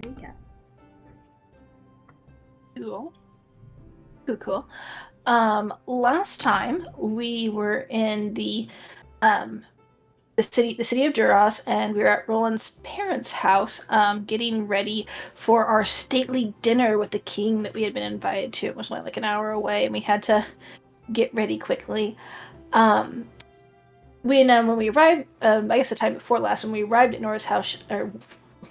recap. Cool. Cool. Last time we were in um the city of Duras, and we were at Roland's parents' house, getting ready for our stately dinner with the king that we had been invited to. It was only like an hour away, and we had to get ready quickly. Um, when we arrived, I guess the time before last, when we arrived at Nora's house, or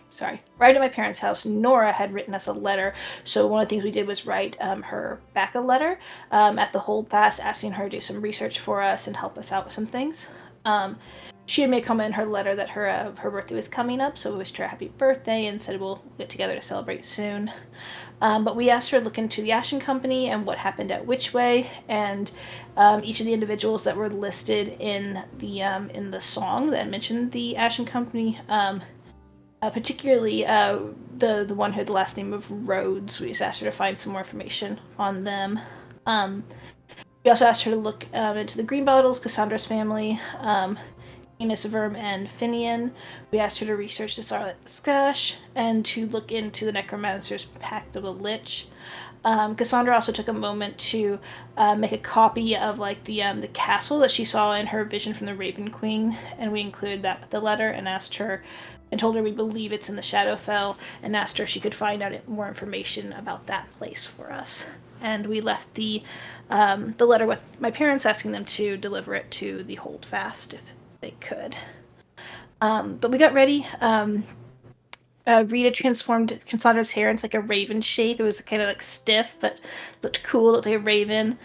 sorry, arrived at my parents' house, Nora had written us a letter. So one of the things we did was write her back a letter at the holdfast, asking her to do some research for us and help us out with some things. Um, she had made a comment in her letter that her birthday was coming up, so we wished her a happy birthday and said we'll get together to celebrate soon. But we asked her to look into the Ashen Company and what happened at Witchway, and each of the individuals that were listed in the song that mentioned the Ashen Company. Particularly the one who had the last name of Rhodes. We just asked her to find some more information on them. Um, we also asked her to look into the Green Bottles, Cassandra's family, Enos Verm, and Finian. We asked her to research the Scarlet Scash and to look into the Necromancer's Pact of the Lich. Cassandra also took a moment to make a copy of like the castle that she saw in her vision from the Raven Queen, and we included that with the letter and asked her and told her we believe it's in the Shadowfell, and asked her if she could find out more information about that place for us. And we left the letter with my parents, asking them to deliver it to the Holdfast if they could. But we got ready. Rita transformed Cassandra's hair into like a raven shape. It was kind of like stiff, but looked cool, looked like a raven.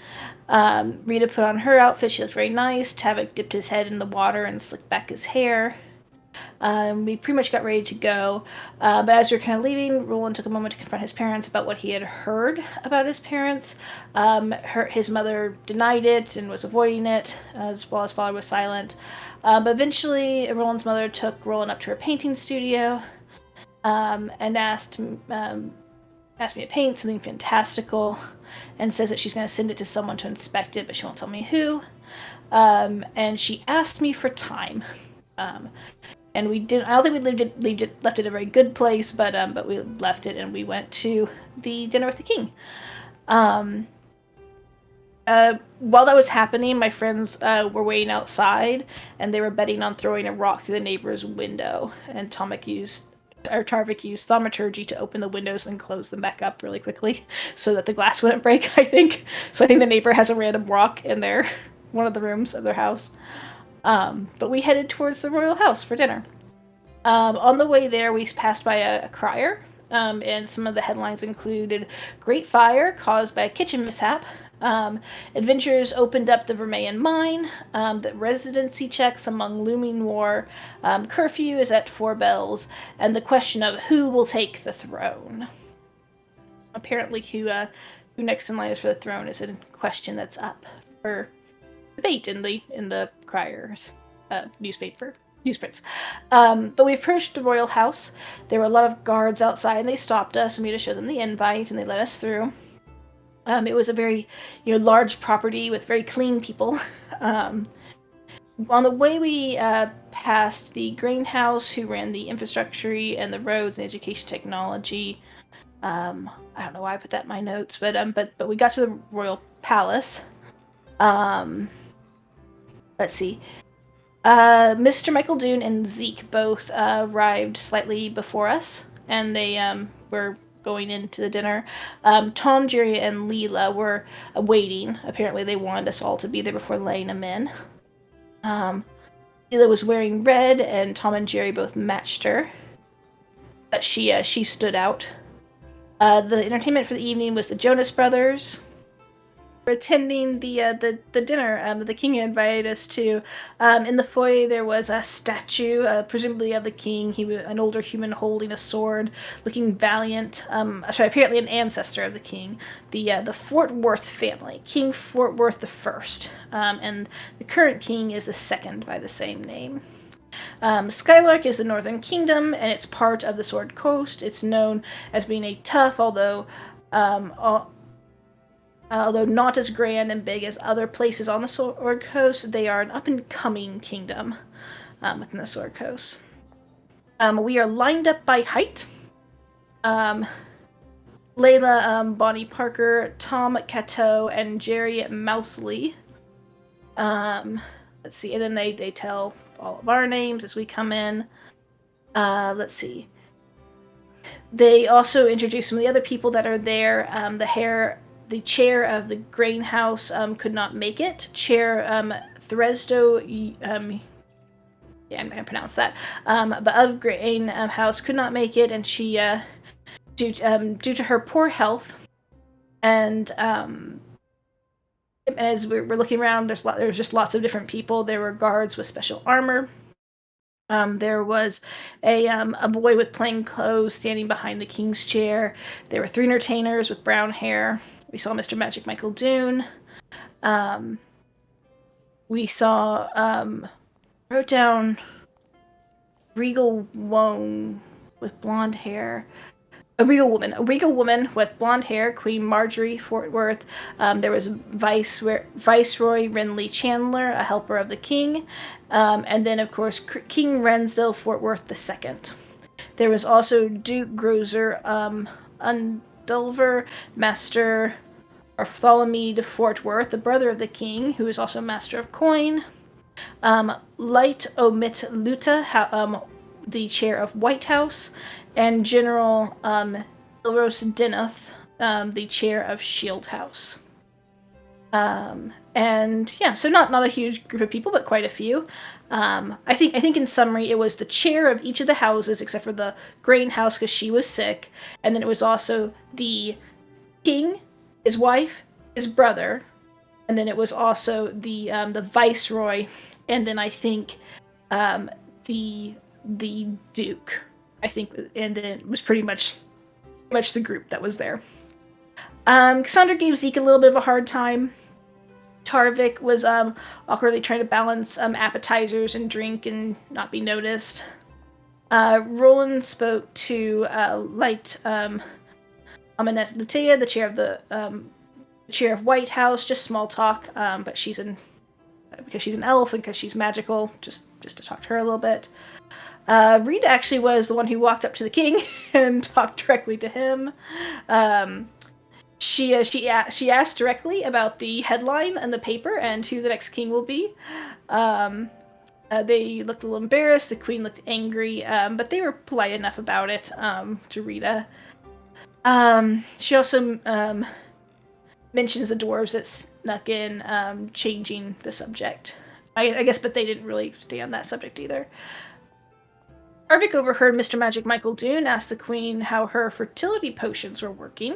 Rita put on her outfit. She looked very nice. Tavik dipped his head in the water and slicked back his hair. We pretty much got ready to go. But as we were kind of leaving, Roland took a moment to confront his parents about what he had heard about his parents. His mother denied it and was avoiding it, as well as father was silent. But eventually, Roland's mother took Roland up to her painting studio and asked me to paint something fantastical, and says that she's going to send it to someone to inspect it, but she won't tell me who. And she asked me for time. And we didn't. I don't think we left it a very good place, but we left it and we went to the dinner with the king. Um, while that was happening, my friends were waiting outside, and they were betting on throwing a rock through the neighbor's window. And Tarvik used thaumaturgy to open the windows and close them back up really quickly, so that the glass wouldn't break. I think so. I think the neighbor has a random rock in their one of the rooms of their house. But we headed towards the royal house for dinner. On the way there, we passed by a crier, and some of the headlines included Great Fire Caused by a Kitchen Mishap. Adventurers opened up the Vermeyen Mine, the residency checks among looming war, curfew is at 4 bells, and the question of who will take the throne. Apparently, who next in line is for the throne is a question that's up for debate in the Crier's newsprints. But we approached the royal house. There were a lot of guards outside, and they stopped us, and we had to show them the invite, and they let us through. It was a very, large property with very clean people. On the way, we passed the grain house, who ran the infrastructure and the roads and education technology. I don't know why I put that in my notes, but we got to the royal palace. Let's see. Mr. Michael Dune and Zeke both arrived slightly before us, and they were going into the dinner. Tom, Jerry, and Leela were waiting. Apparently, they wanted us all to be there before letting them in. Leela was wearing red, and Tom and Jerry both matched her, but she stood out. The entertainment for the evening was the Jonas Brothers. We're attending the dinner that the king invited us to. In the foyer, there was a statue, presumably of the king. He was an older human holding a sword, looking valiant. Apparently an ancestor of the king. The Fort Worth family, King Fort Worth the First, and the current king is the second by the same name. Skylark is the Northern Kingdom, and it's part of the Sword Coast. It's known as being a tough, although not as grand and big as other places on the Sword Coast, they are an up-and-coming kingdom within the Sword Coast. We are lined up by height. Layla, Bonnie Parker, Tom Cateau, and Jerry Mousley. Let's see, and then they tell all of our names as we come in. Let's see. They also introduce some of the other people that are there. The chair of the grain house could not make it. Chair Thresdo, yeah, I'm gonna pronounce that. But of grain house could not make it, and she, due to her poor health, and as we're looking around, there's just lots of different people. There were guards with special armor. There was a boy with plain clothes standing behind the king's chair. There were 3 entertainers with brown hair. We saw Mr. Magic Michael Dune. We saw, wrote down Regal Wong with blonde hair. A regal woman with blonde hair, Queen Marjorie Fort Worth. There was Viceroy Renly Chandler, a helper of the king, and then of course King Rensdale Fort Worth II. There was also Duke Grozer Undulver, Master Bartholomew de Fort Worth, the brother of the king, who is also Master of Coin. Light Omit Luta, the chair of White House, and General Ilros Dineth, the chair of Shield House. And yeah, so not a huge group of people, but quite a few. I think in summary, it was the chair of each of the houses, except for the grain house because she was sick, and then it was also the king, his wife, his brother, and then it was also the viceroy, and then I think the duke. I think, and then it was pretty much the group that was there. Cassandra gave Zeke a little bit of a hard time. Tarvik was awkwardly trying to balance appetizers and drink and not be noticed. Roland spoke to Light Aminette Lutea, the chair of White House, just small talk, but because she's an elf and because she's magical, just to talk to her a little bit. Rita actually was the one who walked up to the king and talked directly to him. She asked directly about the headline and the paper and who the next king will be. They looked a little embarrassed. The queen looked angry, but they were polite enough about it to Rita. She also mentions the dwarves that snuck in, changing the subject. I guess, but they didn't really stay on that subject either. Arvik overheard Mr. Magic Michael Dune ask the queen how her fertility potions were working.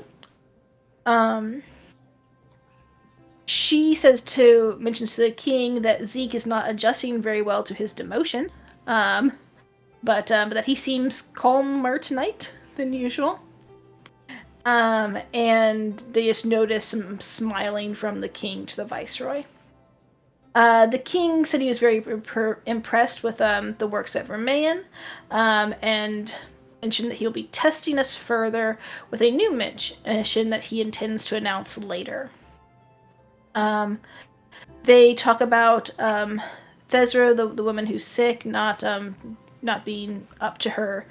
She mentions to the king that Zeke is not adjusting very well to his demotion, but that he seems calmer tonight than usual. And they just notice some smiling from the king to the viceroy. The king said he was very impressed with the works at Vermayan, and mentioned that he'll be testing us further with a new mission that he intends to announce later. They talk about Thezra, the woman who's sick, not being up to her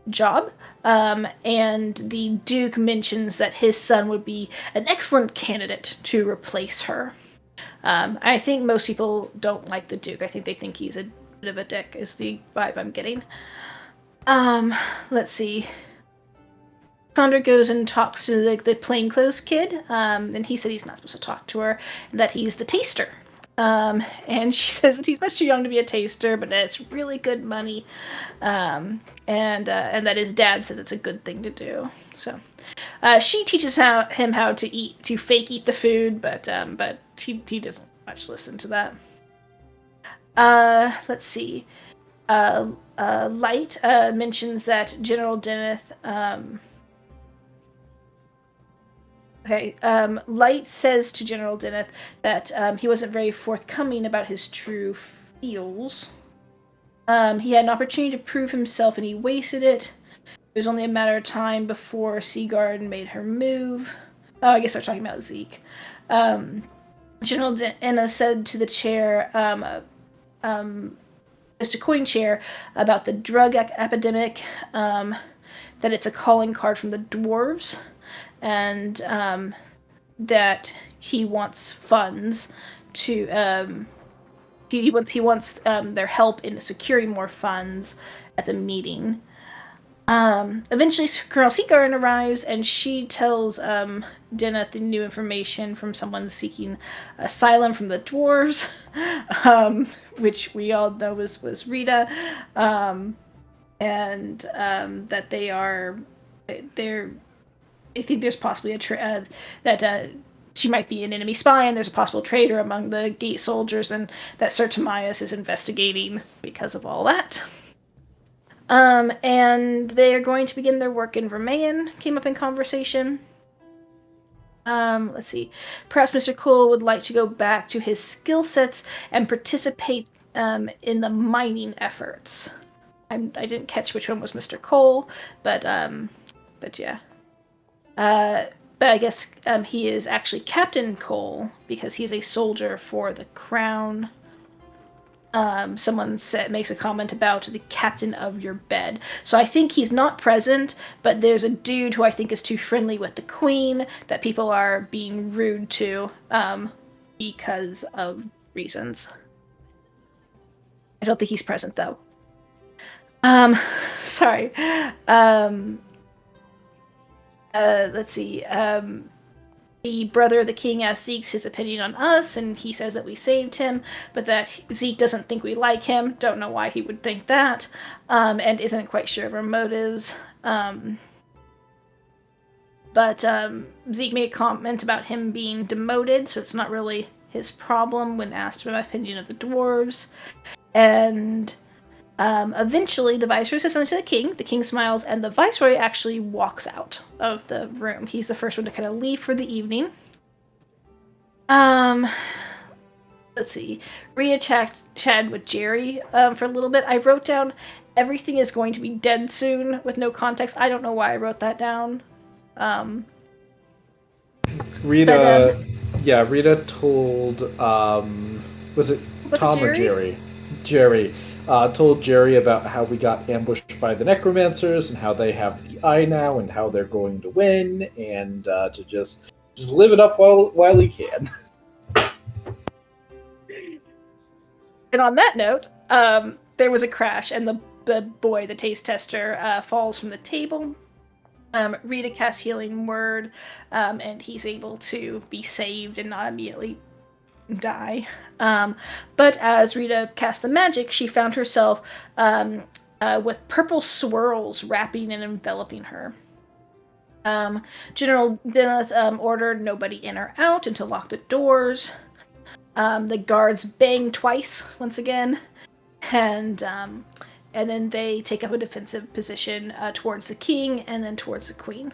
job, and the Duke mentions that his son would be an excellent candidate to replace her. I think most people don't like the Duke. I think they think he's a bit of a dick, is the vibe I'm getting. Let's see. Cassandra goes and talks to the plainclothes kid, and he said he's not supposed to talk to her, and that he's the taster. And she says that he's much too young to be a taster, but that it's really good money, and that his dad says it's a good thing to do. So she teaches him how to fake eat the food, but he doesn't much listen to that. Let's see. Light mentions that General Deneth. Light says to General Deneth that he wasn't very forthcoming about his true feels. He had an opportunity to prove himself and he wasted it. It was only a matter of time before Seaguard made her move. Oh, I guess they're talking about Zeke. General Deneth said to the chair, Mr. Coin Chair, about the drug epidemic, that it's a calling card from the dwarves, and that he wants funds to he wants their help in securing more funds at the meeting. Eventually, Colonel Seagarden arrives, and she tells Dinah the new information from someone seeking asylum from the dwarves, which we all know was Rita, and that they're. I think there's possibly that she might be an enemy spy, and there's a possible traitor among the gate soldiers, and that Sir Timaeus is investigating because of all that. And they are going to begin their work in Vermayan, came up in conversation. Let's see. Perhaps Mr. Cole would like to go back to his skill sets and participate in the mining efforts. I didn't catch which one was Mr. Cole, but yeah. But I guess he is actually Captain Cole because he's a soldier for the crown. Someone makes a comment about the captain of your bed. So I think he's not present, but there's a dude who I think is too friendly with the queen that people are being rude to because of reasons. I don't think he's present, though. Sorry. Let's see. The brother of the king asks Zeke's his opinion on us, and he says that we saved him, but that Zeke doesn't think we like him. Don't know why he would think that, and isn't quite sure of our motives. But Zeke made a comment about him being demoted, so it's not really his problem when asked about my opinion of the dwarves. And eventually, the Viceroy says something to the King. The King smiles, and the Viceroy actually walks out of the room. He's the first one to kind of leave for the evening. Let's see. Rhea chatted with Jerry for a little bit. I wrote down, everything is going to be dead soon, with no context. I don't know why I wrote that down. Rita told, was it Tom or Jerry? Jerry. Told Jerry about how we got ambushed by the necromancers and how they have the eye now and how they're going to win, and to just live it up while he can. And on that note, there was a crash, and the boy, the taste tester, falls from the table. Rita casts Healing Word, and he's able to be saved and not immediately die. But as Rita cast the magic, she found herself with purple swirls wrapping and enveloping her. General Deneth ordered nobody in or out and to lock the doors. The guards bang twice once again, and then they take up a defensive position towards the king and then towards the queen.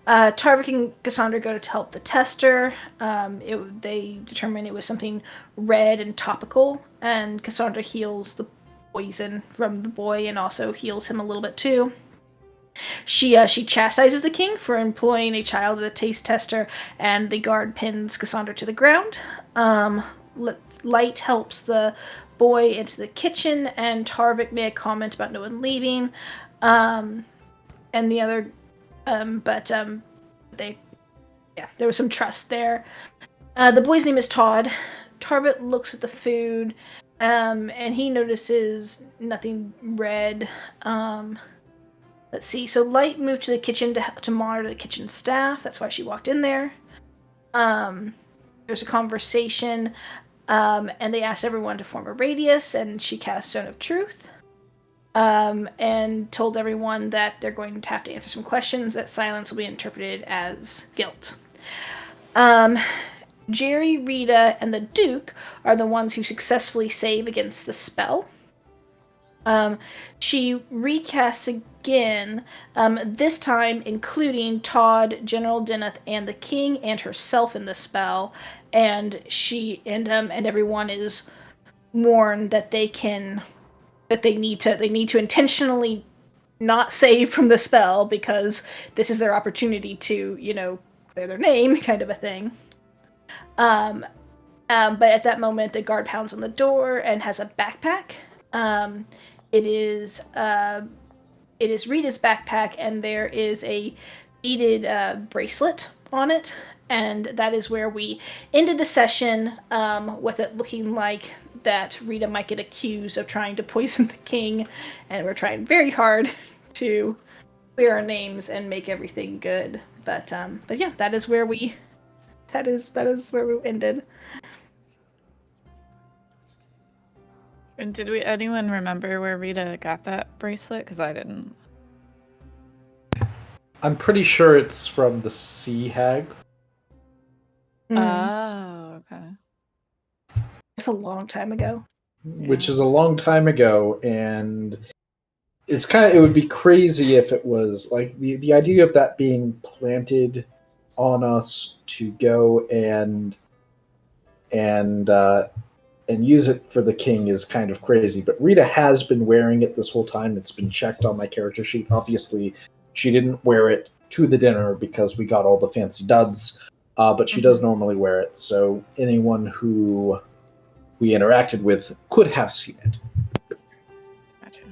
Tarvik and Cassandra go to help the tester. They determine it was something red and topical, and Cassandra heals the poison from the boy and also heals him a little bit too. She chastises the king for employing a child as a taste tester, and the guard pins Cassandra to the ground. Light helps the boy into the kitchen, and Tarvik made a comment about no one leaving. And the other there was some trust there. The boy's name is Todd. Tarvik looks at the food, and he notices nothing red. Let's see. So Light moved to the kitchen to monitor the kitchen staff. That's why she walked in there. There's a conversation, and they asked everyone to form a radius, and she cast Stone of Truth. And told everyone that they're going to have to answer some questions, that silence will be interpreted as guilt. Jerry, Rita, and the Duke are the ones who successfully save against the spell. She recasts again, this time including Todd, General Deneth, and the king, and herself in the spell, and she and everyone is warned that they need to intentionally not save from the spell because this is their opportunity to, clear their name, kind of a thing. But at that moment, the guard pounds on the door and has a backpack. It is it is Rita's backpack, and there is a beaded bracelet on it, and that is where we ended the session, with it looking like that Rita might get accused of trying to poison the king, and we're trying very hard to clear our names and make everything good. But yeah, that is where we ended. And did anyone remember where Rita got that bracelet? Because I didn't. I'm pretty sure it's from the Sea Hag. Oh, okay. It's a long time ago. Which is a long time ago, and it would be crazy if it was like the idea of that being planted on us to go and use it for the king is kind of crazy. But Rita has been wearing it this whole time. It's been checked on my character sheet. Obviously, she didn't wear it to the dinner because we got all the fancy duds, but she does normally wear it. So anyone who we interacted with could have seen it. Gotcha.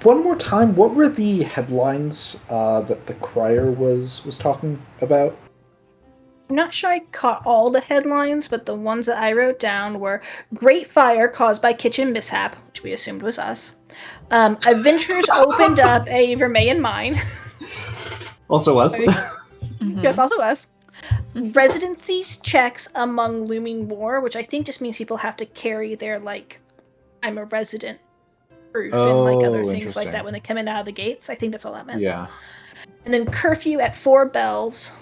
One more time, what were the headlines that the crier was talking about? I'm not sure I caught all the headlines, but the ones that I wrote down were Great Fire Caused by Kitchen Mishap, which we assumed was us. Adventurers opened up a Vermilion mine. Also us. Yes, also us. Residencies checks among looming war, which I think just means people have to carry their, like, I'm a resident proof and like other things like that when they come in out of the gates. I think that's all that meant. Yeah. And then curfew at 4 bells,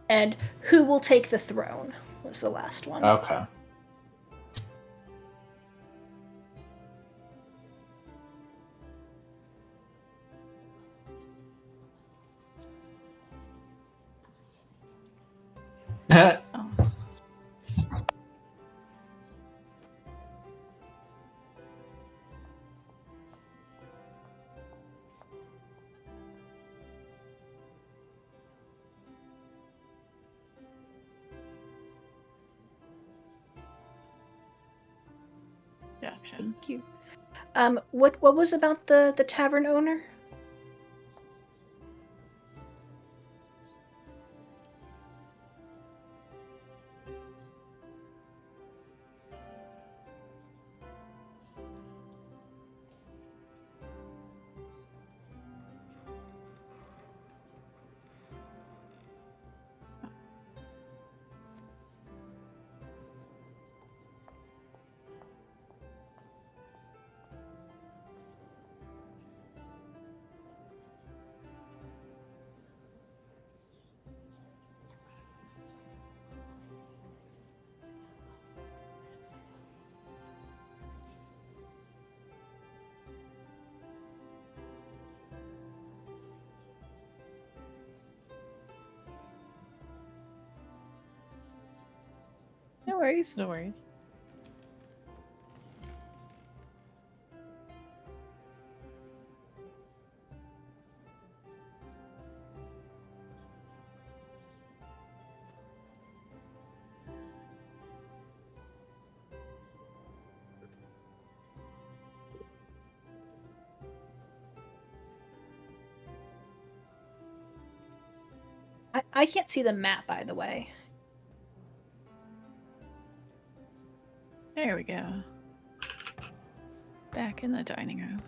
and who will take the throne was the last one. Okay. Oh. Gotcha. Thank you. What was about the tavern owner? No worries. No worries. I can't see the map, by the way. There we go. Back in the dining room.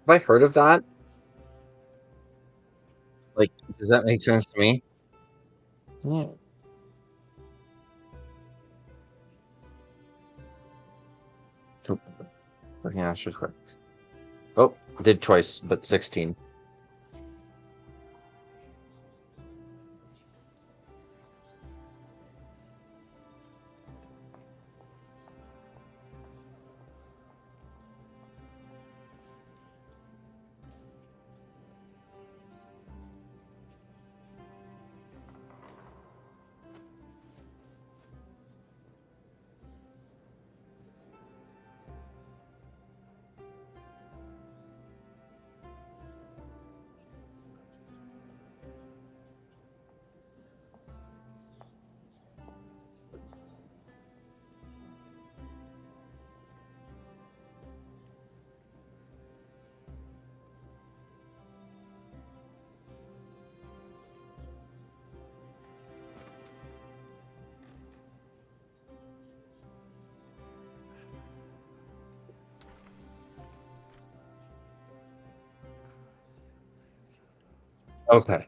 I heard of that? Like, does that make sense to me? Yeah. Oh, yeah, I should click. Oh, did twice, but 16. Okay.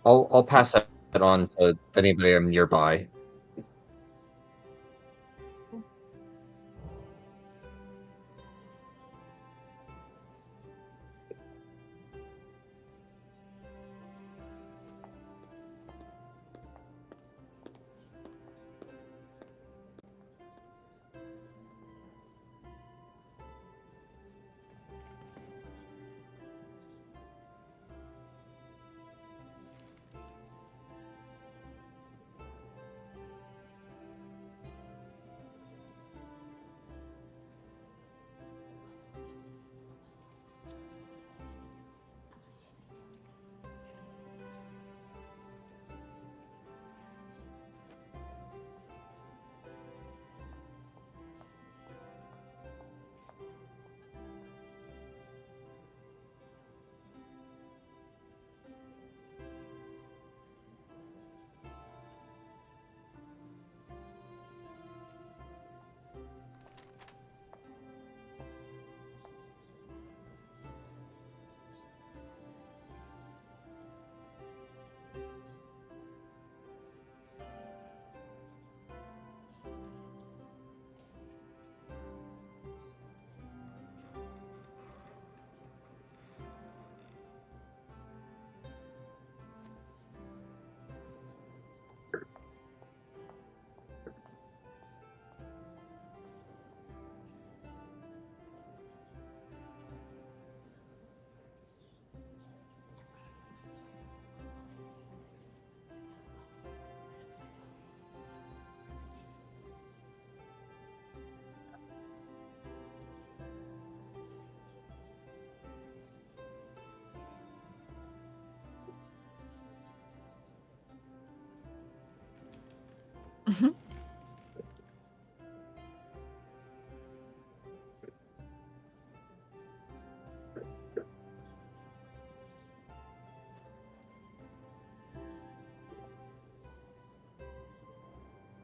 I'll pass that on to anybody nearby.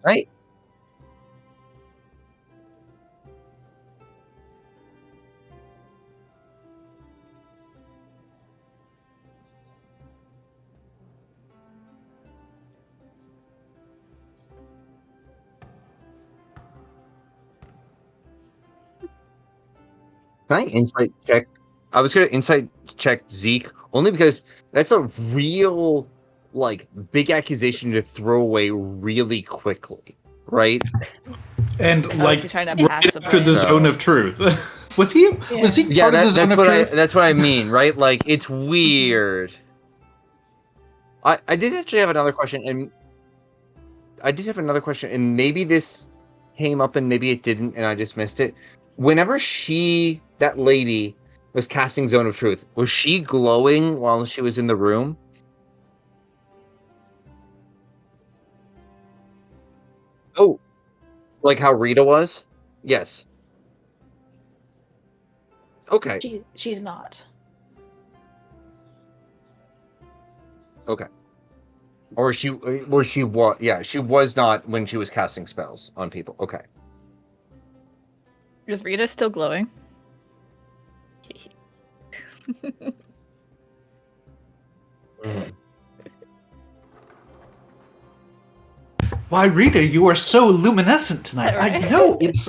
Right. Can I insight check? I was gonna insight check Zeke Only because that's a real, like, big accusation to throw away really quickly, right? And Oh, like is he trying to right pass the after the blame? zone of truth. Was he Yeah, part of the zone of truth? that's what I mean, right? Like, it's weird. I did actually have another question, and maybe this came up and maybe it didn't, and I just missed it. Whenever that lady, was casting Zone of Truth, was she glowing while she was in the room? Oh, like how Rita was? Yes. Okay. She's not. Okay. Or she was, yeah, she was not when she was casting spells on people. Okay. Is Rita still glowing? Why, Rita, you are so luminescent tonight. Right? I know it's.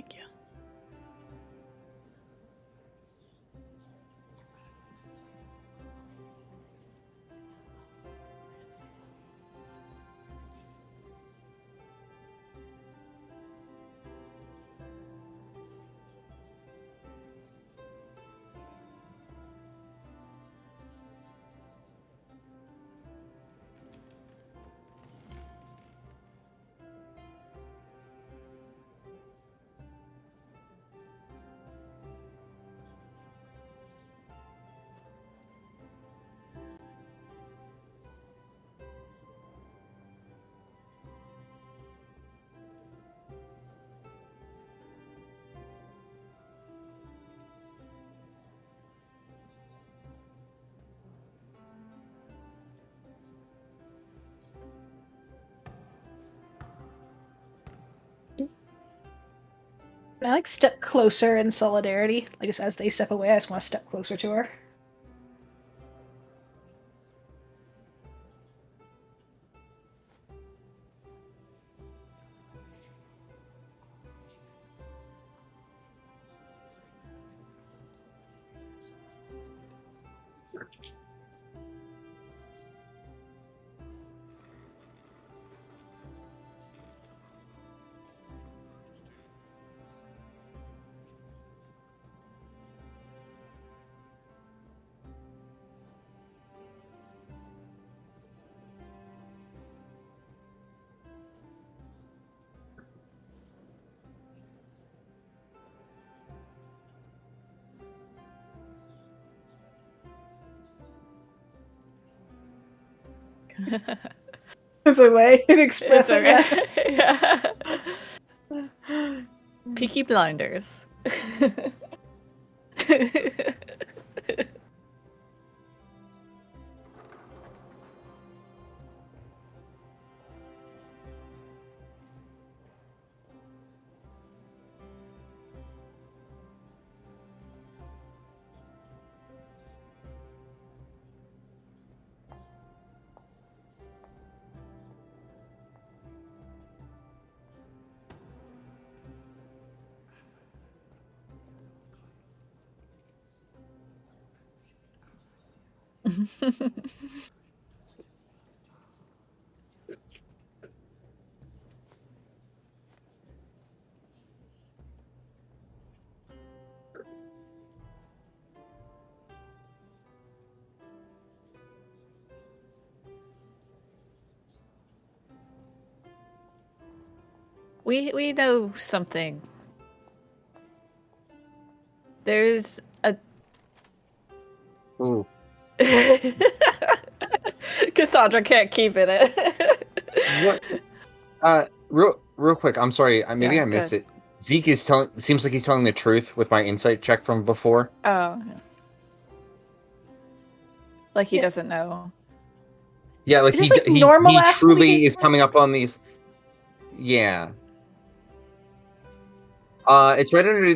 Thank you. I like step closer in solidarity. Like just as they step away, I just want to step closer to her. It's a way of expressing okay. Yeah. Peaky Blinders. We know something. There's a Ooh. Cassandra can't keep it. What? Real quick. I'm sorry. Maybe Yeah, I missed good. it. Zeke is telling. Seems like he's telling the truth with my insight check from before. Oh, yeah. Like he Yeah. doesn't know. Yeah, like Is this like normal he ass truly is communication? coming up on these. Yeah. It's right under.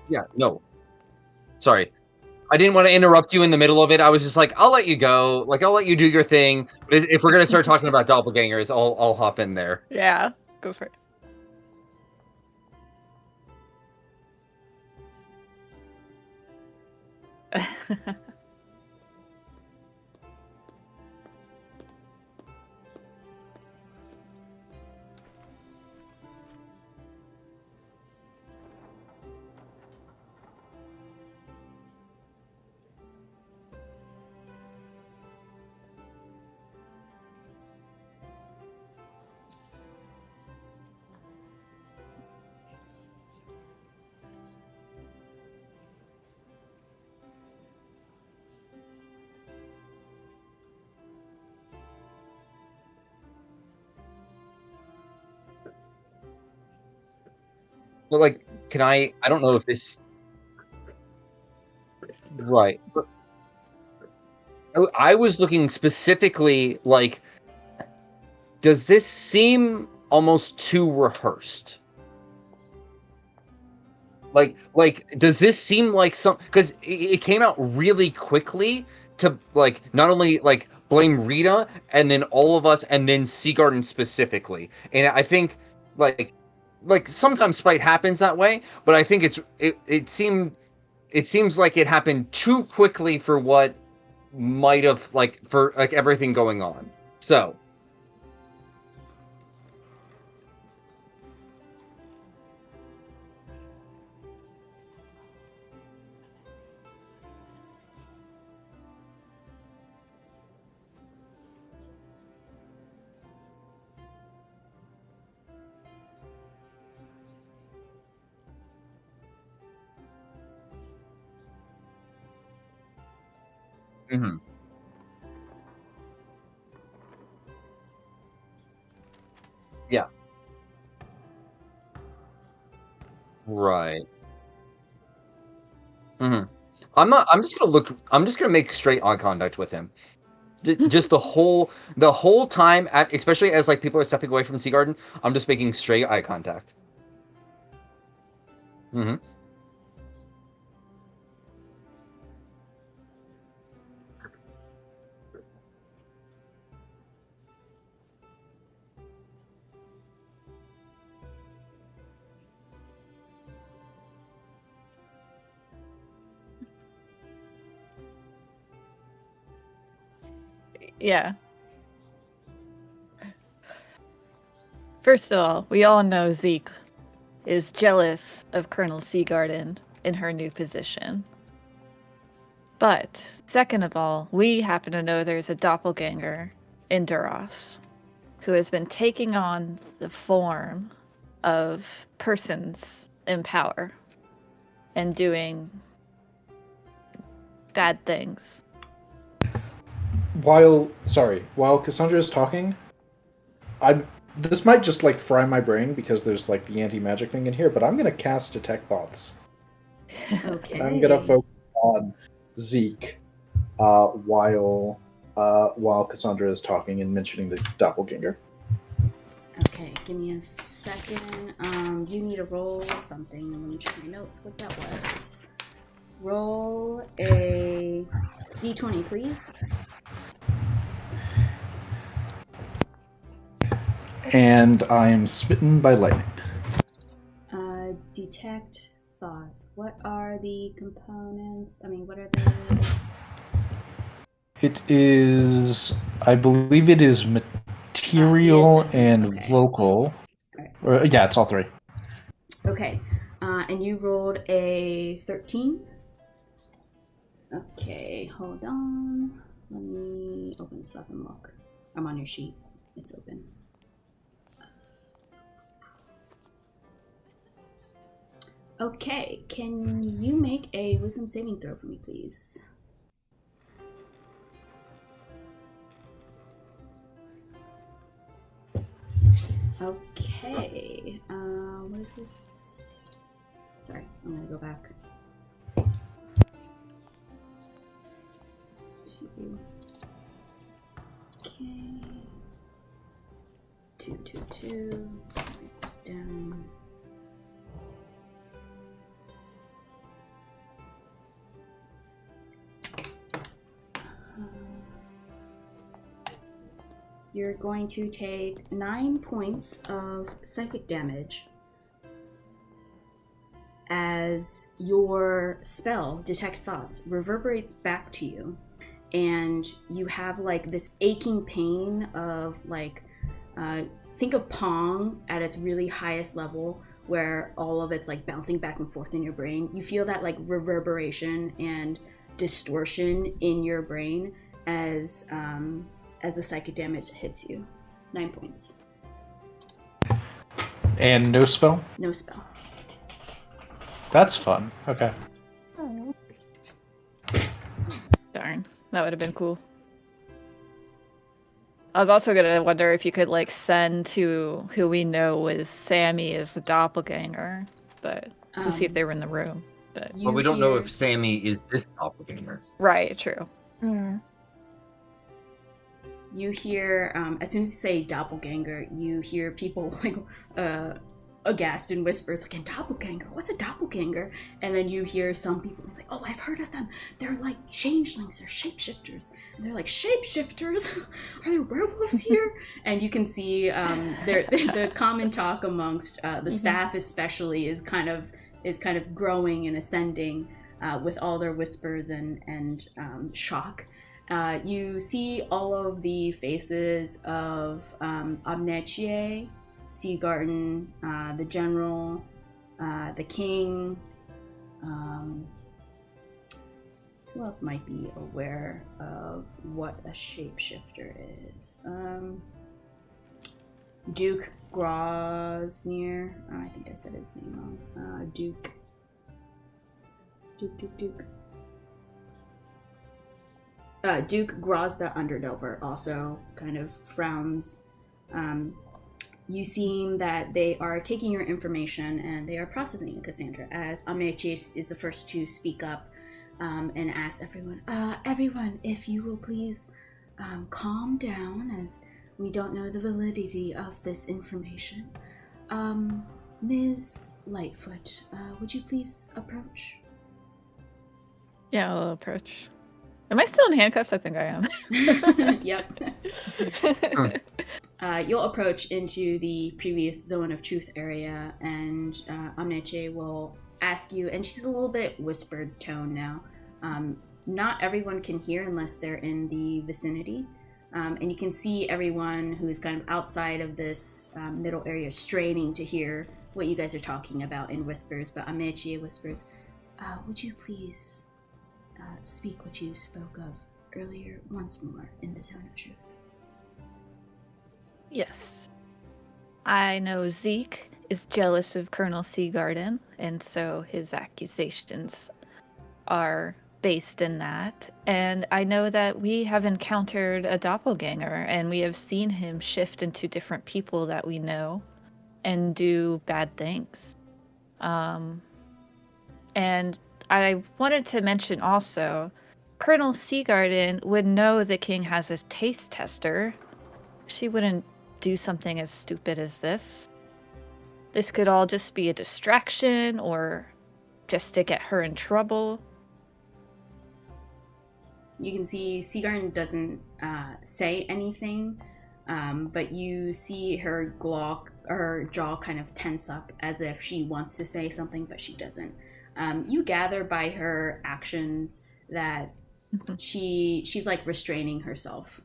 Yeah. No. Sorry. I didn't want to interrupt you in the middle of it. I was just like, I'll let you go. Like, I'll let you do your thing. But if we're gonna start talking about doppelgangers, I'll hop in there. Yeah, go for it. But like, can I? I don't know if this. Right. But I was looking specifically like, does this seem almost too rehearsed? Like, does this seem like some? Because it came out really quickly to like not only like blame Rita and then all of us and then Seagarden specifically, and I think like like sometimes spite happens that way, but I think it seems like it happened too quickly for what might have for everything going on. So mhm. Yeah, right. Mhm. I'm just gonna look. I'm just gonna make straight eye contact with him. Just the whole time, especially as like people are stepping away from Sea Garden. I'm just making straight eye contact. Hmm. Yeah. First of all, we all know Zeke is jealous of Colonel Seagarden in her new position. But, second of all, we happen to know there's a doppelganger in Duras who has been taking on the form of persons in power and doing bad things. While Cassandra is talking, this might just like fry my brain because there's like the anti-magic thing in here, but I'm gonna cast Detect Thoughts. Okay. And I'm gonna focus on Zeke while Cassandra is talking and mentioning the doppelganger. Okay, give me a second. You need to roll something. Let me check my notes what that was. Roll a d20, please. And I am smitten by lightning. Detect thoughts. What are the components? What are the... It is, I believe it is material and okay. vocal. Right. Yeah, it's all three. Okay, and you rolled a 13? Okay, hold on. Let me open this up and look. I'm on your sheet. It's open. Okay, can you make a wisdom saving throw for me, please? Okay, what is this? Sorry, I'm gonna go back. 2. Okay. 2, 2, 2. Write this down. You're going to take 9 points of psychic damage as your spell, Detect Thoughts, reverberates back to you. And you have like this aching pain of like, think of Pong at its really highest level where all of it's like bouncing back and forth in your brain. You feel that like reverberation and distortion in your brain as the psychic damage hits you. 9 points. And no spell? No spell. That's fun. Okay. Darn, that would have been cool. I was also gonna wonder if you could like send to who we know was Sammy as the doppelganger, but to see if they were in the room. But we don't know if Sammy is this doppelganger. Right, true. You hear, as soon as you say doppelganger, you hear people like aghast and whispers like, a doppelganger? What's a doppelganger? And then you hear some people like, oh, I've heard of them. They're like changelings, they're shapeshifters. And they're like, shapeshifters? Are there werewolves here? And you can see the common talk amongst the staff especially is kind of growing and ascending with all their whispers and shock. You see all of the faces of Amnechie, Seagarden, the general, the king. Who else might be aware of what a shapeshifter is? Duke Grosvenor. I think I said his name wrong. Duke. Duke Grosda Underdelver also kind of frowns. You seem that they are taking your information and they are processing it, Cassandra, as Amnechie is the first to speak up and ask everyone, if you will please calm down, as we don't know the validity of this information. Ms. Lightfoot, would you please approach? Yeah, I'll approach. Am I still in handcuffs? I think I am. Yep. You'll approach into the previous zone of truth area, and Amnechie will ask you, and she's a little bit whispered tone now. Not everyone can hear unless they're in the vicinity, and you can see everyone who is kind of outside of this middle area straining to hear what you guys are talking about in whispers. But Amnechie whispers, would you please speak what you spoke of earlier once more in the zone of truth? Yes. I know Zeke is jealous of Colonel Seagarden, and so his accusations are based in that. And I know that we have encountered a doppelganger, and we have seen him shift into different people that we know and do bad things. And I wanted to mention also, Colonel Seagarden would know the king has a taste tester. She wouldn't do something as stupid as this. This could all just be a distraction or just to get her in trouble. You can see Seagarden doesn't say anything, but you see her jaw kind of tense up as if she wants to say something, but she doesn't. You gather by her actions that she's like restraining herself.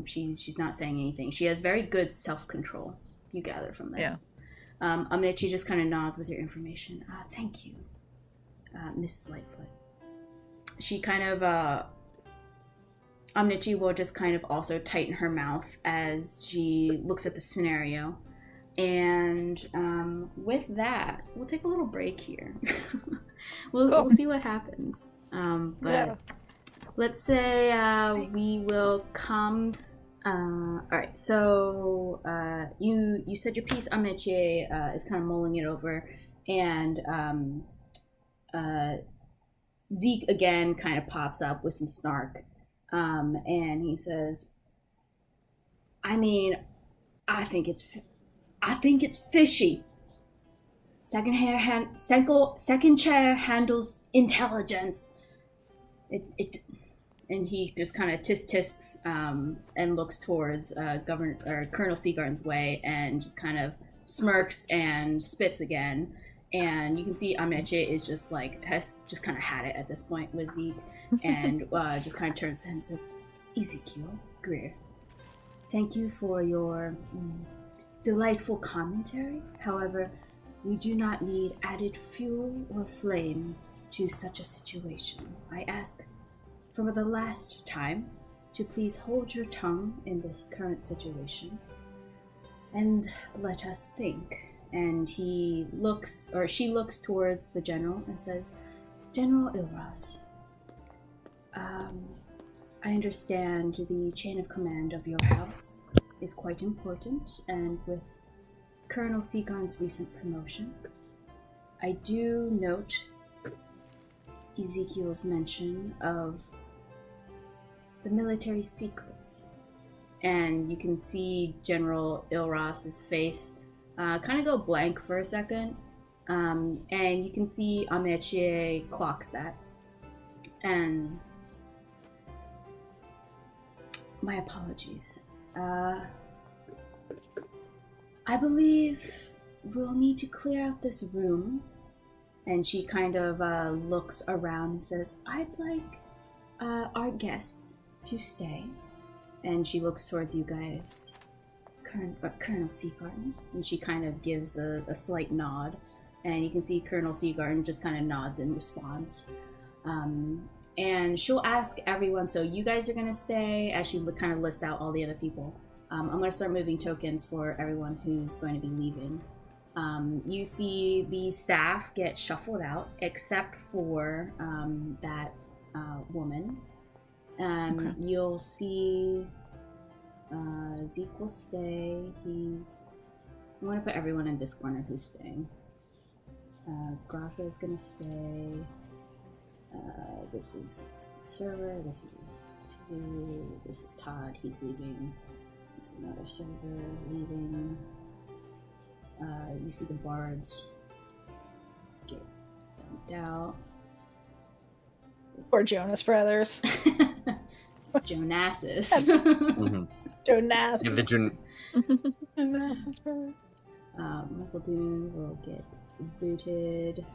She's not saying anything. She has very good self-control, you gather from this. Yeah. Amnechie just kind of nods with your information. Thank you, Miss Lightfoot. She kind of, Amnechie will just kind of also tighten her mouth as she looks at the scenario. And with that, we'll take a little break here. We'll see what happens. Let's say we will come. All right. So you said your piece. Amnechie is kind of mulling it over, and Zeke again kind of pops up with some snark, and he says, "I mean, I think it's fishy. Second chair handles intelligence. It." And he just kind of tisks and looks towards Colonel Seagarden's way and just kind of smirks and spits again. And you can see Amnechie is just like, has just kind of had it at this point with Zeke, and just kind of turns to him and says, Ezekiel Greer, thank you for your delightful commentary. However, we do not need added fuel or flame to such a situation. I ask for the last time to please hold your tongue in this current situation and let us think. And she looks towards the general and says, General Ilras, I understand the chain of command of your house is quite important, and with Colonel Seagarden's recent promotion, I do note Ezekiel's mention of the military secrets. And you can see General Ilras's face kind of go blank for a second. And you can see Ameche clocks that. And my apologies. I believe we'll need to clear out this room. And she kind of looks around and says, I'd like our guests to stay. And she looks towards you guys, Colonel Seagarden. And she kind of gives a slight nod. And you can see Colonel Seagarden just kind of nods in response. And she'll ask everyone, so you guys are going to stay, as she kind of lists out all the other people. I'm going to start moving tokens for everyone who's going to be leaving. You see the staff get shuffled out, except for that woman. Okay. You'll see Zeke will stay. I'm going to put everyone in this corner who's staying. Grasa is going to stay. This is server. This is two. This is Todd. He's leaving. This is another server leaving. You see the bards get dumped out. Or Jonas Brothers. Jonassus. Mm-hmm. Jonas. Yeah, Jonas's brother. Michael Dune will get booted.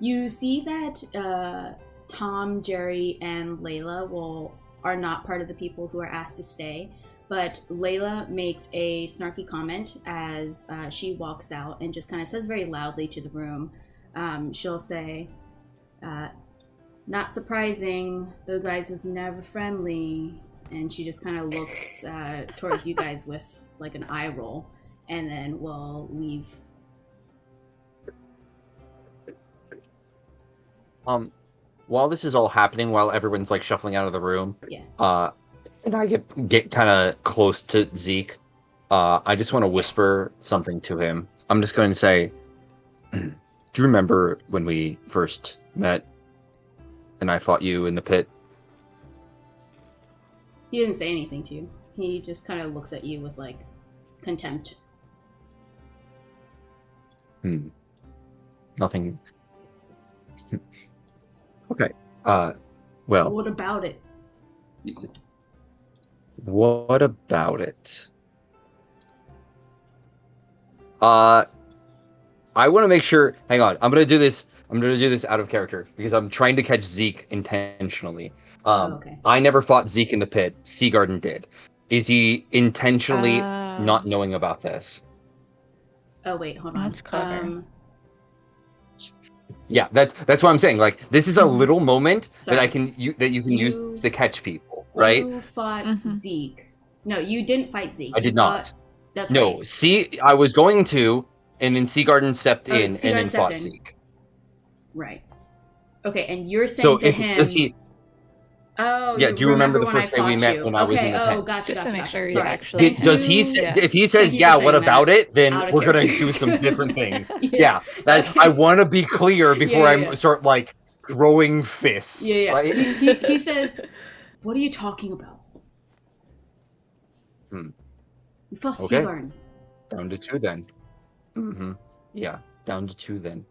You see that Tom, Jerry, and Layla are not part of the people who are asked to stay, but Layla makes a snarky comment as she walks out and just kind of says very loudly to the room. She'll say, not surprising, those guys was never friendly, and she just kind of looks towards you guys with like an eye roll, and then will leave. While this is all happening, while everyone's like shuffling out of the room, Yeah. and I get kind of close to Zeke, I just want to whisper something to him. I'm just going to say, do you remember when we first met and I fought you in the pit? He didn't say anything to you. He just kind of looks at you with like contempt. Nothing. Okay. Well. What about it? What about it? I want to make sure. Hang on. I'm gonna do this out of character because I'm trying to catch Zeke intentionally. Okay. I never fought Zeke in the pit. Seagarden did. Is he intentionally not knowing about this? Oh wait, hold on. That's clever. Yeah, that's what I'm saying. Like, this is a little moment Sorry. that you can use to catch people, right? You fought Zeke. No, you didn't fight Zeke. I did not. That's no. right. See, I was going to, and then Seagarden stepped in and then fought Zeke. Right. Okay, and you're saying So to him. Does he? Oh, Yeah. Do you remember the when first I day we fought met you? when I was in the Okay. Oh, pit? gotcha. Just to make sure he's Sorry. actually. Does he say? Yeah. If he says, Thank you "Yeah, for what saying about that. it?" Then Out of we're gonna character. do some different things. Yeah. Okay. I want to be clear before Yeah. I start like throwing fists. Yeah. Right? He says, "What are you talking about?" You fought Okay. Seagarden. Down to 2 then. Yeah, down to 2 then.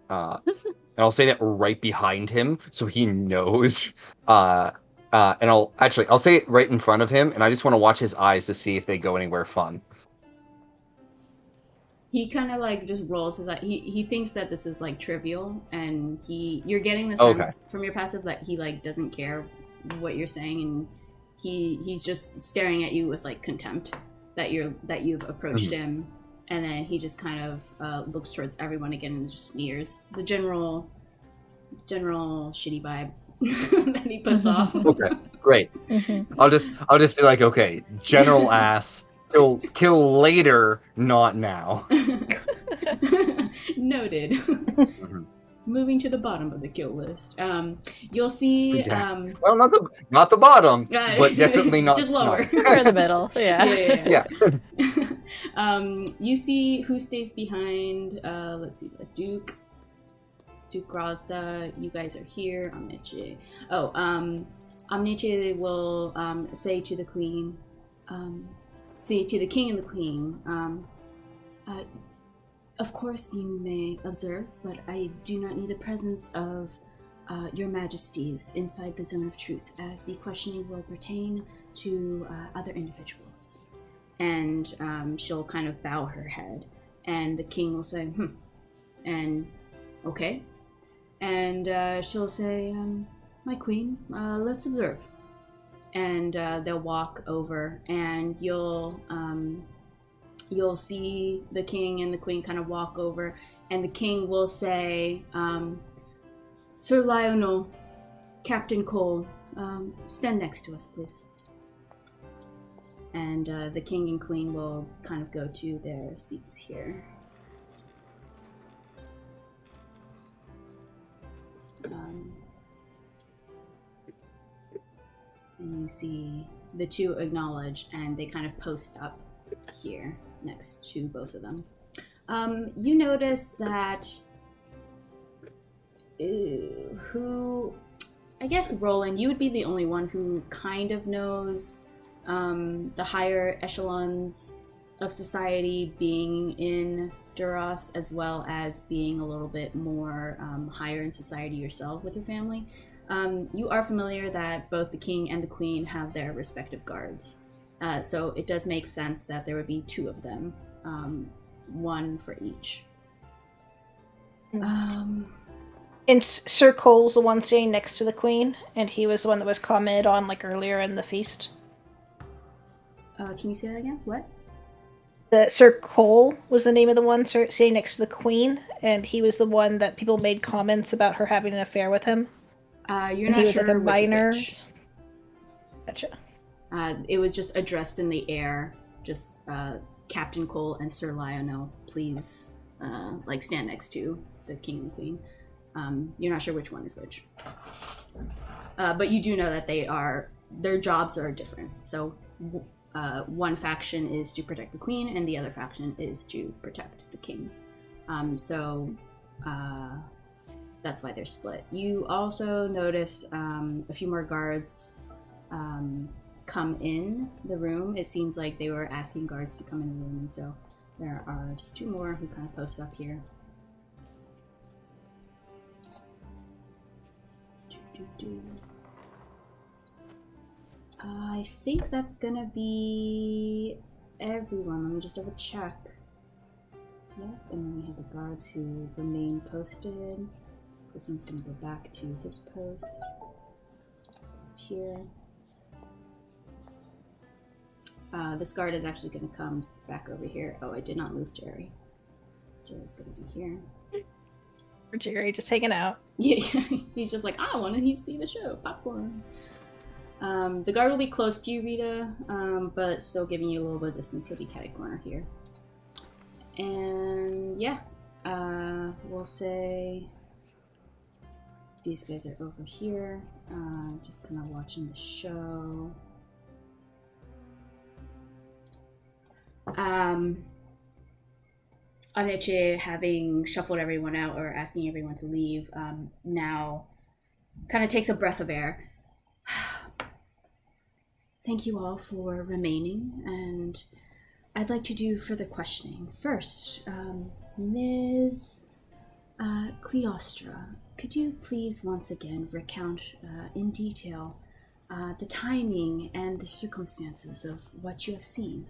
And I'll say that right behind him so he knows. And I'll say it right in front of him, and I just want to watch his eyes to see if they go anywhere fun. He kind of like just rolls his eye. He thinks that this is like trivial, and you're getting the sense from your passive that he like doesn't care what you're saying, and he's just staring at you with like contempt that you've approached him, and then he just kind of looks towards everyone again and just sneers. The general shitty vibe that he puts off. Okay, great. I'll just be like, okay, general ass. Kill later, not now. Noted. Moving to the bottom of the kill list. You'll see. Yeah. Well, not the bottom, but definitely not. Just lower. We're in the middle. Yeah. Yeah. You see who stays behind. Let's see. Duke Grazda. You guys are here. Amneche. Amneche will say to the queen, See, to the king and the queen, of course you may observe, but I do not need the presence of your majesties inside the zone of truth, as the questioning will pertain to other individuals. And she'll kind of bow her head, and the king will say, and okay. And she'll say, my queen, let's observe. And they'll walk over, and you'll see the king and the queen kind of walk over, and the king will say, Sir Lionel, Captain Cole, stand next to us, please. And the king and queen will kind of go to their seats here. And you see the two acknowledge, and they kind of post up here next to both of them. You notice that I guess Roland, you would be the only one who kind of knows the higher echelons of society, being in Duras, as well as being a little bit more higher in society yourself with your family. You are familiar that both the king and the queen have their respective guards. So it does make sense that there would be two of them, one for each. And Sir Cole's the one staying next to the queen, and he was the one that was commented on like earlier in the feast. Can you say that again? What? The Sir Cole was the name of the one staying next to the queen, and he was the one that people made comments about her having an affair with him. You're and not he was sure like a which minor. is which. Gotcha. It was just addressed in the air, just Captain Cole and Sir Lionel, please, like stand next to the king and queen. You're not sure which one is which. But you do know that their jobs are different. So one faction is to protect the queen, and the other faction is to protect the king. So that's why they're split. You also notice a few more guards come in the room. It seems like they were asking guards to come in the room, and so there are just two more who kind of post up here. I think that's gonna be everyone. Let me just double check. Yep, and then we have the guards who remain posted. This one's gonna go back to his post. Just here. This guard is actually gonna come back over here. Oh, I did not move Jerry. Jerry's gonna be here. For Jerry just hanging out. Yeah, he's just like, I want to see the show. Popcorn. The guard will be close to you, Rita, but still giving you a little bit of distance. He'll be catty corner here. And yeah, we'll say these guys are over here, just kind of watching the show. Aneche, having shuffled everyone out or asking everyone to leave, now kind of takes a breath of air. Thank you all for remaining, and I'd like to do further questioning. First, Ms. Cleostra, could you please once again recount in detail the timing and the circumstances of what you have seen?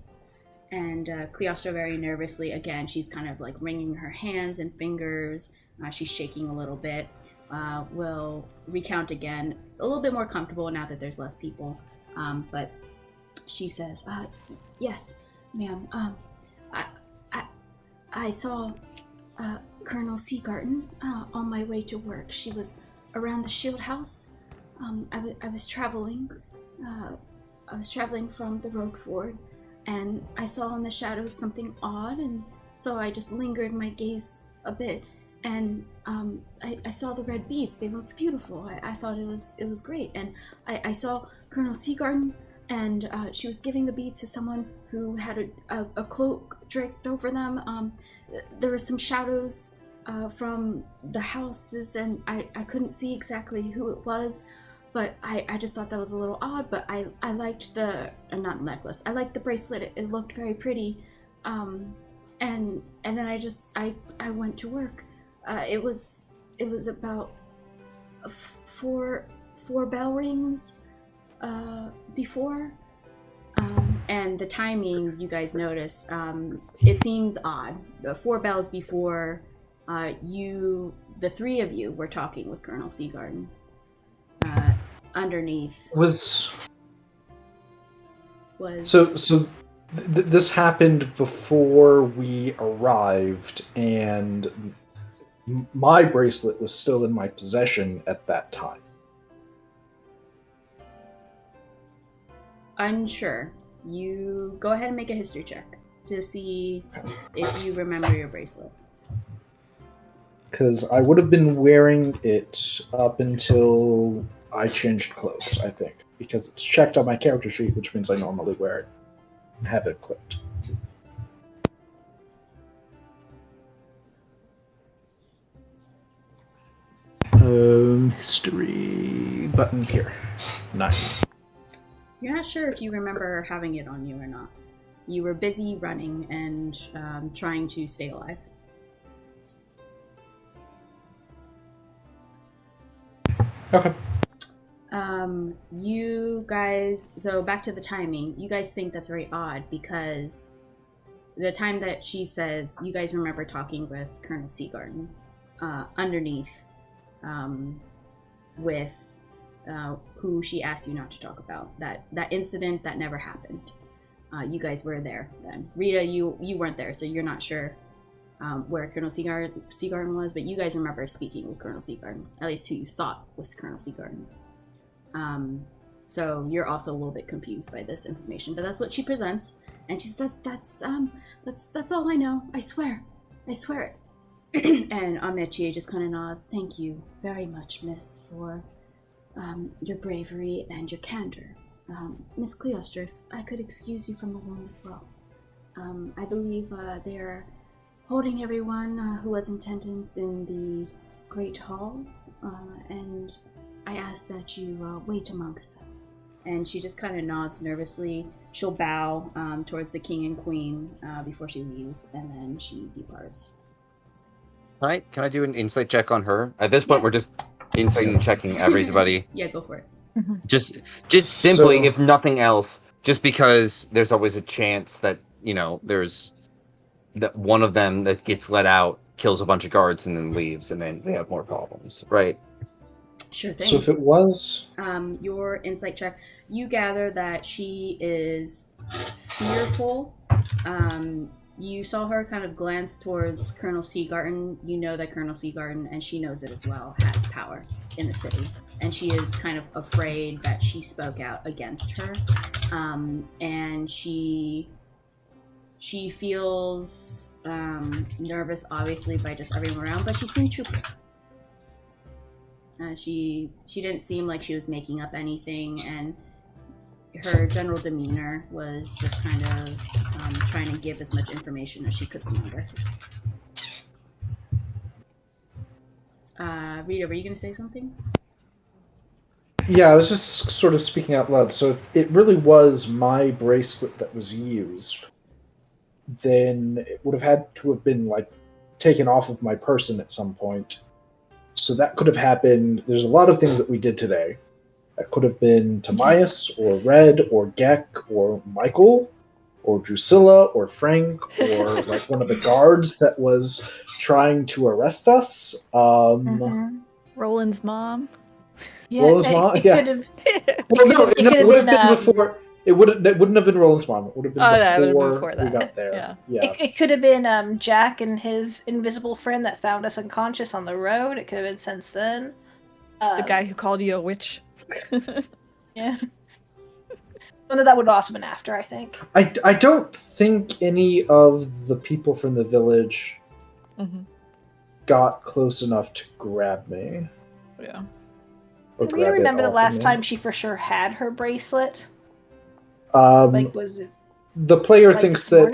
And Cleostra, very nervously, again, she's kind of like wringing her hands and fingers. She's shaking a little bit. Will recount again, a little bit more comfortable now that there's less people. But she says, yes, ma'am. I saw Colonel Seagarten on my way to work. She was around the shield house. I was traveling. I was traveling from the Rogues Ward, and I saw in the shadows something odd, and so I just lingered my gaze a bit, and I saw the red beads. They looked beautiful. I thought it was great, and I saw Colonel Seagarten, and she was giving the beads to someone who had a cloak draped over them. There were some shadows from the houses, and I couldn't see exactly who it was, but I just thought that was a little odd. But I liked the not necklace. I liked the bracelet. It looked very pretty. And then I went to work. It was about four bell rings before. And the timing, you guys notice, it seems odd. 4 bells before the 3 of you were talking with Colonel Seagarden. Underneath was this happened before we arrived, and my bracelet was still in my possession at that time. Unsure. You go ahead and make a history check to see if you remember your bracelet. Because I would have been wearing it up until I changed clothes, I think. Because it's checked on my character sheet, which means I normally wear it and have it equipped. History button here. 9. You're not sure if you remember having it on you or not. You were busy running and trying to stay alive. Okay. You guys, so back to the timing, you guys think that's very odd because the time that she says, you guys remember talking with Colonel Seagarden underneath with who she asked you not to talk about. That incident that never happened. You guys were there then. Rita, you weren't there, so you're not sure where Colonel Seagarden was, but you guys remember speaking with Colonel Seagarden, at least who you thought was Colonel Seagarden. So you're also a little bit confused by this information, but that's what she presents, and she says, that's all I know. I swear it. And Amici just kind of nods. Thank you very much, Miss, for your bravery and your candor. Miss Cleostra, if I could excuse you from the room as well. I believe they're holding everyone who was in attendance in the Great Hall, and I ask that you wait amongst them. And she just kind of nods nervously. She'll bow towards the king and queen before she leaves, and then she departs. All right, can I do an insight check on her? At this point, we're just insight and checking everybody. Yeah, go for it. Just simply, if nothing else, just because there's always a chance that, there's that one of them that gets let out, kills a bunch of guards, and then leaves, and then they have more problems, right? Sure thing. So if it was... your insight check, you gather that she is fearful. You saw her kind of glance towards Colonel Seagarden. You know that Colonel Seagarden, and she knows it as well, has power in the city. And she is kind of afraid that she spoke out against her. And she feels nervous, obviously, by just everyone around, but she seemed truthful. She didn't seem like she was making up anything, and her general demeanor was just kind of trying to give as much information as she could remember. Rita, were you going to say something? Yeah, I was just sort of speaking out loud. So if it really was my bracelet that was used, then it would have had to have been, taken off of my person at some point. So that could have happened. There's a lot of things that we did today. That could have been Tamias, or Red, or Gek, or Michael, or Drusilla, or Frank, or one of the guards that was trying to arrest us. Roland's mom. Yeah, Roland's mom? Yeah. Could have. Well, no, it would have been before. It wouldn't have been Roland's mom. It would have been before that. We got there. Yeah. It could have been Jack and his invisible friend that found us unconscious on the road. It could have been since then. The guy who called you a witch. Yeah. Well, that would have also been after, I think. I don't think any of the people from the village got close enough to grab me. Yeah. Do you remember the last time she for sure had her bracelet? Was it? The player thinks that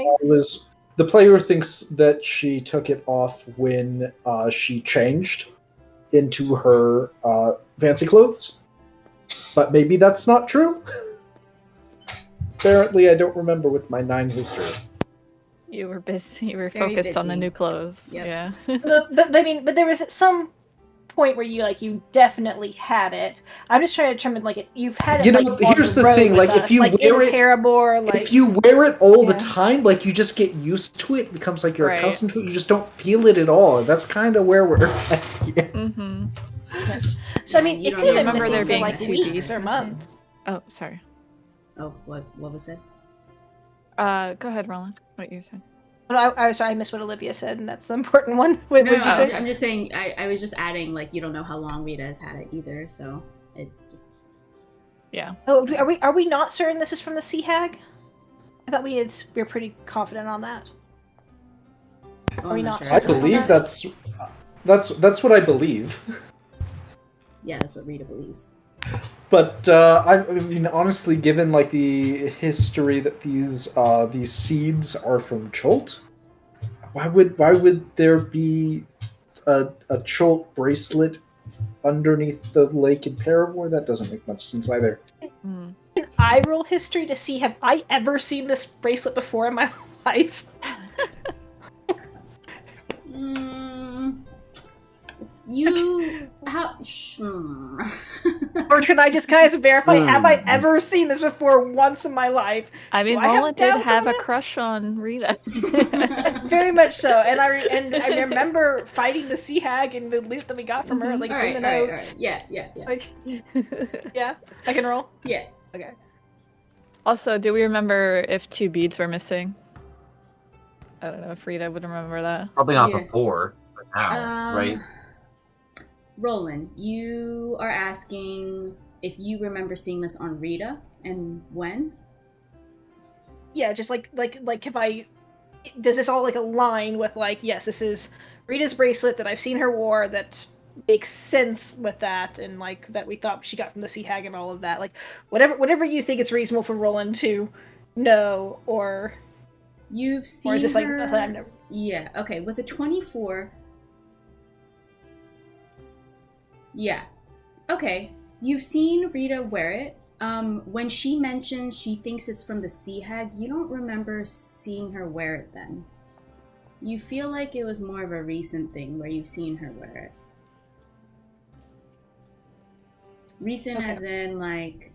the player thinks that she took it off when she changed into her fancy clothes. But maybe that's not true. Apparently, I don't remember with my 9 history. You were busy. You were Very focused on the busy. new clothes. Yep. Yeah. But I mean, but there was some point where you definitely had it. I'm just trying to determine like you've had it. You know, like, on here's the road thing, with like, if us, you like wear in it- Paramore, like If you wear it all the Yeah. time, like, you just get used to it. It becomes like you're Right. accustomed to it. You just don't feel it at all. That's kind of where we're at here. Mm-hmm. So I Yeah, mean, you it don't could have been remember missing there for being like two weeks beads or missing? months. Oh, sorry. Oh, what was said? Go ahead, Roland. What you said? But I sorry, I missed what Olivia said, and that's the important one. What No, did you say? I'm just saying. I was just adding like you don't know how long Rita has had it either, so it just. Yeah. Oh, are we not certain this is from the Sea Hag? I thought we were pretty confident on that. Oh, Are we I'm not sure. I certain? believe that's what I believe. Yeah, that's what Rita believes. But I mean, honestly, given like the history that these seeds are from Cholt, why would there be a Cholt bracelet underneath the lake in Paramore? That doesn't make much sense either. Mm. Can I roll history to see have I ever seen this bracelet before in my life? You how? Or can I just verify have I ever seen this before once in my life? I mean, Do I have Roland did doubt have on a it? crush on Rita. Very much so, and I remember fighting the Sea Hag and the loot that we got from her. Like it's in the notes. Yeah. Like, yeah, I can roll. Yeah. Okay. Also, do we remember if 2 beads were missing? I don't know if Rita would remember that. Probably not Yeah. before, but now, right? Roland, you are asking if you remember seeing this on Rita and when? Yeah, just like if I does this all like align with like yes, this is Rita's bracelet that I've seen her wore that makes sense with that and like that we thought she got from the Sea Hag and all of that. Like whatever you think it's reasonable for Roland to know or You've seen or is this like her... I've never Yeah, okay. With a 24... Yeah. Okay. You've seen Rita wear it. When she mentions she thinks it's from the Sea Hag, you don't remember seeing her wear it then. You feel like it was more of a recent thing where you've seen her wear it. Recent Okay. as in like...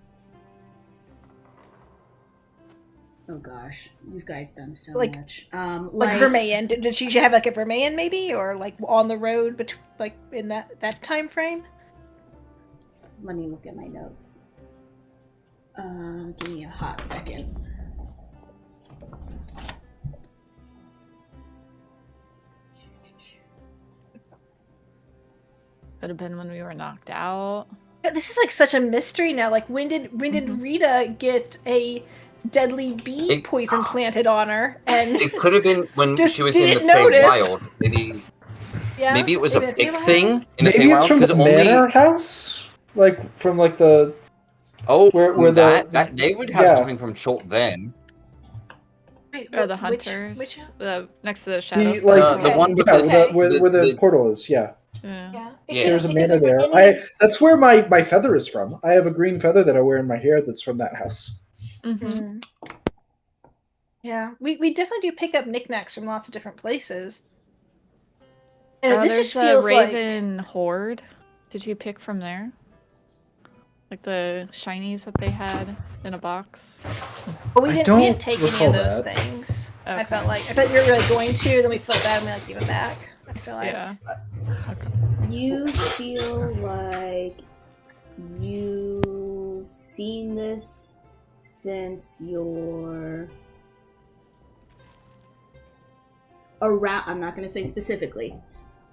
Oh gosh, you guys done so Like- much. like Vermilion. Did she have like a Vermilion maybe or like on the road like in that time frame? Let me look at my notes. Give me a hot second. Could have been when we were knocked out. Yeah, this is like such a mystery now. Like when did Rita get a deadly bee poison planted on her? And It could have been when Just she was in the didn't notice. Feywild. yeah, Maybe it was a maybe pick Feywild? thing in the Maybe it's Feywild from the because only manor house, like from like the where that they would have yeah. something from Cholt then. Wait, Or the which- hunters. which- Next to the shadow. the like Okay. The one with yeah, the, where the portal is. Yeah, Yeah. Yeah, Yeah. there's a If manor there there. were any- That's where my feather is from. I have a green feather that I wear in my hair. That's from that house. Mm-hmm. Mm. Yeah, we definitely do pick up knickknacks from lots of different places. And this There's just a feels like Raven Horde. Did you pick from there? Like the shinies that they had in a box? but we I didn't don't take any recall of those that. things. I Okay. felt you were really going to, then we felt bad and we like gave it back. I feel like Yeah. You feel like you've seen this since you're around, I'm not going to say specifically,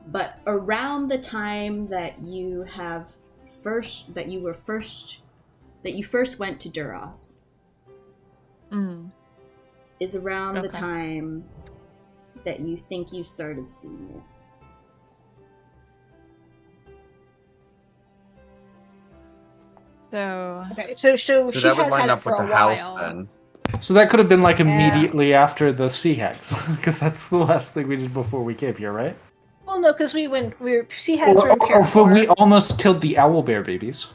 but around the time that you first went to Duros Mm. is around the Okay. time that you think you started seeing it. So okay. So she that would has line had it up for with the a house while. then. So that could have been like Yeah. immediately after the sea hags, because that's the last thing we did before we came here, right? Well, no, because we were sea hags were in Or when Paramore. we almost killed the owlbear babies.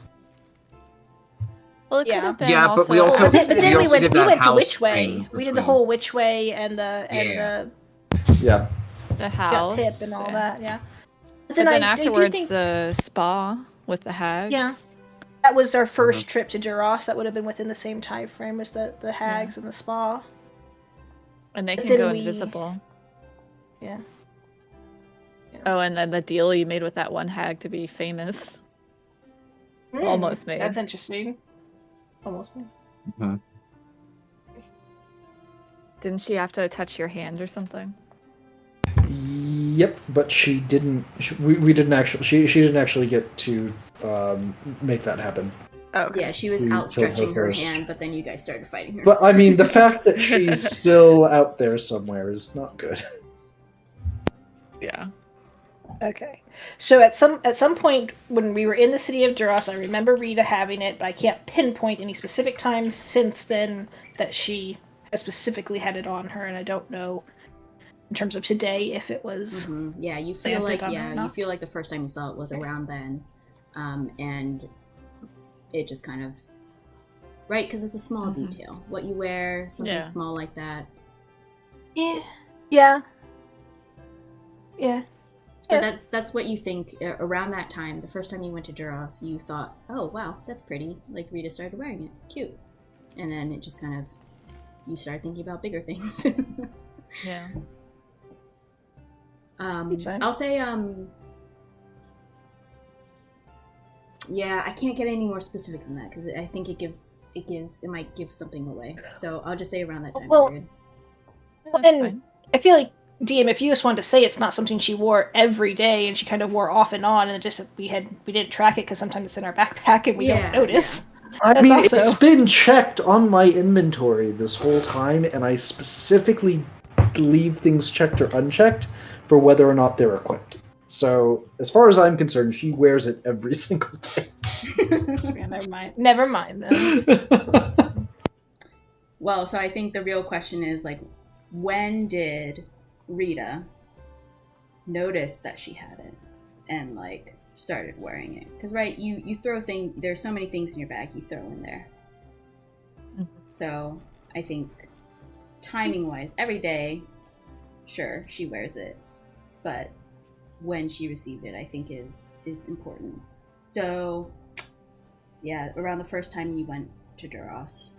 Well, it could Yeah. have been Yeah, but we also also- But then we also went did we that went to house Witch Way. thing We did the between- whole Witch Way and Yeah. Yeah. the got house. Pip and all yeah. that. Yeah. But then I do afterwards, think the spa with the hags. Yeah. that was our first trip to Duras. That would have been within the same time frame as the hags and the spa. And they But can then go we- invisible. Yeah. Oh, and then the deal you made with that one hag to be famous. Almost made. That's interesting. Almost made. Didn't she have to touch your hand or something? Yep, but she didn't. We didn't actually. She didn't actually get to make that happen. Oh, okay. Yeah, she was We killed her outstretching her first. hand, but then you guys started fighting her. But I mean, the fact that she's still out there somewhere is not good. Yeah. Okay. So at some point when we were in the city of Duras, I remember Rita having it, but I can't pinpoint any specific times since then that she has specifically had it on her, and I don't know in terms of today if it was. Yeah, you feel planted like on her or you not. feel like the first time you saw it was around then, and it just kind of right because it's a small detail. What you wear, something Yeah. small like that. Yeah. Yeah. Yeah. But that's what you think around that time. The first time you went to Duras, you thought, "Oh wow, that's pretty." Like Rita started wearing it, cute, and then it just kind of you started thinking about bigger things. Yeah. It's fine. I'll say, yeah, I can't get any more specific than that because I think it might give something away. So I'll just say around that time period. Well, That's and fine. I feel like DM, if you just wanted to say it's not something she wore every day and she kind of wore off and on, and it just we didn't track it because sometimes it's in our backpack and we Yeah, don't notice. I That's mean, also- it's been checked on my inventory this whole time, and I specifically leave things checked or unchecked for whether or not they're equipped. So, as far as I'm concerned, she wears it every single day. Yeah, never mind. Never mind then. Well, so I think the real question is like, when did Rita notice that she had it and like started wearing it? Because right, you throw things. There's so many things in your bag you throw in there. So I think timing wise, every day, sure she wears it, but when she received it, I think is important. So yeah, around the first time you went to Duras.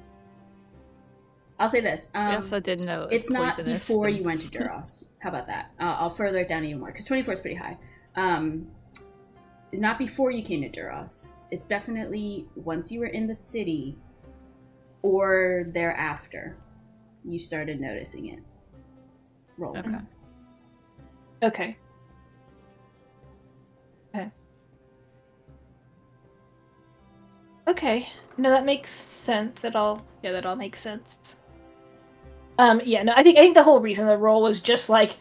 I'll say this. We also didn't know it was It's not poisonous. before you went to Duras. How about that? I'll further it down even more because 24 is pretty high. Not before you came to Duras. It's definitely once you were in the city or thereafter you started noticing it. Roll. Okay. Okay. Okay. No, that makes sense. That all makes sense. Yeah, no, I think the whole reason the roll was just like,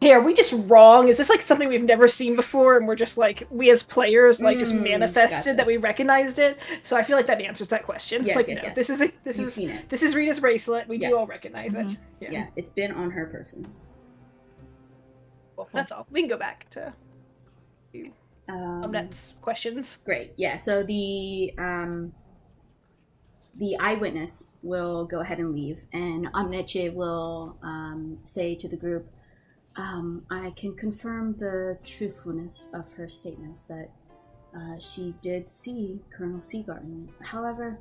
hey, are we just wrong? Is this like something we've never seen before and we're just like we as players like just manifested gotcha. that we recognized it? So I feel like that answers that question. Yes, like, yes, no, yes. this You've is seen it. this is Rita's bracelet. We Yeah. do all recognize it. Yeah, it's been on her person. Cool. That's all. We can go back to Omnet's questions. Great. Yeah. So the eyewitness will go ahead and leave, and Omneche will say to the group, "I can confirm the truthfulness of her statements that she did see Colonel Seagarden. However,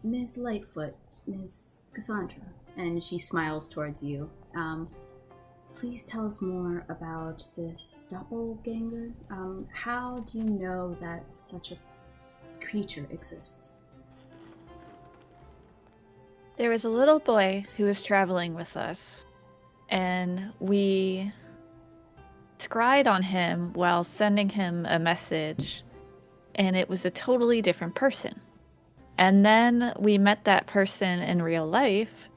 Ms. Lightfoot, Ms. Cassandra," and she smiles towards you. Please tell us more about this doppelganger. How do you know that such a creature exists? There was a little boy who was traveling with us, and we scryed on him while sending him a message, and it was a totally different person. And then we met that person in real life,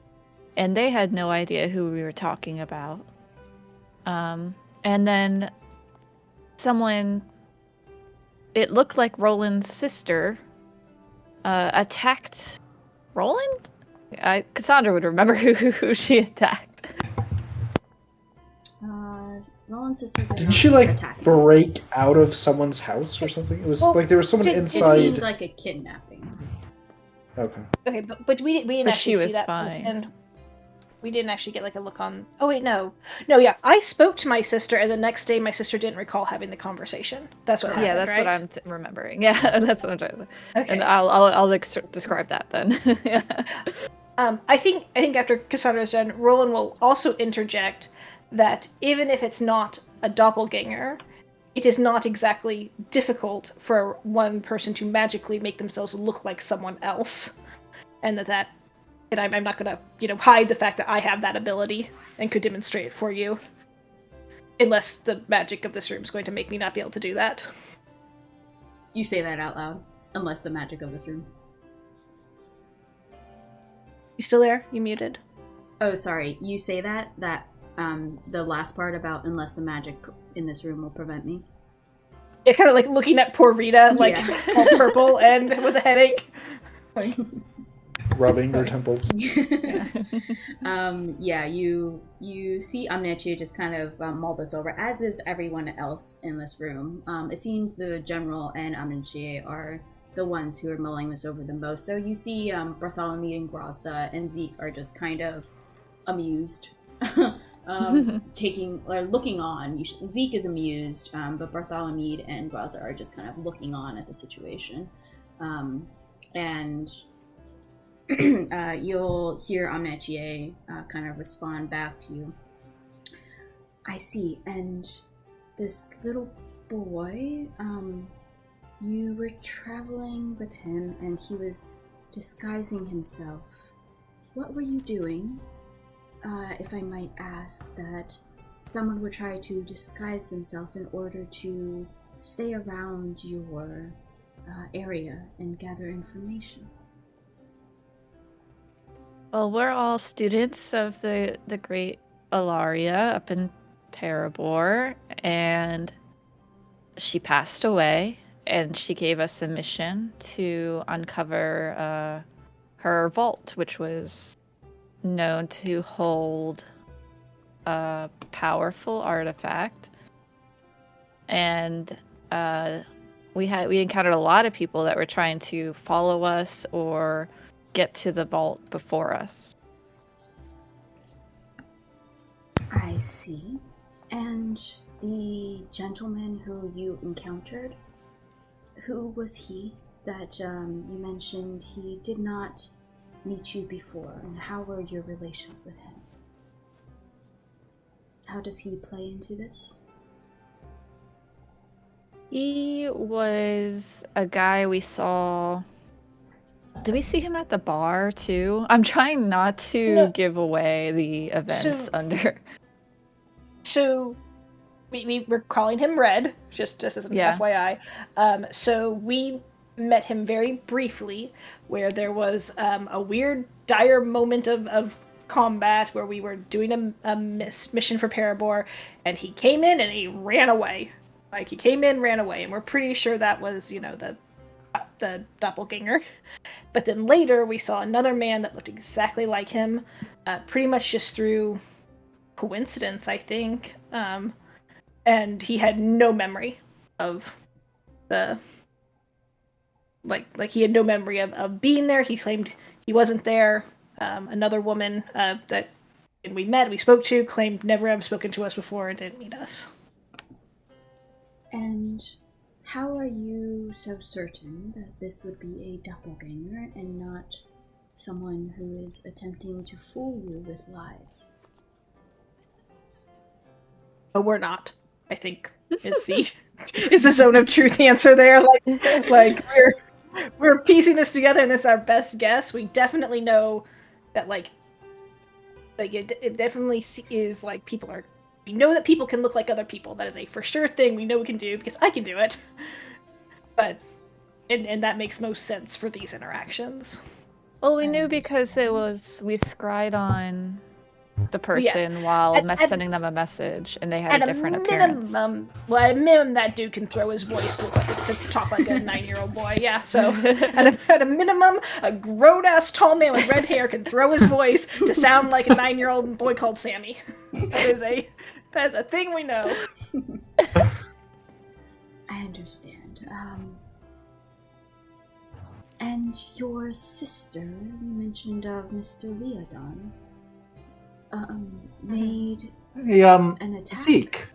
and they had no idea who we were talking about. And then someone, it looked like Roland's sister, attacked Roland? Cassandra would remember who she attacked. Roland's sister Didn't she like attack him. break out of someone's house or something? It was Well, like there was someone it It inside. seemed like a kidnapping. Okay. Okay, but we didn't But actually she see was that fine. person. We didn't actually get like a look on. Oh wait, no, yeah. I spoke to my sister, and the next day my sister didn't recall having the conversation. That's what happened. Yeah, that's right? what I'm remembering. Yeah, that's what I'm trying to say. Okay. And I'll describe that then. Yeah. I think after Cassandra's done, Roland will also interject that even if it's not a doppelganger, it is not exactly difficult for one person to magically make themselves look like someone else, and and I'm not gonna hide the fact that I have that ability and could demonstrate it for you, unless the magic of this room is going to make me not be able to do that. You say that out loud, unless the magic of this room. You still there? You muted? Oh, sorry. You say that the last part about unless the magic in this room will prevent me. Yeah, kind of like looking at poor Rita, like all purple and with a headache. Like, Rubbing your temples. Yeah, you see Amneche just kind of mull this over, as is everyone else in this room. It seems the general and Amneche are the ones who are mulling this over the most, though you see Bartholomew and Grazda and Zeke are just kind of amused. Looking on. Zeke is amused, but Bartholomew and Grazda are just kind of looking on at the situation. And you'll hear Amneche kind of respond back to you. I see, and this little boy, you were traveling with him and he was disguising himself. What were you doing, if I might ask, that someone would try to disguise themselves in order to stay around your area and gather information? Well, we're all students of the great Ilaria up in Parabor, and she passed away, and she gave us a mission to uncover her vault, which was known to hold a powerful artifact. And we encountered a lot of people that were trying to follow us or get to the vault before us. I see. And the gentleman who you encountered, who was he that you mentioned he did not meet you before, and how were your relations with him? How does he play into this? He was a guy we saw. Did we see him at the bar too? I'm trying not to give away the events under. So we were calling him Red, just as an FYI. So we met him very briefly, where there was a weird, dire moment of combat where we were doing a mission for Parabor, and he came in and he ran away. Like, he came in, ran away, and we're pretty sure that was, the doppelganger. But then later we saw another man that looked exactly like him, pretty much just through coincidence, I think. And he had no memory of the like he had no memory of being there. He claimed he wasn't there. Another woman that we spoke to, claimed never have spoken to us before and didn't meet us. And how are you so certain that this would be a doppelganger and not someone who is attempting to fool you with lies? But we're not, I think, is the zone of truth answer there. Like we're piecing this together, and this is our best guess. We definitely know that like it definitely is like people are. We know that people can look like other people. That is a for sure thing we know we can do because I can do it. But and that makes most sense for these interactions. Well, we knew because we scryed on the person while sending them a message, and they had a different appearance. At a minimum, that dude can throw his voice to talk like a 9-year-old boy. Yeah, so at a minimum, a grown-ass tall man with red hair can throw his voice to sound like a 9-year-old boy called Sammy. That is a thing we know. I understand. And your sister, you mentioned of Mr. Leodon, made an attack. Zeke.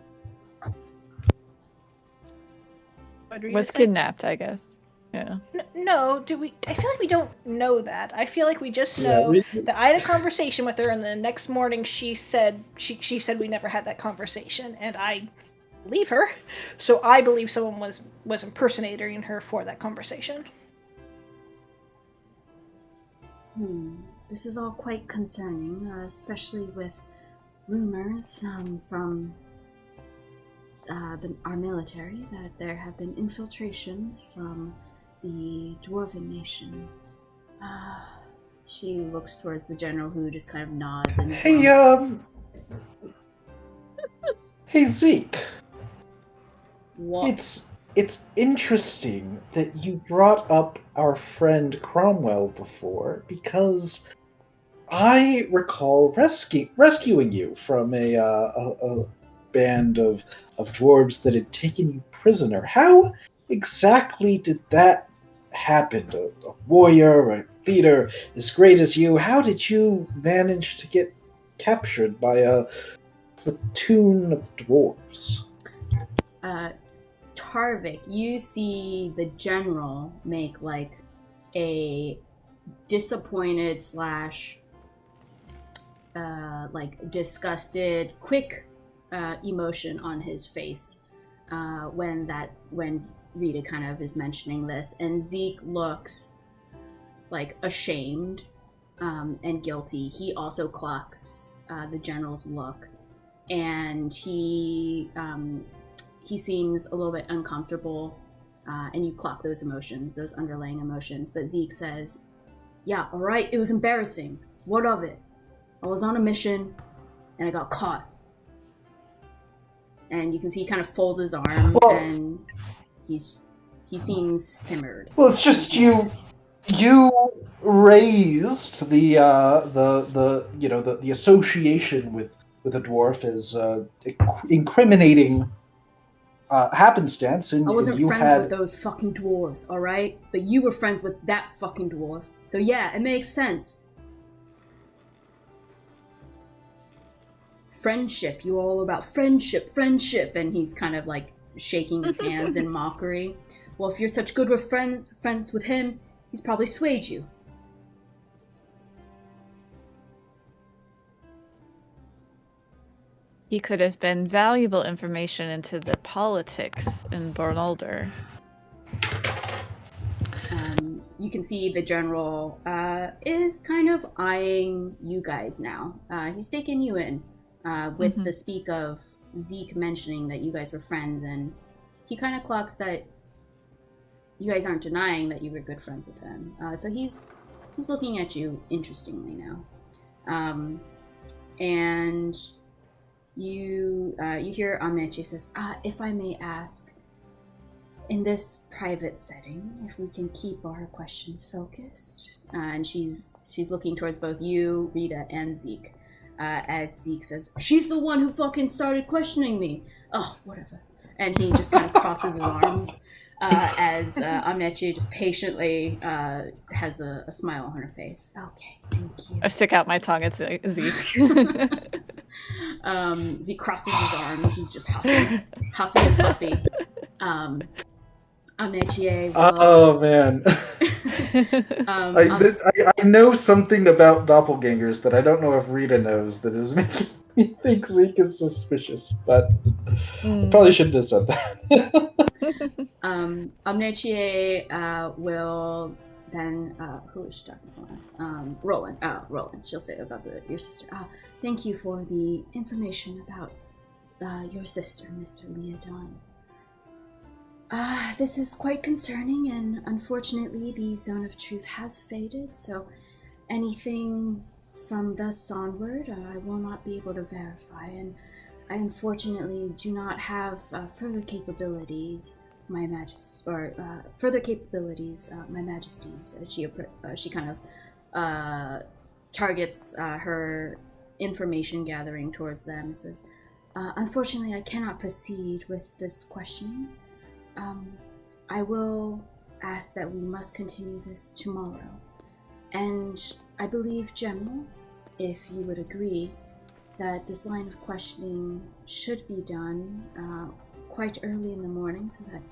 Was kidnapped, I guess. Yeah. No, I feel like we don't know that. I feel like we just know that I had a conversation with her, and the next morning she said she said we never had that conversation, and I believe her. So I believe someone was impersonating her for that conversation. This is all quite concerning, especially with rumors from our military that there have been infiltrations from the Dwarven nation. She looks towards the general, who just kind of nods and Hey Zeke. What? It's interesting that you brought up our friend Cromwell before, because I recall rescuing you from a band of dwarves that had taken you prisoner. How exactly did that happen? A warrior, a leader as great as you, how did you manage to get captured by a platoon of dwarves? Tarvik, you see the general make like a disappointed / like disgusted, quick emotion on his face when Rita kind of is mentioning this, and Zeke looks like ashamed and guilty. He also clocks the general's look, and he seems a little bit uncomfortable, and you clock those emotions, those underlying emotions. But Zeke says, "Yeah, all right, it was embarrassing. What of it? I was on a mission, and I got caught." And you can see he kind of folds his arm, and he seems simmered. Well, it's just you raised the association with a dwarf as incriminating happenstance, and I wasn't you friends had... with those fucking dwarves, all right? But you were friends with that fucking dwarf, so yeah, it makes sense. Friendship, you're all about friendship, and he's kind of like shaking his hands in mockery. Well, if you're such good with friends with him, he's probably swayed you. He could have been valuable information into the politics in Bornolder. You can see the general is kind of eyeing you guys now. He's taking you in with the speak of Zeke mentioning that you guys were friends, and he kind of clocks that you guys aren't denying that you were good friends with him. So he's looking at you interestingly now. And you hear Ameche says, "If I may ask, in this private setting, if we can keep our questions focused." And she's looking towards both you, Rita, and Zeke. As Zeke says, "She's the one who fucking started questioning me." Oh, whatever. And he just kind of crosses his arms as Amneche just patiently has a smile on her face. "Okay, thank you." I stick out my tongue at Zeke. Zeke crosses his arms. He's just huffy and puffy. Amneche will... Oh, man. I know something about doppelgangers that I don't know if Rita knows that is making me think Zeke is suspicious, but I probably shouldn't have said that. Amneche will then... who is she talking to last? Roland. Roland. She'll say about your sister. Thank you for the information about your sister, Mr. Leodon. This is quite concerning, and unfortunately the zone of truth has faded, so anything from thus onward I will not be able to verify, and I unfortunately do not have further capabilities, my majesty, my majesties. She kind of targets her information gathering towards them and says, "Unfortunately I cannot proceed with this questioning. I will ask that we must continue this tomorrow. And I believe, General, if you would agree, that this line of questioning should be done quite early in the morning so that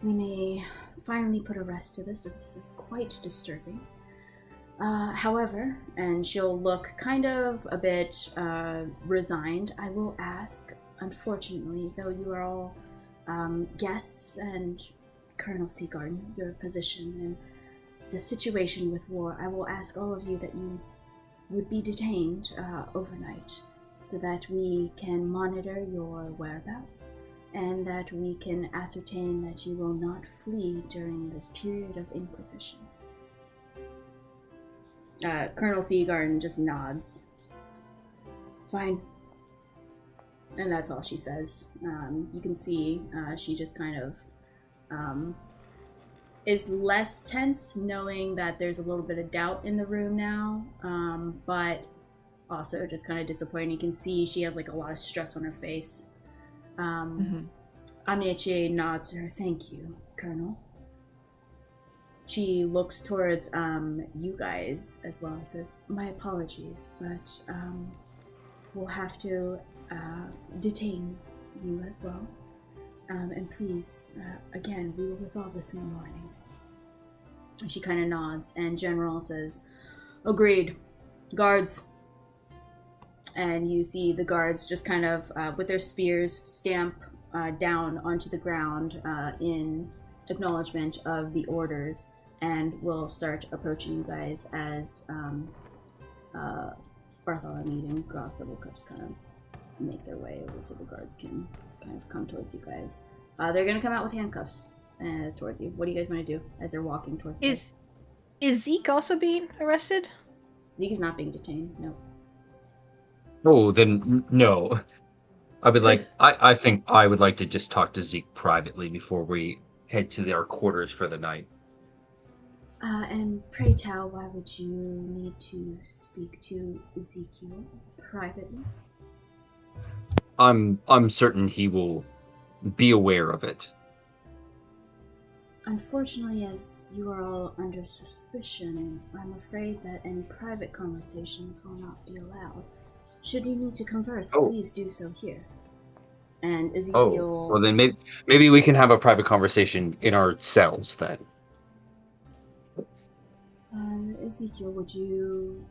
we may finally put a rest to this, as this is quite disturbing. However, and she'll look kind of a bit resigned, I will ask, unfortunately, though you are all guests and Colonel Seagarden, your position and the situation with war, I will ask all of you that you would be detained overnight so that we can monitor your whereabouts and that we can ascertain that you will not flee during this period of Inquisition. Colonel Seagarden just nods. Fine. And that's all she says. You can see she just kind of is less tense, knowing that there's a little bit of doubt in the room now, but also just kind of disappointed. You can see she has like a lot of stress on her face. Amici nods to her. Thank you, Colonel. She looks towards you guys as well and says, my apologies, but we'll have to detain you as well. And please, again, we will resolve this in the morning. And she kind of nods, and General says, agreed. Guards. And you see the guards just kind of, with their spears, stamp down onto the ground in acknowledgement of the orders, and will start approaching you guys as Bartholomew and Grosda will just kind of make their way over so the guards can kind of come towards you guys. They're going to come out with handcuffs towards you. What do you guys want to do as they're walking towards you? Is Zeke also being arrested? Zeke is not being detained, no. Oh, then no. I would like. I think I would like to just talk to Zeke privately before we head to our quarters for the night. And pray tell, why would you need to speak to Ezekiel privately? I'm certain he will be aware of it. Unfortunately, as you are all under suspicion, I'm afraid that any private conversations will not be allowed. Should you need to converse, please do so here. And Ezekiel... Oh, well then maybe we can have a private conversation in our cells then. Ezekiel, would you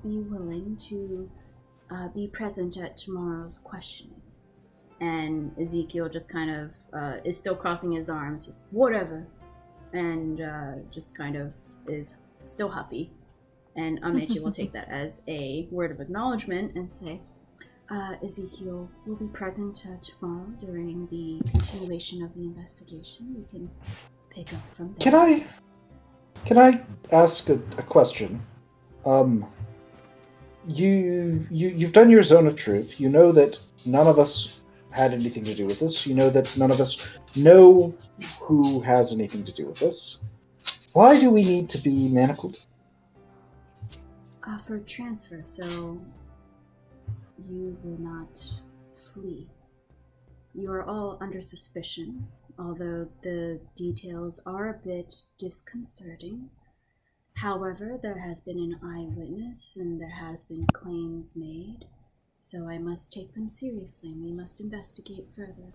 be willing to be present at tomorrow's questioning? And Ezekiel just kind of is still crossing his arms, says, whatever, and just kind of is still huffy. And Amechi will take that as a word of acknowledgement and say, Ezekiel will be present tomorrow during the continuation of the investigation. We can pick up from there. Can I ask a question? You've done your zone of truth. You know that none of us had anything to do with this. You know that none of us know who has anything to do with this. Why do we need to be manacled? For transfer, so you will not flee. You are all under suspicion, although the details are a bit disconcerting. However, there has been an eyewitness and there has been claims made, so I must take them seriously and we must investigate further.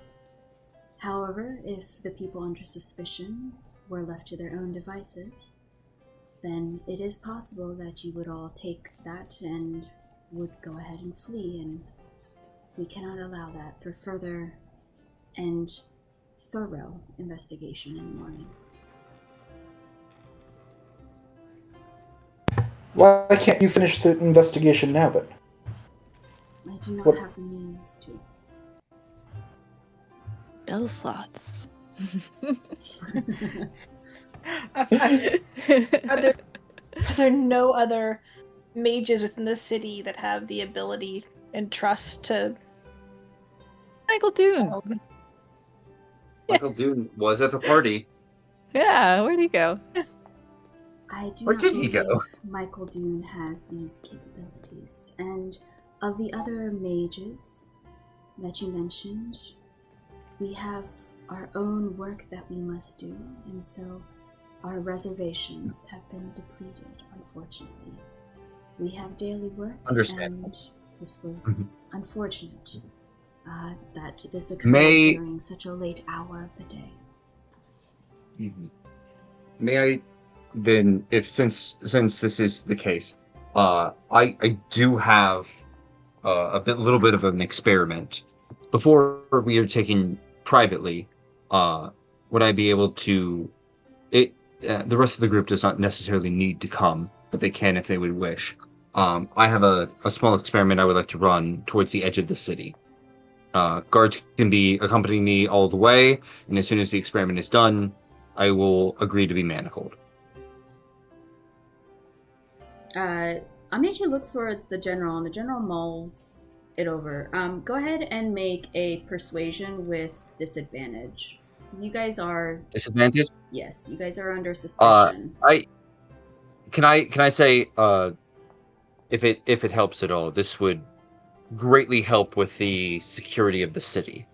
However, if the people under suspicion were left to their own devices, then it is possible that you would all take that and would go ahead and flee, and we cannot allow that for further and thorough investigation in the morning. Why can't you finish the investigation now, then? I do not have the means to. Bell slots. Are there no other mages within the city that have the ability and trust to... Michael Dune. Michael Dune was at the party. Yeah, where'd he go? I do Where not did he believe go? Michael Dune has these capabilities. And of the other mages that you mentioned, we have our own work that we must do, and so our reservations have been depleted, unfortunately. We have daily work, and this was unfortunate that this occurred during such a late hour of the day. May I then, if since this is the case, I do have little bit of an experiment. Before we are taken privately, would I be able to? The rest of the group does not necessarily need to come, but they can if they would wish. I have a small experiment I would like to run towards the edge of the city. Guards can be accompanying me all the way, and as soon as the experiment is done, I will agree to be manacled. Amici looks towards the general, and the general mulls it over. Go ahead and make a persuasion with disadvantage. You guys are Disadvantage? Yes, you guys are under suspicion. Can I say, if it helps at all, this would greatly help with the security of the city.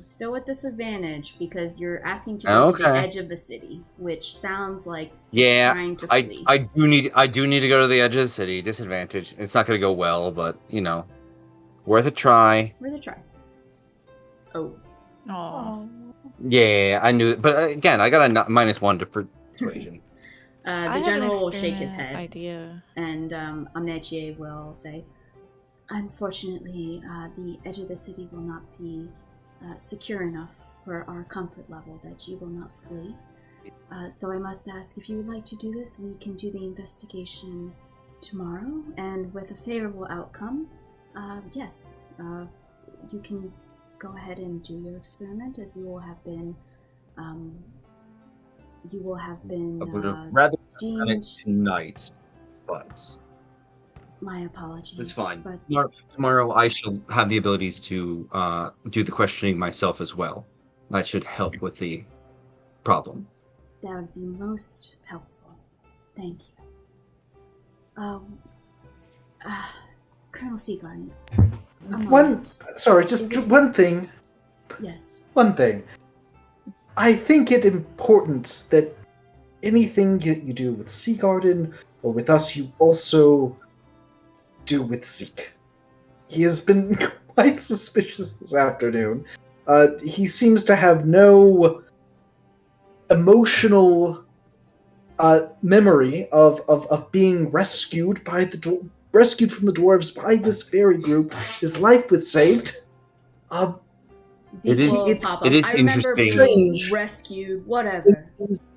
Still with disadvantage because you're asking to go to the edge of the city, which sounds like trying to flee. I do need to go to the edge of the city. Disadvantage. It's not going to go well, but worth a try. Worth a try. Oh. Aww. Yeah, I knew it. But again, I got a -1 to persuasion. The general will shake his head. Idea. And Amnetie will say, unfortunately, the edge of the city will not be secure enough for our comfort level that you will not flee. So I must ask, if you would like to do this, we can do the investigation tomorrow, and with a favorable outcome, yes, you can go ahead and do your experiment, as you will have been I would have rather done it tonight, but my apologies. It's fine. But Tomorrow I shall have the abilities to do the questioning myself as well. That should help with the problem. That would be most helpful. Thank you. Colonel Seagarden. One thing. Yes. One thing. I think it important that anything you do with Seagarden or with us, you also do with Zeke. He has been quite suspicious this afternoon. He seems to have no emotional memory of being rescued by rescued from the dwarves by this very group. His life was saved. It is I remember being rescued. Whatever.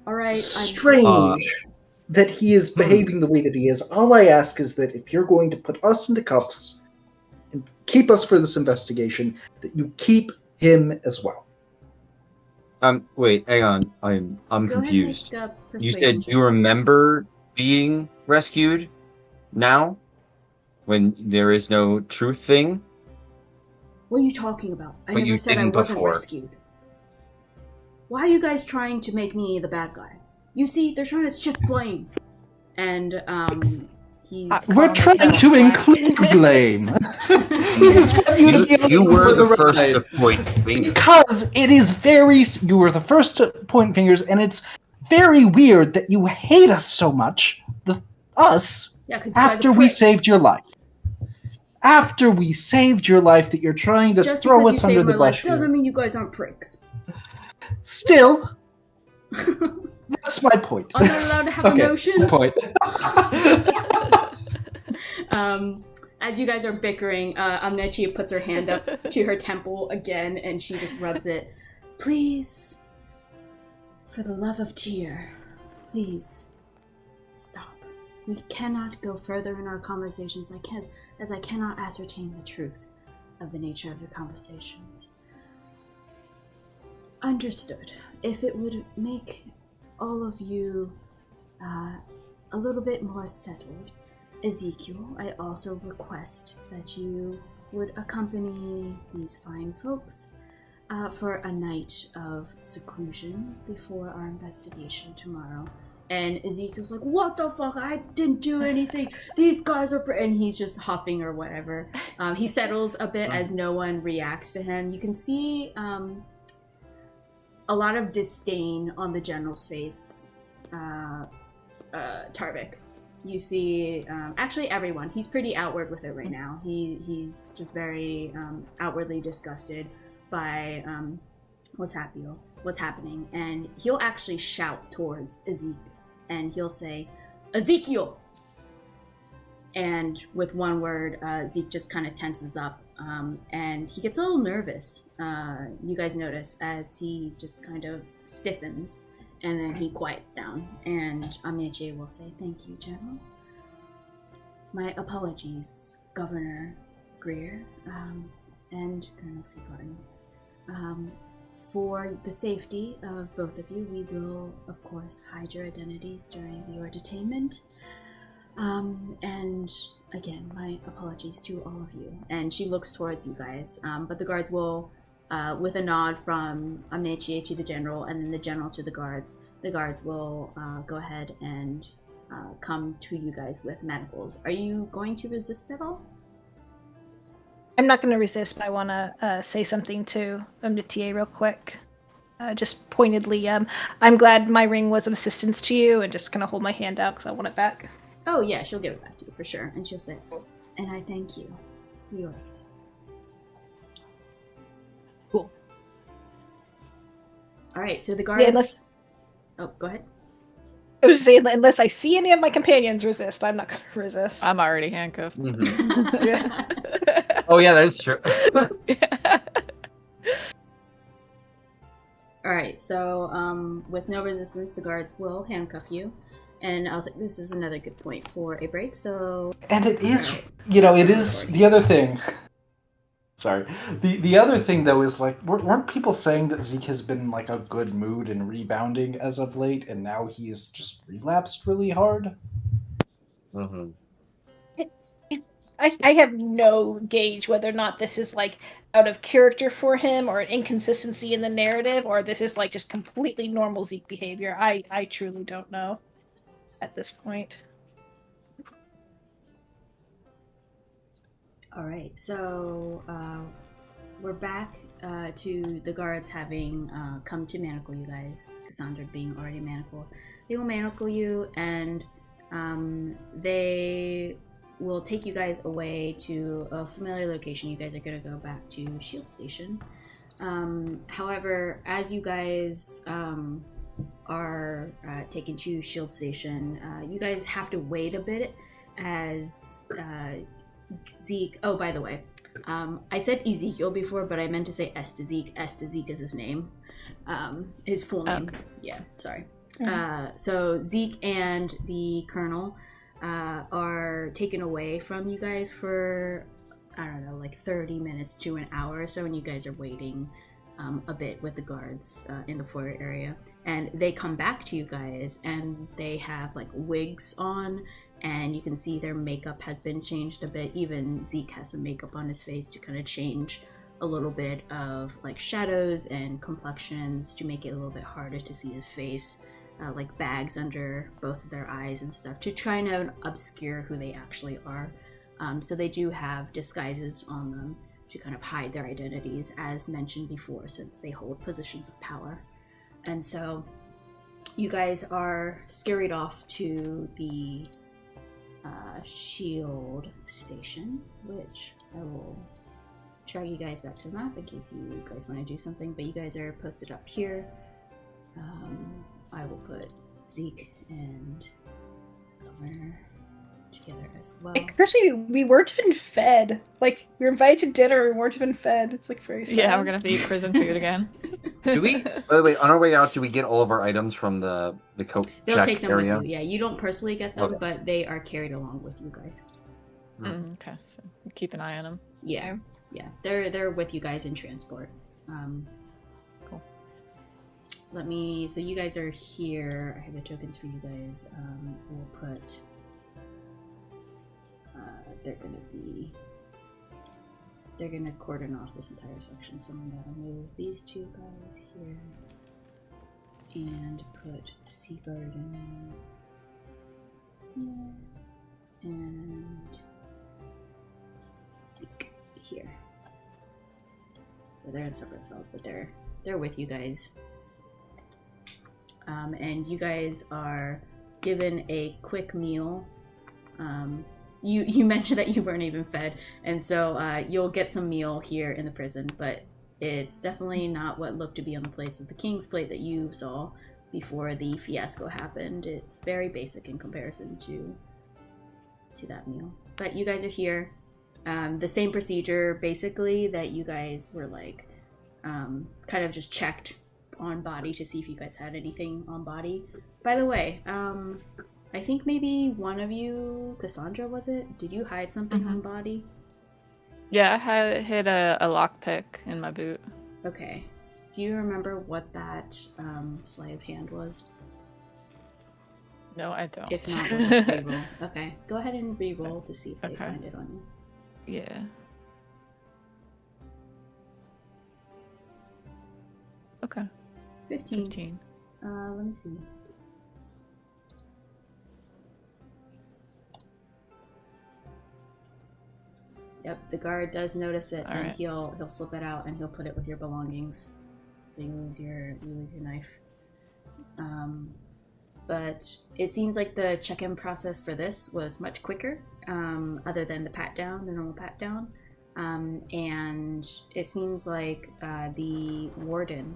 All right. Strange that he is behaving the way that he is. All I ask is that if you're going to put us into cuffs and keep us for this investigation, that you keep him as well. Wait, hang on. I'm confused. You said you remember being rescued now? When there is no truth thing? What are you talking about? I never said I wasn't rescued. Why are you guys trying to make me the bad guy? You see, they're trying to shift blame. And, we're trying to include blame. We just want you to be you were the first to point fingers. Because you were the first to point fingers, and it's very weird that you hate us so much, after we saved your life. After we saved your life, that you're trying to throw us under the bus. Doesn't mean you guys aren't pricks. Still, that's my point. I'm not allowed to have emotions. Point. As you guys are bickering, Amnetia puts her hand up to her temple again, and she just rubs it. Please, for the love of Tyr, please stop. We cannot go further in our conversations as I cannot ascertain the truth of the nature of your conversations. Understood. If it would make all of you a little bit more settled, Ezekiel, I also request that you would accompany these fine folks for a night of seclusion before our investigation tomorrow, And Ezekiel's like, what the fuck? I didn't do anything. These guys are... And he's just huffing or whatever. He settles a bit as no one reacts to him. You can see a lot of disdain on the general's face. Tarvik. You see, actually everyone. He's pretty outward with it right now. He's just very outwardly disgusted by what's happening. And he'll actually shout towards Ezekiel. And he'll say, Ezekiel! And with one word, Zeke just kind of tenses up. And he gets a little nervous. You guys notice as he just kind of stiffens. And then he quiets down. And Amiche will say, thank you, General. My apologies, Governor Greer and Colonel Seagarden. For the safety of both of you, we will, of course, hide your identities during your detainment. And again, my apologies to all of you. And she looks towards you guys. But the guards will, with a nod from Amiche to the general, and then the general to the guards will go ahead and come to you guys with manacles. Are you going to resist at all? I'm not going to resist, but I want to say something to Amiche real quick. Just pointedly, I'm glad my ring was of assistance to you, and just going to hold my hand out because I want it back. Oh yeah, she'll give it back to you for sure. And she'll say, and I thank you for your assistance. Cool. All right, so the guards... Yeah, Oh, go ahead. I was just saying, unless I see any of my companions resist, I'm not going to resist. I'm already handcuffed. Mm-hmm. Yeah. Oh yeah, that's true. All right, so with no resistance, the guards will handcuff you. And I was like, this is another good point for a break, so... And it is, it is the other thing. Sorry. The other thing, though, is, like, weren't people saying that Zeke has been, like, a good mood and rebounding as of late, and now he's just relapsed really hard? Mm-hmm. I have no gauge whether or not this is, like, out of character for him, or an inconsistency in the narrative, or this is, like, just completely normal Zeke behavior. I truly don't know at this point. All right, so we're back to the guards having come to manacle you guys. Cassandra being already manacled. They will manacle you, and they will take you guys away to a familiar location. You guys are going to go back to Shield Station. However, as you guys are taken to Shield Station, you guys have to wait a bit as Zeke... Oh, by the way, I said Ezekiel before, but I meant to say Estezek. Estezek is his name. His full name. Okay. Yeah, sorry. Mhm. So Zeke and the Colonel are taken away from you guys for, I don't know, like 30 minutes to an hour or so, and you guys are waiting a bit with the guards in the foyer area. And they come back to you guys, and they have like wigs on, and you can see their makeup has been changed a bit. Even Zeke has some makeup on his face to kind of change a little bit of like shadows and complexions to make it a little bit harder to see his face, like bags under both of their eyes and stuff to try and obscure who they actually are. So they do have disguises on them to kind of hide their identities, as mentioned before, since they hold positions of power. And so you guys are scurried off to the Shield Station, which I will drag you guys back to the map in case you guys want to do something, but you guys are posted up here. I will put Zeke and Governor together as well. First, we weren't even fed. Like, we were invited to dinner, we weren't even fed. It's like very sad. Yeah, we're gonna have to eat prison food again. Do we? By the way, on our way out, do we get all of our items from the coat They'll check take them area? with you. Yeah, you don't personally get them, Okay. but they are carried along with you guys. Okay, so keep an eye on them. Yeah, yeah, they're with you guys in transport. Cool. Let me. So you guys are here. I have the tokens for you guys. We'll put. They're gonna cordon off this entire section. So I'm gonna move these two guys here. and put Seagard in here, and Zeke here. So they're in separate cells, but they're with you guys. And you guys are given a quick meal. You mentioned that you weren't even fed, and so you'll get some meal here in the prison, but it's definitely not what looked to be on the plates of the king's plate that you saw before the fiasco happened. It's very basic in comparison to that meal. But you guys are here. The same procedure, basically, that you guys were like, kind of just checked on body to see if you guys had anything on body. By the way, I think maybe one of you, Cassandra, was it? Did you hide something on body? Yeah, I hid a lockpick in my boot. Okay. Do you remember what that sleight of hand was? No, I don't. If not, we'll just reroll. Okay. Go ahead and reroll to see if they find it on you. Yeah. Okay. 15. Let me see. Yep, the guard does notice it, and he'll slip it out and he'll put it with your belongings. So you lose your knife. But it seems like the check-in process for this was much quicker, other than the normal pat down. And it seems like the warden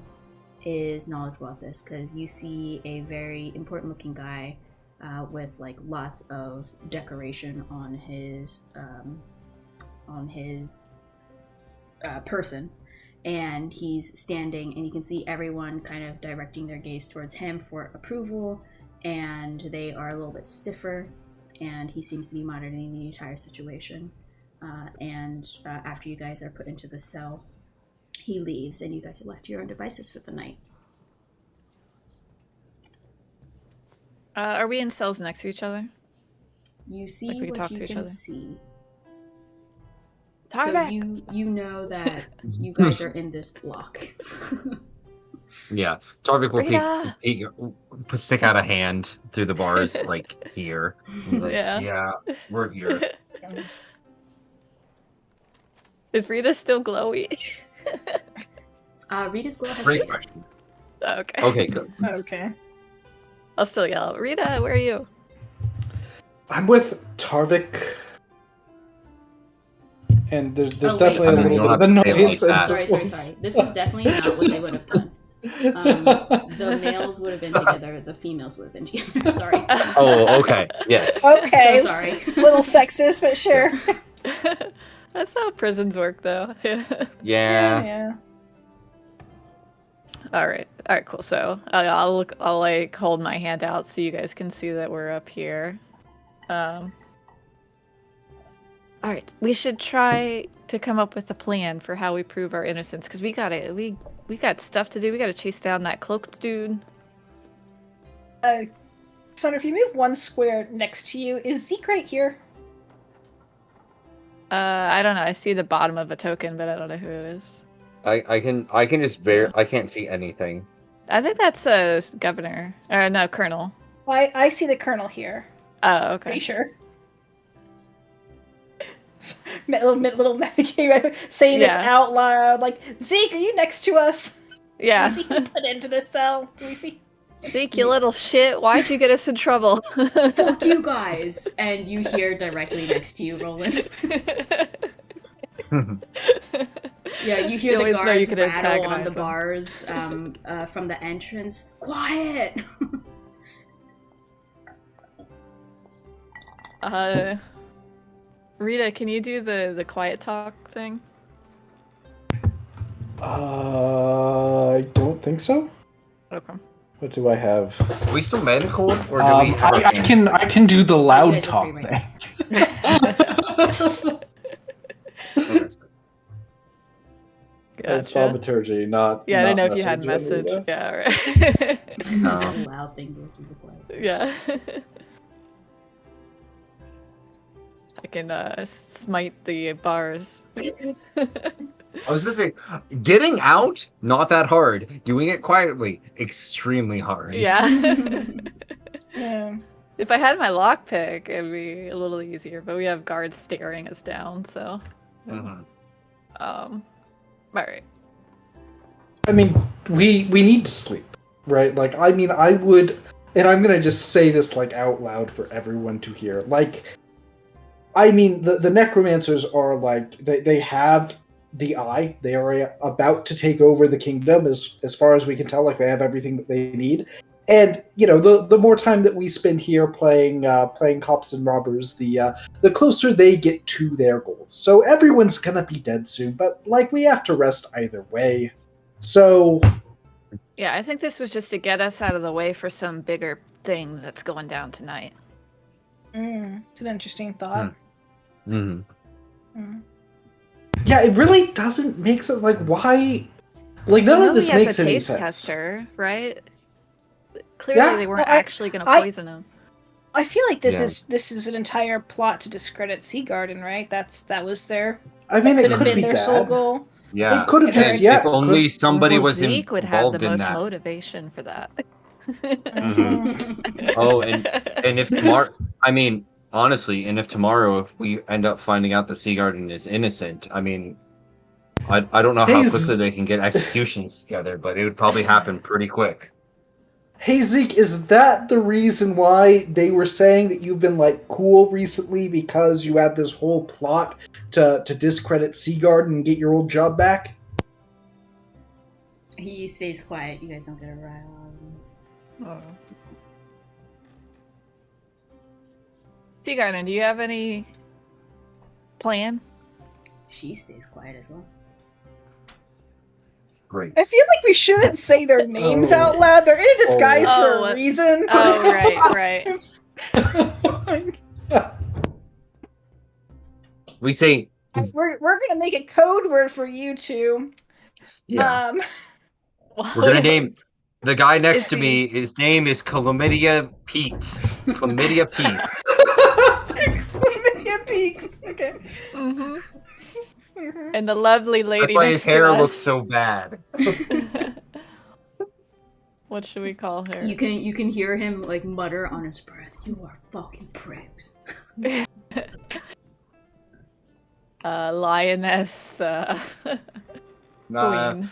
is knowledgeable about this, because you see a very important looking guy with like lots of decoration on his person, and he's standing, and you can see everyone kind of directing their gaze towards him for approval, and they are a little bit stiffer, and he seems to be monitoring the entire situation. And after you guys are put into the cell, he leaves, and you guys are left to your own devices for the night. Are we in cells next to each other? You see Like we what talk you to each can other? see. Talk So back. you know that you guys are in this block. Yeah, Tarvik will Rita! stick out a hand through the bars, like here. Like, Yeah. yeah, we're here. Is Rita still glowy? Rita's glow has Great faded. question. Okay. Okay, good. Okay. I'll still yell, Rita, where are you? I'm with Tarvik. And there's Oh, wait, definitely sorry. a little bit of annoyance. Sorry. This is definitely not what they would have done. The males would have been together, the females would have been together. Sorry. Oh, okay. Yes. Okay. So sorry. Little sexist, but sure. That's how prisons work, though. Yeah. Yeah. All right, cool. So I'll like hold my hand out so you guys can see that we're up here. All right, we should try to come up with a plan for how we prove our innocence, because we got stuff to do. We got to chase down that cloaked dude. Sandra, if you move one square next to you, is Zeke right here? I don't know. I see the bottom of a token, but I don't know who it is. I can just I can't see anything. I think that's a governor. Or no, colonel. I see the colonel here. Oh, okay. Pretty sure. little metagame saying this out loud, like, Zeke, are you next to us? Yeah. Do we see him put into this cell? Do we see? Zeke, you little shit! Why'd you get us in trouble? Fuck you guys! And you hear directly next to you, Roland. Yeah, you hear the guards rattle on the bars from the entrance. Quiet! Rita, can you do the quiet talk thing? I don't think so. Okay. What do I have? Are we still medical, or do we? I can do the loud talk thing. It's thaumaturgy, not. Yeah, I didn't know if you had message. Yeah, right. No. The loud thing goes into play. Yeah. I can smite the bars. I was gonna say, getting out, not that hard. Doing it quietly, extremely hard. Yeah. Yeah. If I had my lockpick, it'd be a little easier, but we have guards staring us down, so. Mhm. Alright. I mean, we need to sleep, right? Like, I mean, I would, and I'm gonna just say this like out loud for everyone to hear. Like, I mean, the necromancers are like they have the eye. They are about to take over the kingdom, as far as we can tell. Like, they have everything that they need. And you know, the more time that we spend here playing cops and robbers, the closer they get to their goals. So everyone's gonna be dead soon, but like we have to rest either way. So Yeah, I think this was just to get us out of the way for some bigger thing that's going down tonight. It's an interesting thought. yeah, it really doesn't make sense. Like, why? Like, none of this makes any sense. Tester, right? Clearly, they weren't actually going to poison him. I feel like this is an entire plot to discredit Seagarden, right? That was their. I mean, it could could have been be their that. sole goal. Yeah, it could have just. Yeah, if only somebody was Zeke would have the involved in most that. motivation for that. Oh, and if tomorrow, I mean, honestly, and if tomorrow, if we end up finding out that Seagarden is innocent, I mean, I don't know how quickly they can get executions together, but it would probably happen pretty quick. Hey Zeke, is that the reason why they were saying that you've been like cool recently, because you had this whole plot to discredit Seagarden and get your old job back? He stays quiet. You guys don't get a rile out of him. Oh. Seagarden, do you have any plan? She stays quiet as well. Great. I feel like we shouldn't say their names out loud. They're in a disguise for a reason. Oh, right. We say We're gonna make a code word for you two. yeah. We're gonna name the guy next to me. His name is Chlamydia Pete. Chlamydia Pete. Chlamydia Peaks. Okay. Mm-hmm. And the lovely lady. That's why next his hair to us. looks so bad. What should we call her? You can hear him like mutter on his breath. You are fucking pricks. Lioness. Nah, Queen.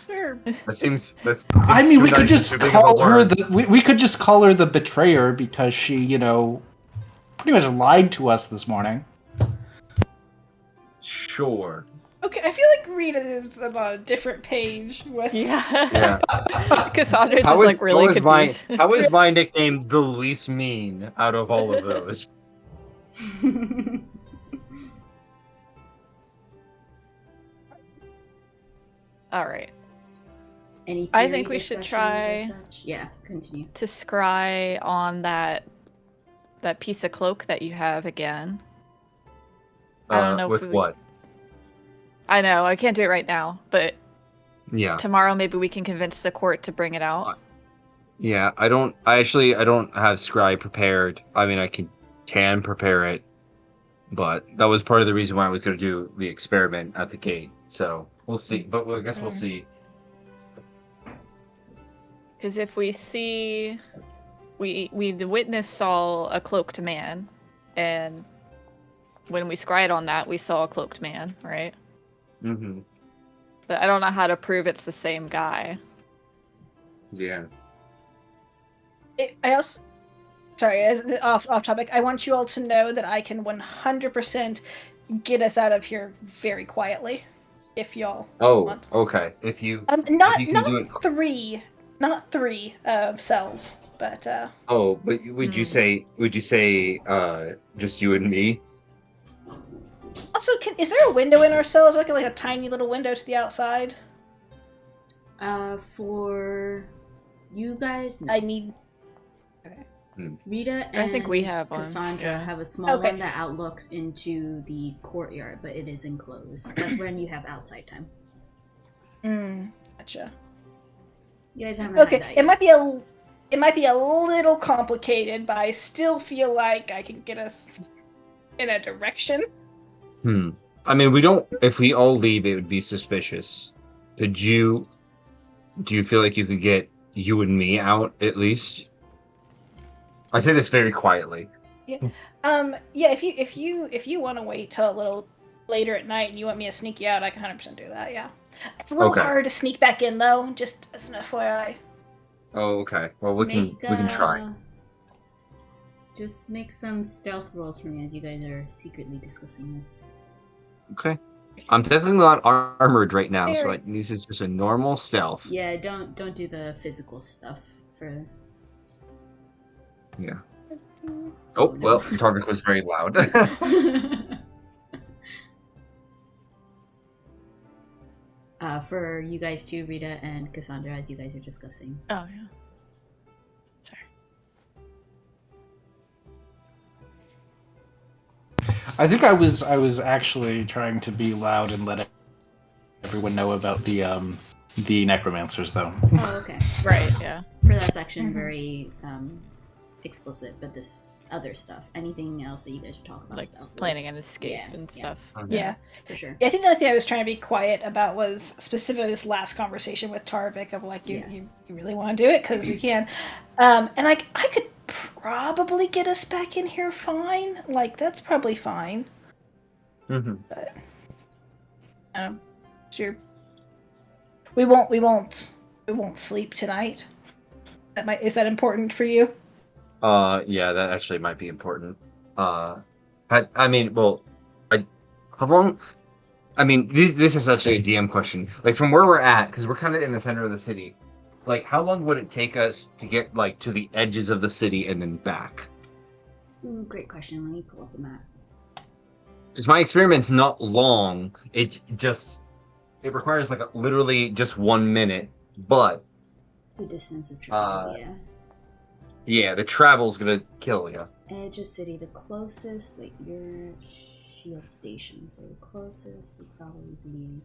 that seems. I mean, we could nice just and too big of a call her word. we could just call her the betrayer, because she, you know, pretty much lied to us this morning. Sure. Okay, I feel like Rita is on a different page with. Yeah. Cassandra's is like really confused. How is my nickname the least mean out of all of those? All right. Any I theory think we should discussions or try such? Yeah, continue. to scry on that piece of cloak that you have again. I don't know with what? I know, I can't do it right now, but Yeah. tomorrow maybe we can convince the court to bring it out. Yeah, I don't have Scry prepared. I mean, I can prepare it, but that was part of the reason why I was going to do the experiment at the gate. So we'll see, but I guess we'll see. Because if we see, the witness saw a cloaked man, and when we scried on that, we saw a cloaked man, right? Mm-hmm. But I don't know how to prove it's the same guy. Yeah. I also, sorry, off topic. I want you all to know that I can 100% get us out of here very quietly, if y'all. Want. Okay. If you not do it. not three cells, but. But would you say just you and me? Also, is there a window in our cells? Like a tiny little window to the outside? For you guys, no. I need. Rita and I think we have one. Cassandra have a small one that outlooks into the courtyard, but it is enclosed. That's when you have outside time. Gotcha. You guys haven't had that yet. It might be a little complicated, but I still feel like I can get us in a direction. I mean, we don't. If we all leave, it would be suspicious. Could you? Do you feel like you could get you and me out at least? I say this very quietly. Yeah. Yeah. If you want to wait till a little later at night and you want me to sneak you out, I can 100% do that. Yeah. It's a little Okay. hard to sneak back in though. Just as an FYI. Oh, okay. Well, we can try. Just make some stealth rolls for me as you guys are secretly discussing this. Okay. I'm definitely not armored right now, so Very- this is just a normal stealth. Yeah, don't do the physical stuff for. Yeah. Oh, Oh, no. well, Tarvik was very loud. For you guys too, Rita and Cassandra, as you guys are discussing. Oh yeah. Sorry. I think I was actually trying to be loud and let everyone know about the necromancers, though. Oh, okay. Right. Yeah. For that section, Mhm. very explicit, but this other stuff, anything else that you guys are talking about, Like stealthily? planning an escape Yeah, and yeah. stuff. Yeah. For sure. Yeah, I think the other thing I was trying to be quiet about was specifically this last conversation with Tarvik of like, Yeah. you really want to do it because we can, and I could probably get us back in here fine. Like that's probably fine. Mm-hmm. But sure, we won't sleep tonight. Is that important for you? Yeah, that actually might be important. I mean, well, how long? I mean, this is actually a DM question. Like, from where we're at, because we're kind of in the center of the city. Like, how long would it take us to get like to the edges of the city and then back? Great question. Let me pull up the map. Because my experiment's not long. It requires like literally just 1 minute. But The distance of travel, yeah. yeah, the travel's gonna kill you. Edge of city, the closest. Wait, you're Shield Station, so the closest would probably be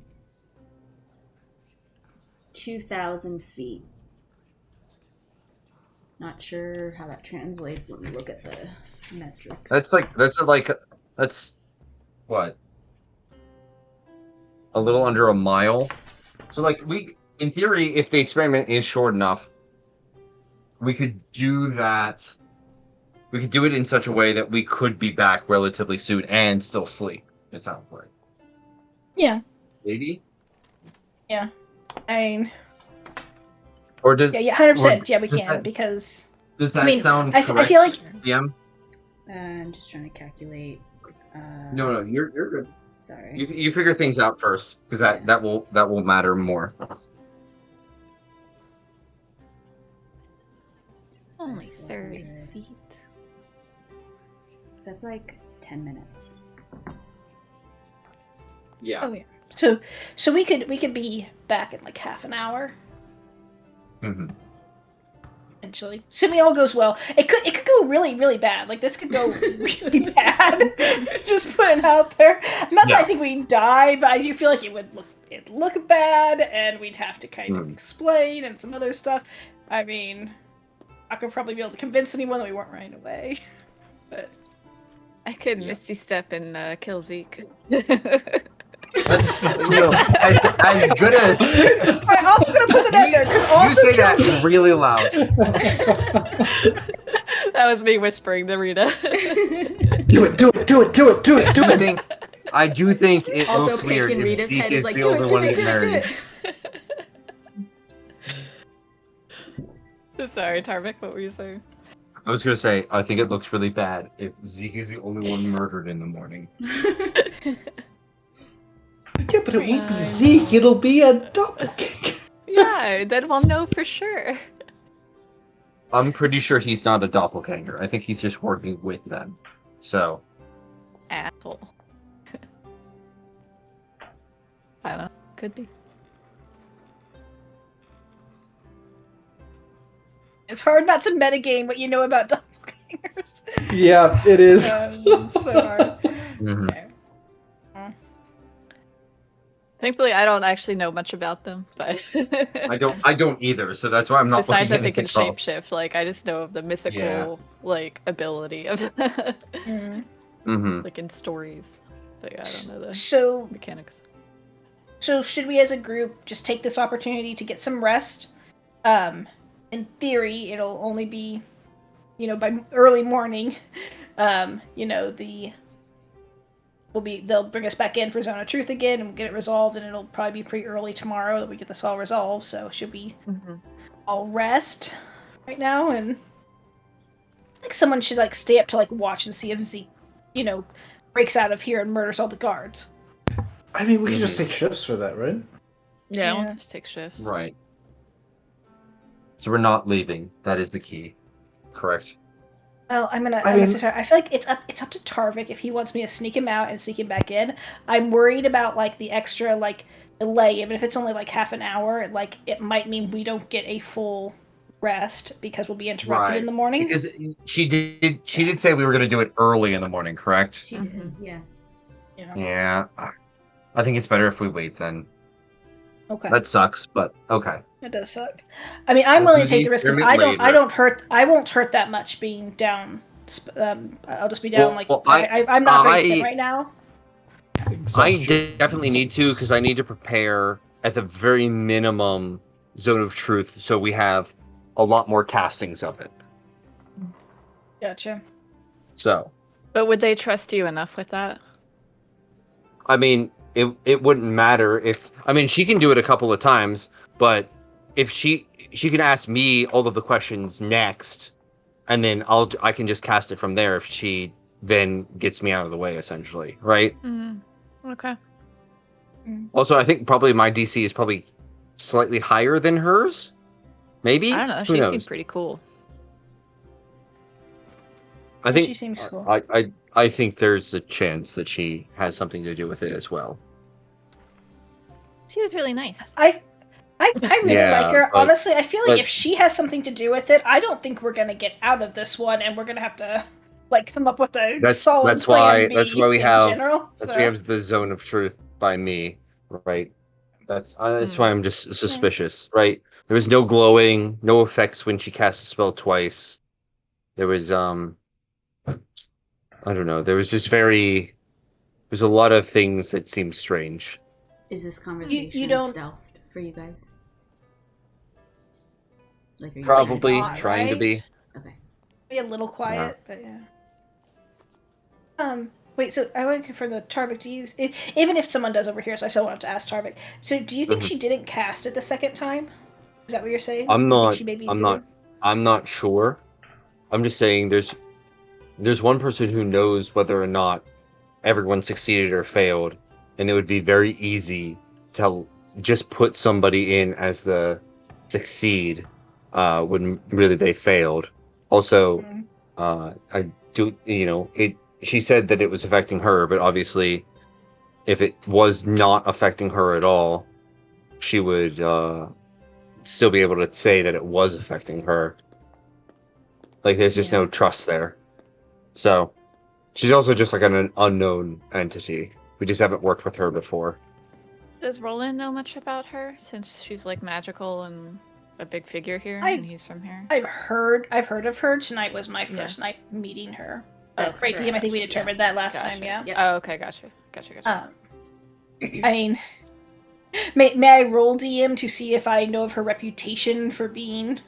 2,000 feet. Not sure how that translates. Let me look at the metrics. That's what? A little under a mile. So like in theory, if the experiment is short enough, we could do that. We could do it in such a way that we could be back relatively soon and still sleep. It sounds like. Yeah. Maybe? Yeah. I mean, Or does yeah, 100%. or Yeah, we does can that- because does that I mean, sound I correct? feel like DM? I'm just trying to calculate. No, you're good. Sorry. You figure things out first, because Yeah. that will matter more. Only 30 400. feet. That's like 10 minutes. Yeah. oh yeah. So we could be back in like half an hour. Mm-hmm. Eventually, assuming all goes well. It could go really, really bad. Like this could go really bad. Just putting out there. Not that I think we'd die, but I do feel like it'd look bad, and we'd have to kind of explain and some other stuff. I mean, I could probably be able to convince anyone that we weren't running away. But I could Misty Step and kill Zeke. That's as good as I'm also gonna put that out there. Could also you say kill that really loud. That was me whispering to Rita. Do it. I do think it Also, looks Pink weird in if Rita's Zeke head is is like, the do only it, one do it, getting do it, do married. it. Sorry, Tarvik, what were you saying? I was gonna say I think it looks really bad if Zeke is the only one murdered in the morning. Yeah, but it won't be Zeke. It'll be a doppelganger. Yeah, then we'll know for sure. I'm pretty sure he's not a doppelganger. I think he's just working with them. So Asshole. I don't know. Could be. It's hard not to metagame what you know about doppelgangers. Yeah, it is. So hard. mhm. Okay. Thankfully, I don't actually know much about them, but I don't either. So that's why I'm not. besides, I looking think in anything up. shapeshift, like I just know of the mythical Yeah. like ability of Mm. Mhm. like in stories. But yeah, I don't know the So mechanics. So should we as a group just take this opportunity to get some rest? In theory, it'll only be, by early morning. They'll bring us back in for Zone of Truth again and get it resolved, and it'll probably be pretty early tomorrow that we get this all resolved. So should we all rest right now? And I think someone should stay up to watch and see if Zeke, breaks out of here and murders all the guards. I mean, we can just take shifts for that, right? Yeah, we'll just take shifts. Right. So we're not leaving. That is the key. Correct. Well, I feel like it's up to Tarvik if he wants me to sneak him out and sneak him back in. I'm worried about the extra delay, even if it's only half an hour. It might mean we don't get a full rest because we'll be interrupted in the morning. Because she did say we were going to do it early in the morning, correct? She did, yeah. Yeah. I think it's better if we wait then. Okay. That sucks, but okay. It does suck. I mean, I'm willing to take the risk because I won't hurt that much being down. I'll just be down I'm not very spent right now. I definitely need to because I need to prepare at the very minimum Zone of Truth so we have a lot more castings of it. Gotcha. So. But would they trust you enough with that? I mean, it wouldn't matter if... I mean, she can do it a couple of times, but if she can ask me all of the questions next, and then I can just cast it from there if she then gets me out of the way, essentially, right? Okay. Also, I think probably my DC is probably slightly higher than hers. Maybe? I don't know. Who She knows? seemed pretty cool. I think she seems cool. I think there's a chance that she has something to do with it as well. She was really nice. I really like her. But, honestly, I feel like if she has something to do with it, I don't think we're gonna get out of this one, and we're gonna have to come up with a solid plan B that's why we have general, we have the Zone of Truth by me, right? That's why I'm just suspicious, right? There was no glowing, no effects when she cast a spell twice. There was I don't know. There was just there's a lot of things that seemed strange. Is this conversation stealthed for you guys? Are you probably trying to be? Okay. Be a little quiet, but yeah. Wait. So I want to confirm the Tarvik. Do you, even if someone does overhear, so I still wanted to ask Tarvik. So do you think she didn't cast it the second time? Is that what you're saying? I'm not sure. I'm just saying there's one person who knows whether or not everyone succeeded or failed, and it would be very easy to just put somebody in as the succeed when really they failed. Also, I do, she said that it was affecting her, but obviously if it was not affecting her at all, she would still be able to say that it was affecting her. There's just no trust there. So she's also just an unknown entity. We just haven't worked with her before. Does Roland know much about her since she's magical and a big figure here and he's from here? I've heard of her. Tonight was my first night meeting her. That's great DM. I think we determined that last time, yeah. Yep. Oh, okay, gotcha. I mean, may I roll DM to see if I know of her reputation for being,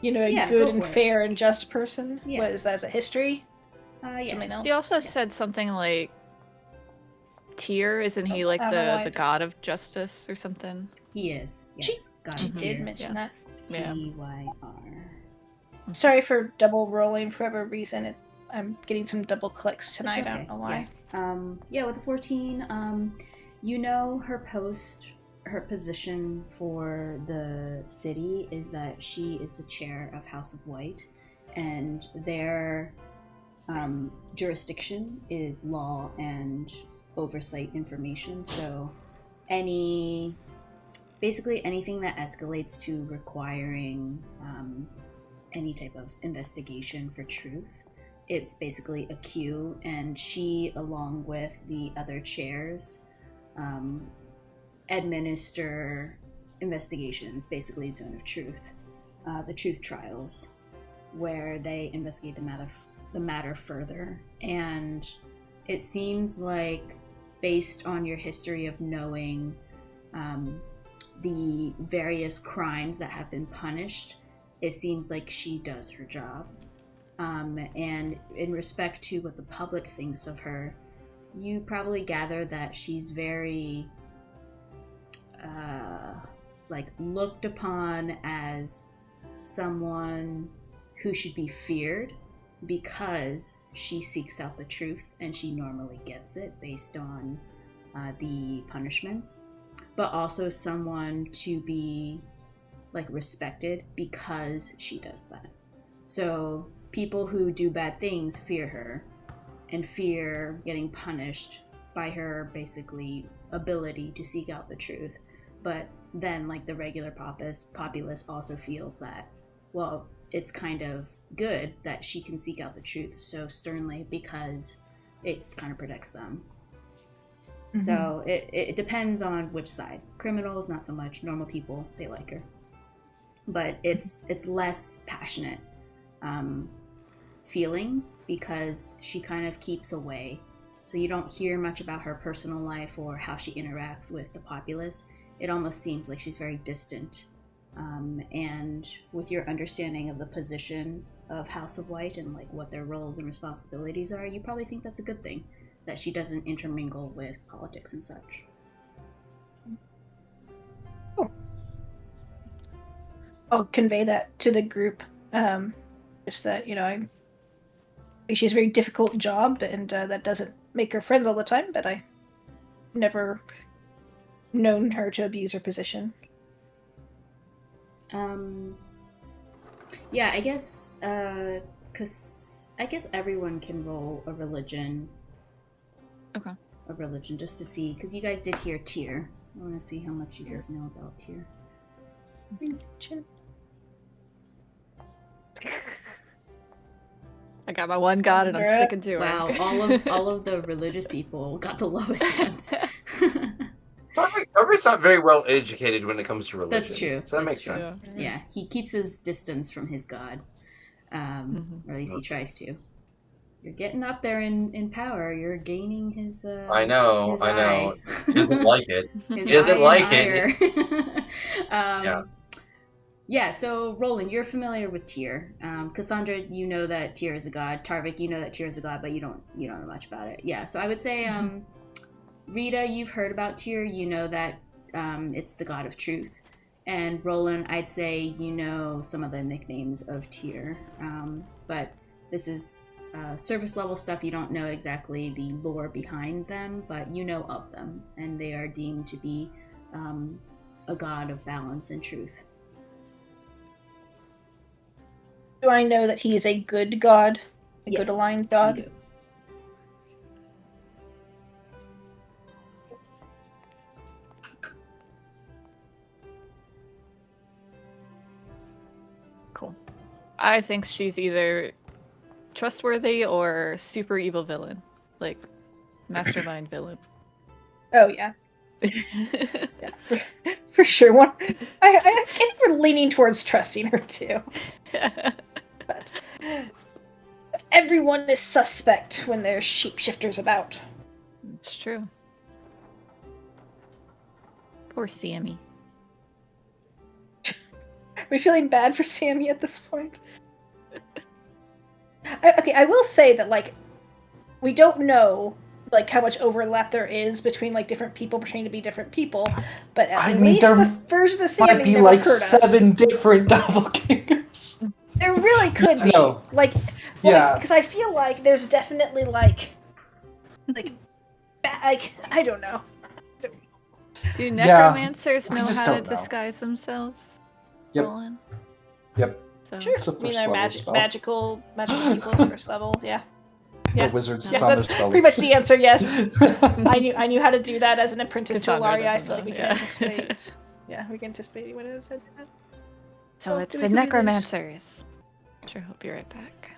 a good and fair and just person? Yeah. What is that as a history? Yes. He also said something like Tyr, isn't he the god of justice or something? He is. Yes. She did mention that. Yeah. Tyr. Sorry for double rolling for whatever reason. I'm getting some double clicks tonight. Okay. I don't know why. With the 14, her position for the city is that she is the chair of House of White, and their jurisdiction is law and oversight information. So basically anything that escalates to requiring any type of investigation for truth, it's basically a queue, and she, along with the other chairs, administer investigations, basically Zone of Truth, the truth trials, where they investigate the matter further. And it seems like based on your history of knowing the various crimes that have been punished, it seems like she does her job. And in respect to what the public thinks of her, you probably gather that she's very looked upon as someone who should be feared because she seeks out the truth and she normally gets it based on the punishments, but also someone to be respected because she does that. So people who do bad things fear her and fear getting punished by her basically ability to seek out the truth. But then the regular populace also feels that, well, it's kind of good that she can seek out the truth so sternly because it kind of protects them. Mm-hmm. So it depends on which side. Criminals, not so much. Normal people, they like her. But it's less passionate feelings because she kind of keeps away. So you don't hear much about her personal life or how she interacts with the populace. It almost seems like she's very distant. And with your understanding of the position of House of White and what their roles and responsibilities are, you probably think that's a good thing, that she doesn't intermingle with politics and such. Cool. I'll convey that to the group. Just that, I think she has a very difficult job, and that doesn't make her friends all the time, but I never known her to abuse her position. Yeah, I guess, because I guess everyone can roll a religion. Okay. A religion, just to see, because you guys did hear Tyr. I want to see how much you guys know about Tyr. I got my one god and I'm sticking to it. Wow, all of the religious people got the lowest ones. Darby's not very well educated when it comes to religion. That's true. So that makes sense. Yeah, he keeps his distance from his god. Or at least he tries to. You're getting up there in power. You're gaining his I know. He doesn't like it. He doesn't like it. Yeah, so Roland, you're familiar with Tyr. Cassandra, you know that Tyr is a god. Tarvik, you know that Tyr is a god, but you don't know much about it. Yeah, so I would say Rita, you've heard about Tyr. You know that it's the god of truth. And Roland, I'd say you know some of the nicknames of Tyr. But this is surface level stuff. You don't know exactly the lore behind them, but you know of them. And they are deemed to be a god of balance and truth. Do I know that he is a good god? A Yes, good aligned god? you do. Cool. I think she's either trustworthy or super evil villain. Mastermind villain. Oh, yeah. Yeah, for sure. I think we're leaning towards trusting her, too. But everyone is suspect when there's shapeshifters about. It's true. Poor Sammy. Are we feeling bad for Sammy at this point? I will say that, we don't know, how much overlap there is between, different people pretending to be different people, but at least the versions of Sammy might be, never hurt us. 7 different doppelgangers. There really could be. No. Yeah. Because I feel like there's definitely, I don't know. Do necromancers know just how to don't know. disguise themselves? Yep. Roland? Yep. So. Sure. It's a I mean, first they're level spell. magical people is first level, yeah. Yeah. The wizards, Yeah, it's on their that's spell pretty much list. the answer, yes. I knew how to do that as an apprentice to Cassandra Ilaria. I doesn't feel like know, we can yeah. anticipate. Yeah, we can anticipate when it said that. So Oh, it's do the we lose? necromancers. Sure, hope you're right back.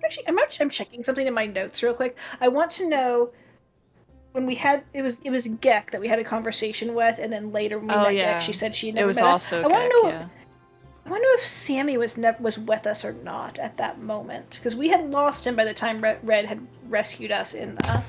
Actually, I'm checking something in my notes real quick. I want to know when we had it was Gek that we had a conversation with, and then later when we met Gek, she said she had It never was met us. also I want to Gek, know. yeah. I wonder if Sammy was with us or not at that moment, because we had lost him by the time Red had rescued us in the.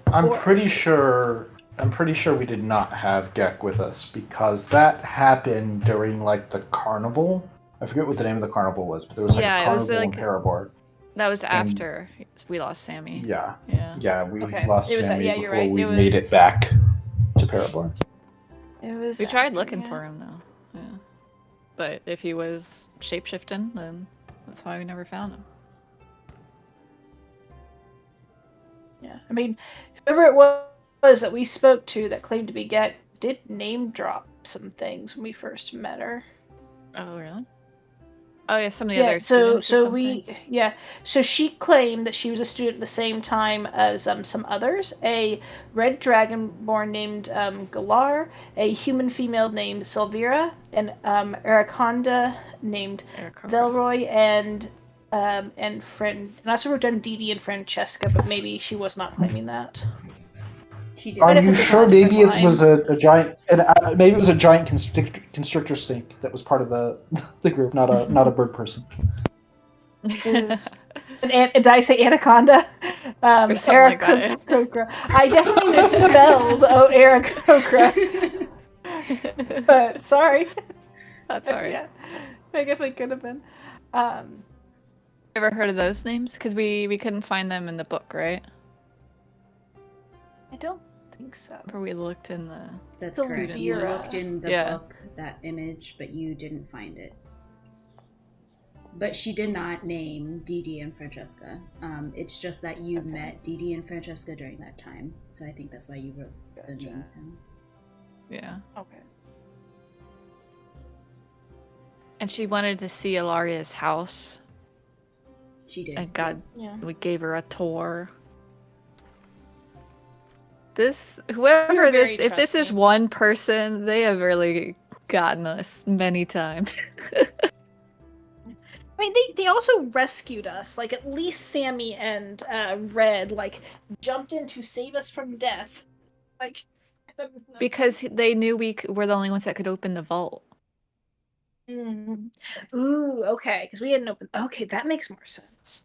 I'm pretty sure we did not have Gek with us because that happened during like the carnival. I forget what the name of the carnival was, but there was like a carnival in Parabor. That was after we lost Sammy. Yeah. Yeah. Yeah, we lost Sammy before right. we made it back to Parabor. We tried looking for him though. Yeah. But if he was shapeshifting, then that's why we never found him. Yeah, I mean, whoever it was that we spoke to that claimed to be Get did name drop some things when we first met her. Oh, really? Oh, yeah, some of the other students. So she claimed that she was a student at the same time as some others. A red dragonborn named Galar, a human female named Silvira, an Araconda named Velroy, and friend. And I also wrote down Dee Dee and Francesca, but maybe she was not claiming that. She did. Are you sure? Maybe it was a giant. Maybe it was a giant constrictor snake that was part of the group, not a bird person. Did I say anaconda? Aarakocra. I definitely misspelled Aarakocra. But sorry. That's alright. Yeah, I definitely could have been. Ever heard of those names? Because we couldn't find them in the book, right? I don't think so. Or we looked in the... That's correct. You looked in the book, that image, but you didn't find it. But she did not name Dee Dee and Francesca. It's just that you met Dee Dee and Francesca during that time. So I think that's why you wrote the names down. Yeah. Okay. And she wanted to see Ilaria's house. She did. And we gave her a tour. If this is one person, they have really gotten us many times. I mean, they also rescued us. Like, at least Sammy and Red, like, jumped in to save us from death. Like, because they knew we were the only ones that could open the vault. Mm. Ooh, okay. Because we hadn't opened. Okay, that makes more sense.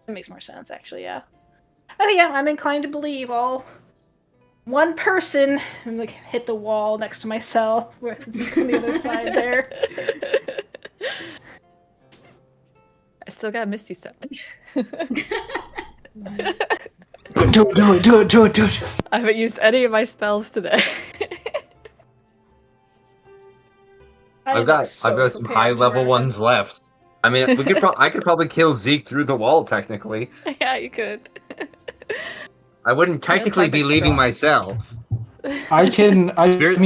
That makes more sense, actually. Yeah. Oh yeah, I'm inclined to believe all one person and like hit the wall next to my cell with Zeke on the other side there. I still got Misty stuff. Do it. I haven't used any of my spells today. I've got some high level ones left. I mean, I could probably kill Zeke through the wall technically. Yeah, you could. I wouldn't technically be leaving my cell. I can. I've got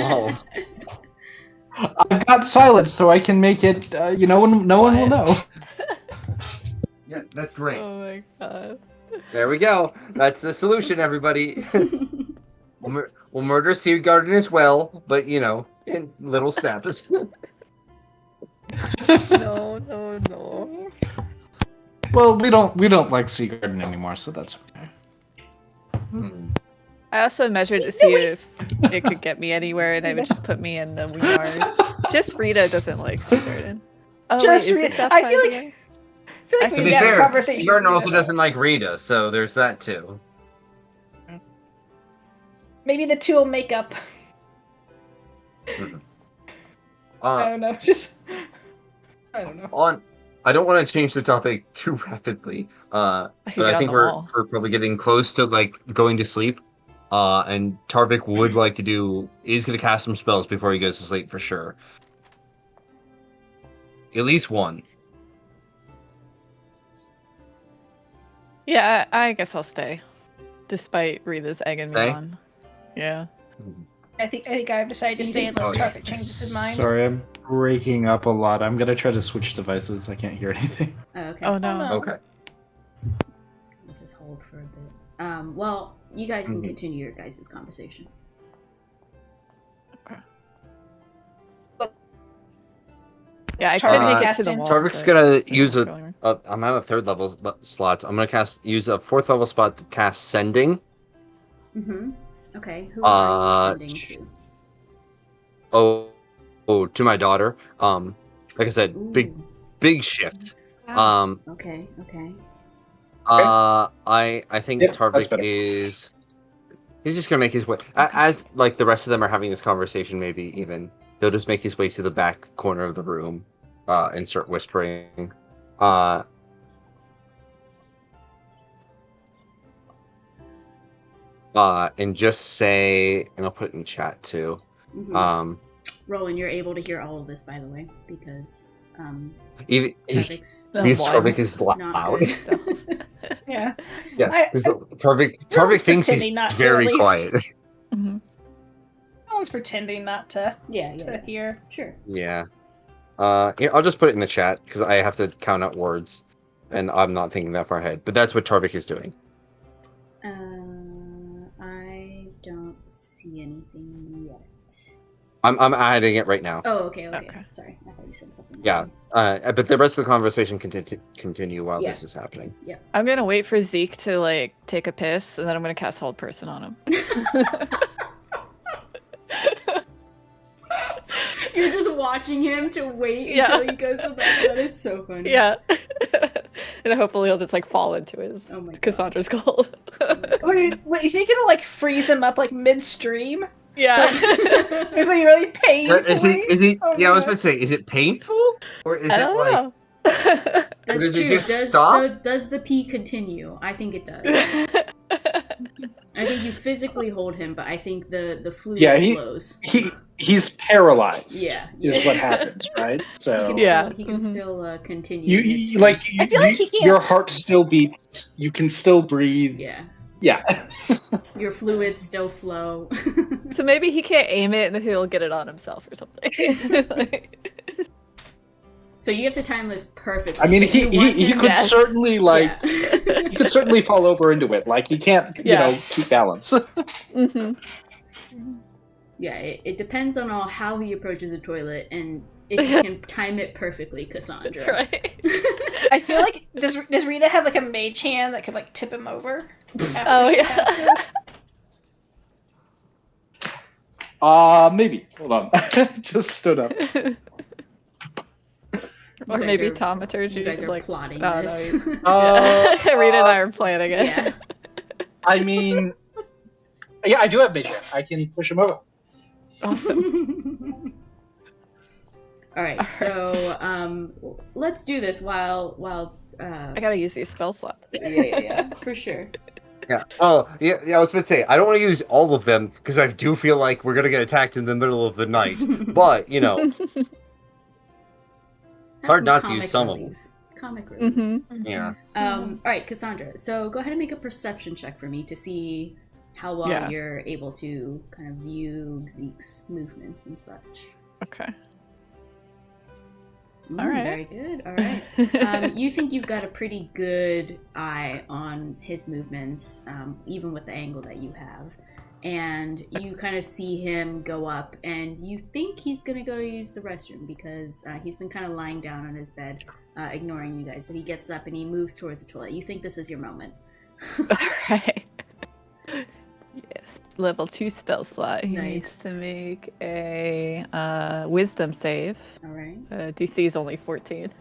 walls. I've got silence, so I can make it. No one will know. Yeah, that's great. Oh my god. There we go. That's the solution, everybody. We'll murder Sea Garden as well, but in little steps. No. Well, we don't like Sea Garden anymore, so that's okay. I also measured to see if it could get me anywhere, and it would just put me in the yard. Just Rita doesn't like Sea Garden. Oh, Just wait, is this outside I feel like To we be had a fair, conversation. Sea Garden also doesn't like Rita, so there's that too. Maybe the two will make up. I don't know. I don't know. I don't want to change the topic too rapidly, but I think we're probably getting close to going to sleep. And Tarvik is going to cast some spells before he goes to sleep for sure. At least one. Yeah, I guess I'll stay, despite Rita's egging me on. Yeah. I think I've decided to stay unless Tarvik changes his mind. Sorry, I'm breaking up a lot. I'm gonna try to switch devices. I can't hear anything. Oh, okay. Oh no. Okay. I'll just hold for a bit. Well, you guys can continue your guys' conversation. Okay. Yeah, I couldn't make it to the wall. Tarvik's gonna use I'm out of 3rd level slots. I'm gonna use a 4th level spot to cast Sending. Mm-hmm. Okay, who are you sending to? To my daughter. Like I said, Ooh. big shift. Wow. Okay. I think Yep, that's Tarvik better. is. He's just gonna make his way Okay. as like the rest of them are having this conversation. Maybe even he'll just make his way to the back corner of the room, and start whispering. And just say, and I'll put it in chat too. Mhm. Roland, you're able to hear all of this, by the way, because Even Tarvik's because wild. Tarvik is not loud. good. Yeah. Yeah, because Tarvik Roland's thinks he's pretending not to, very at least. quiet. Mhm. Alan's pretending not to Yeah. hear. Sure. Yeah. Yeah, I'll just put it in the chat because I have to count out words, and I'm not thinking that far ahead. But that's what Tarvik is doing. I don't see anything yet. I'm adding it right now. Oh, okay. Okay. Sorry, I thought you said something. Yeah. But the rest of the conversation can continue while Yeah. this is happening. I'm gonna wait for Zeke to like take a piss, and then I'm gonna cast Hold Person on him. You're just watching him to wait Yeah. until he goes to bed. That is so funny. Yeah. And hopefully he'll just like fall into his Oh my god. Cassandra's gold. What, you think it'll like freeze him up like midstream? Yeah. It's like really painful. Is he? Oh Yeah, I was my about to say, is it painful or is I it don't like? know. That's does true. it just does stop? does the pee continue? I think it does. I think you physically hold him, but I think the fluid flows. He's paralyzed. Yeah. Is what happens, right? So He can still continue. you I feel like he can't. your heart still beats. You can still breathe. Yeah. Your fluids still flow. So maybe he can't aim it and he'll get it on himself or something. So you have to time this perfectly. I mean, If he you want him- could certainly Yeah. he could certainly fall over into it. Like he can't, keep balance. Mm-hmm. Yeah, it depends on how he approaches the toilet and if you can time it perfectly, Cassandra. Right. I feel like does Rita have like a mage hand that could like tip him over? Oh yeah. Maybe. Hold on. Just stood up. Or maybe Taumaturgy. You guys are like, plotting oh, this. No, yeah. Rita and I are planning it. Yeah. I mean, yeah, I do have mage hand. I can push him over. Awesome. All right, so let's do this while I gotta use these spell slot. yeah, for sure. Yeah. Oh, yeah. I was going to say I don't want to use all of them because I do feel like we're gonna get attacked in the middle of the night. But it's hard not to use some of them. Comic relief. Mm-hmm. Yeah. All right, Cassandra. So go ahead and make a perception check for me to see how well you're able to kind of view Zeke's movements and such. Okay. All right. Very good. All right. You think you've got a pretty good eye on his movements, even with the angle that you have. And you kind of see him go up, and you think he's going to go use the restroom because he's been kind of lying down on his bed, ignoring you guys. But he gets up and he moves towards the toilet. You think this is your moment. All right. Yes. Level 2 spell slot. He needs to make a wisdom save. All right. DC is only 14.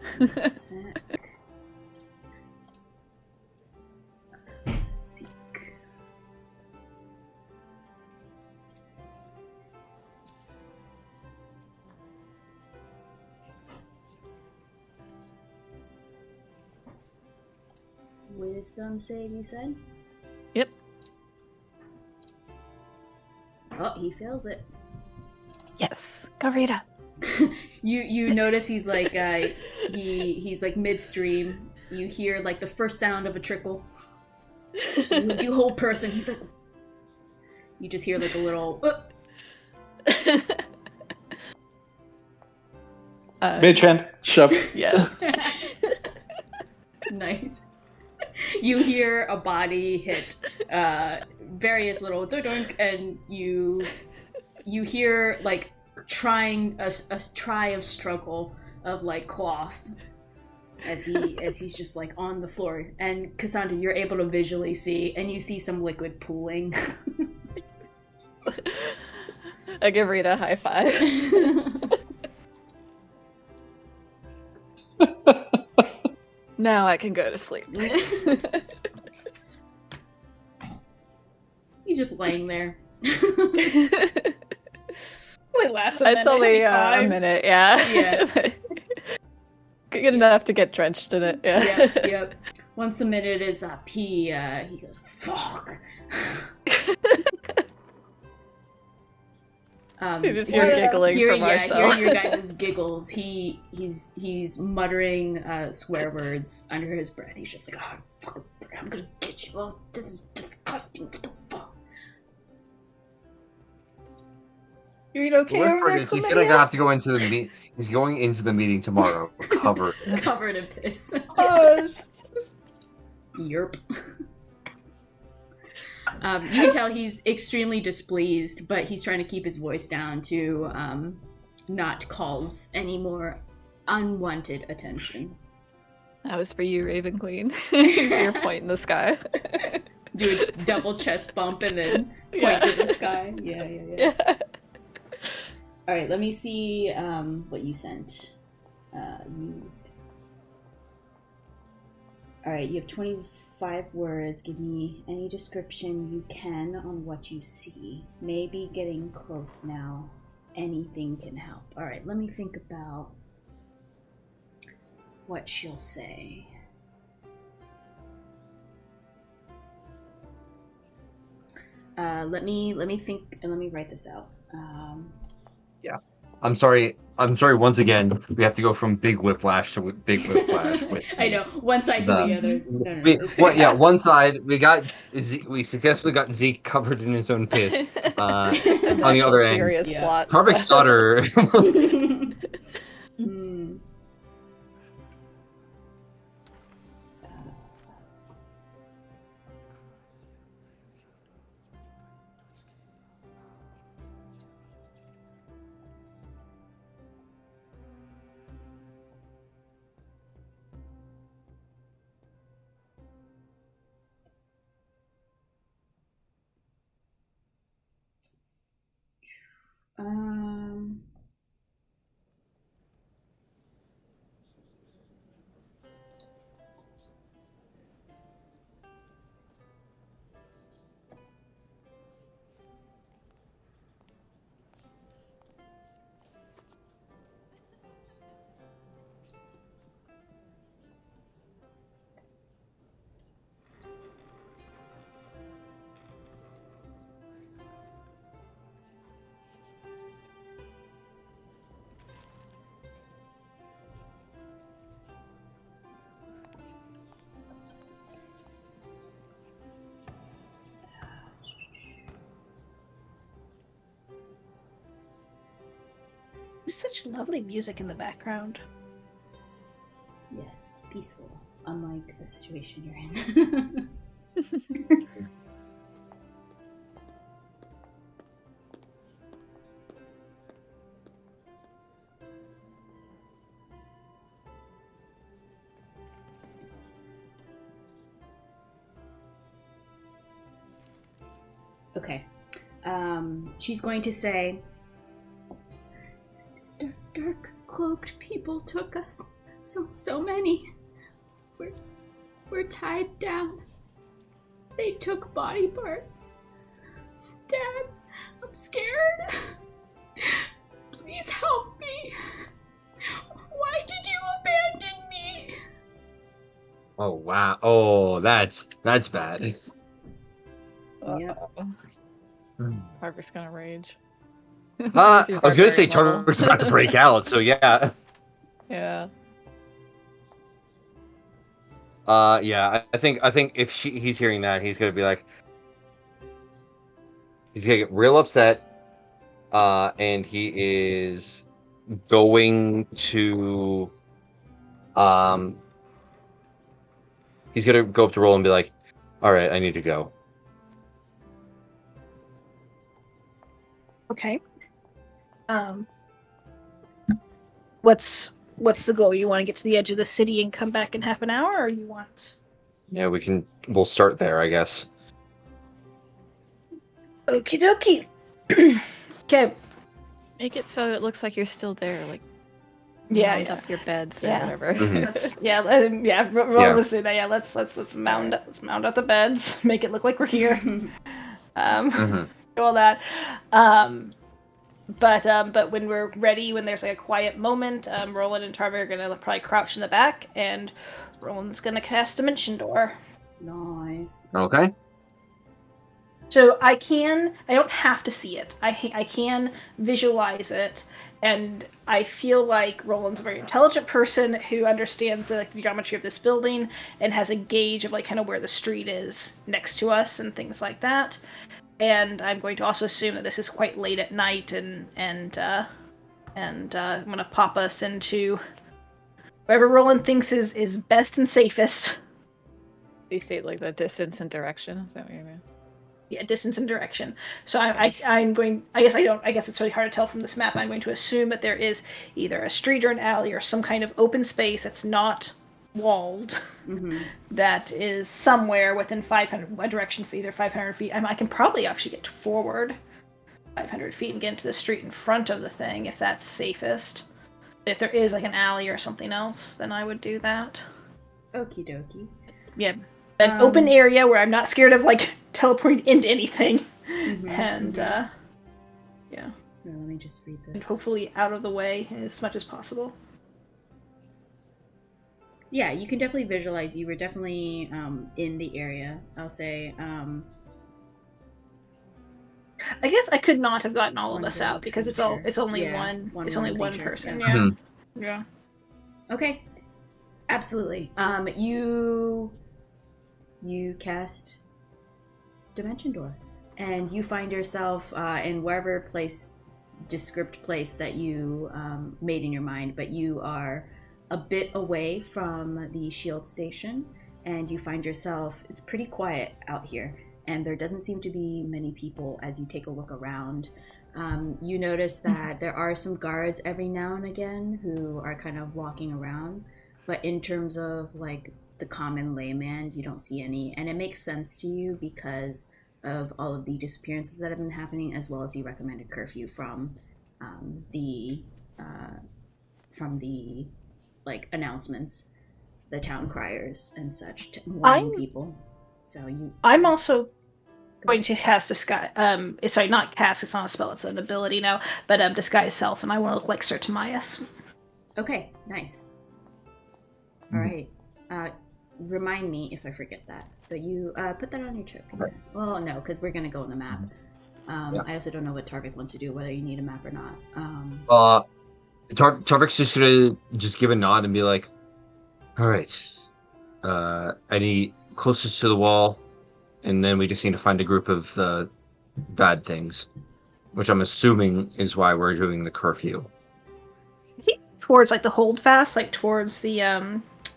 Zeke. Wisdom save, you said? Yep. Oh, he fails it. Yes. Go Rita. You notice he's like he's like midstream. You hear like the first sound of a trickle. You do whole person. He's like, you just hear like a little. Mage hand, shove. Yes. Nice. You hear a body hit various little doink, and you hear like trying a try of struggle of like cloth as he's just like on the floor. And Cassandra, you're able to visually see, and you see some liquid pooling. I give Rita a high five. Now I can go to sleep. He's just laying there. Only lasts a minute. It's only a Fine. minute, yeah. Yeah. Good enough to get drenched in it, yeah. Yep. Once a minute is up, he goes, fuck. You just hear giggling from ourselves. Hearing your guys' giggles, he's muttering swear words under his breath. He's just like, oh, fuck, I'm gonna get you off. This is disgusting. What the fuck? You're okay The over word there, is he's gonna chlamydia? have to go into the He's going into the meeting tomorrow, covered. Covered in piss. Oh, Yerp. You can tell he's extremely displeased, but he's trying to keep his voice down to not cause any more unwanted attention. That was for you, Raven Queen. You see your point in the sky. Do a double chest bump and then point to the sky. Yeah. All right, let me see what you sent. All right, you have 25 words. Give me any description you can on what you see. Maybe getting close now. Anything can help. All right, let me think about what she'll say. Let me think and let me write this out. I'm sorry once again. We have to go from big whiplash to big whiplash. I know, one side to the other. No. One side we successfully got Zeke covered in his own piss. On the other end, serious plot Harvick's stuff. daughter. such lovely music in the background. Yes, peaceful, unlike the situation you're in. Okay. She's going to say, dark cloaked people took us. So many. We're tied down. They took body parts. Dad, I'm scared. Please help me. Why did you abandon me? Oh wow! Oh, that's bad. Yep. Harvick's gonna rage. I He's was gonna say barbarian level. Tark's about to break out, so yeah. Yeah. Yeah. I think if he's hearing that, he's gonna be like, he's gonna get real upset, and he is going to, he's gonna go up to Roll and be like, "All right, I need to go." Okay. What's the goal? You want to get to the edge of the city and come back in half an hour, or you want? Yeah, we'll start there, I guess. Okie dokie. Okay. Make it so it looks like you're still there, like Yeah, mound yeah. up your beds or Yeah. whatever. Let's Roland Yeah. was saying that. Yeah, let's mound up the beds, make it look like we're here. Do all that. But when we're ready, when there's like a quiet moment, Roland and Tarver are gonna probably crouch in the back, and Roland's gonna cast Dimension Door. Nice. Okay. So I don't have to see it. I can visualize it, and I feel like Roland's a very intelligent person who understands the geometry of this building and has a gauge of like kind of where the street is next to us and things like that. And I'm going to also assume that this is quite late at night, and I'm going to pop us into wherever Roland thinks is best and safest. You say like the distance and direction. Is that what you mean? Yeah, distance and direction. So I'm going. I guess it's really hard to tell from this map. I'm going to assume that there is either a street or an alley or some kind of open space that's not walled. That is somewhere within 500 a direction for either 500 feet. I can probably actually get forward 500 feet and get into the street in front of the thing if that's safest. But if there is like an alley or something else, then I would do that. Okie dokie. Yeah. An open area where I'm not scared of like teleporting into anything, and yeah. Here, let me just read this. And hopefully out of the way as much as possible. Yeah, you can definitely visualize. You were definitely in the area. I'll say. I guess I could not have gotten all of One us little out because it's creature. only Yeah, one little one creature, person. yeah. Yeah. Okay. Absolutely. You cast Dimension Door, and you find yourself in wherever descript place that you made in your mind, but you are a bit away from the shield station, and you find yourself, it's pretty quiet out here, and there doesn't seem to be many people as you take a look around. You notice that there are some guards every now and again who are kind of walking around, but in terms of like the common layman, you don't see any, and it makes sense to you because of all of the disappearances that have been happening, as well as the recommended curfew from the like announcements, the town criers and such, warning people. So I'm also going to cast disguise. Sorry, not cast. It's not a spell. It's an ability now. But disguise self, and I want to look like Sir Timaeus. Okay, nice. All right. Remind me if I forget that. But you put that on your trip. Right. Well, no, because we're gonna go on the map. I also don't know what Tarvik wants to do, whether you need a map or not. Tarvik's just gonna give a nod and be like, "All right, any closest to the wall, and then we just need to find a group of the bad things, which I'm assuming is why we're doing the curfew." Is he towards like the holdfast, like towards the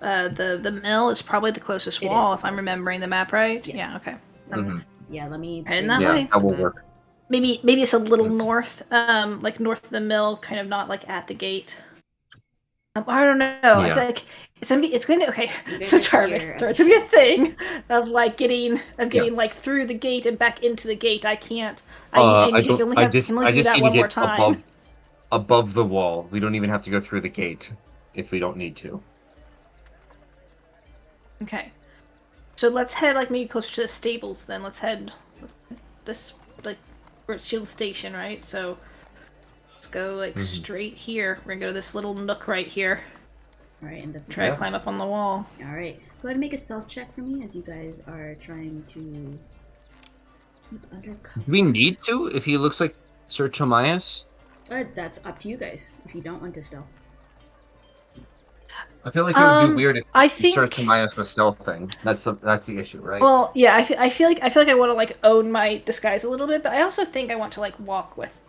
mill is probably the closest wall, if I'm remembering the map right. Yes. Yeah. Okay. Yeah, let me. And that way. That will work. Maybe it's a little north, like north of the mill, kind of not like at the gate. I don't know. Yeah. I feel like it's going to okay. There's So a Tarvik, clear it's gonna be a thing of like getting Yeah. like through the gate and back into the gate. I can't. I can only just do need that to one more get time. above the wall. We don't even have to go through the gate if we don't need to. Okay. So let's head like maybe closer to the stables then. Let's head this like we're at Shield Station, right? So let's go like straight here. We're gonna go to this little nook right here. All right, and that's Try to climb up on the wall. All right, go ahead and make a stealth check for me as you guys are trying to keep under cover. Do we need to if he looks like Sir Timaeus? That's up to you guys. If you don't want to stealth. I feel like it would be weird if I think Sir Timaeus was stealthing. That's the issue, right? Well, yeah, I feel like I want to like own my disguise a little bit, but I also think I want to like walk with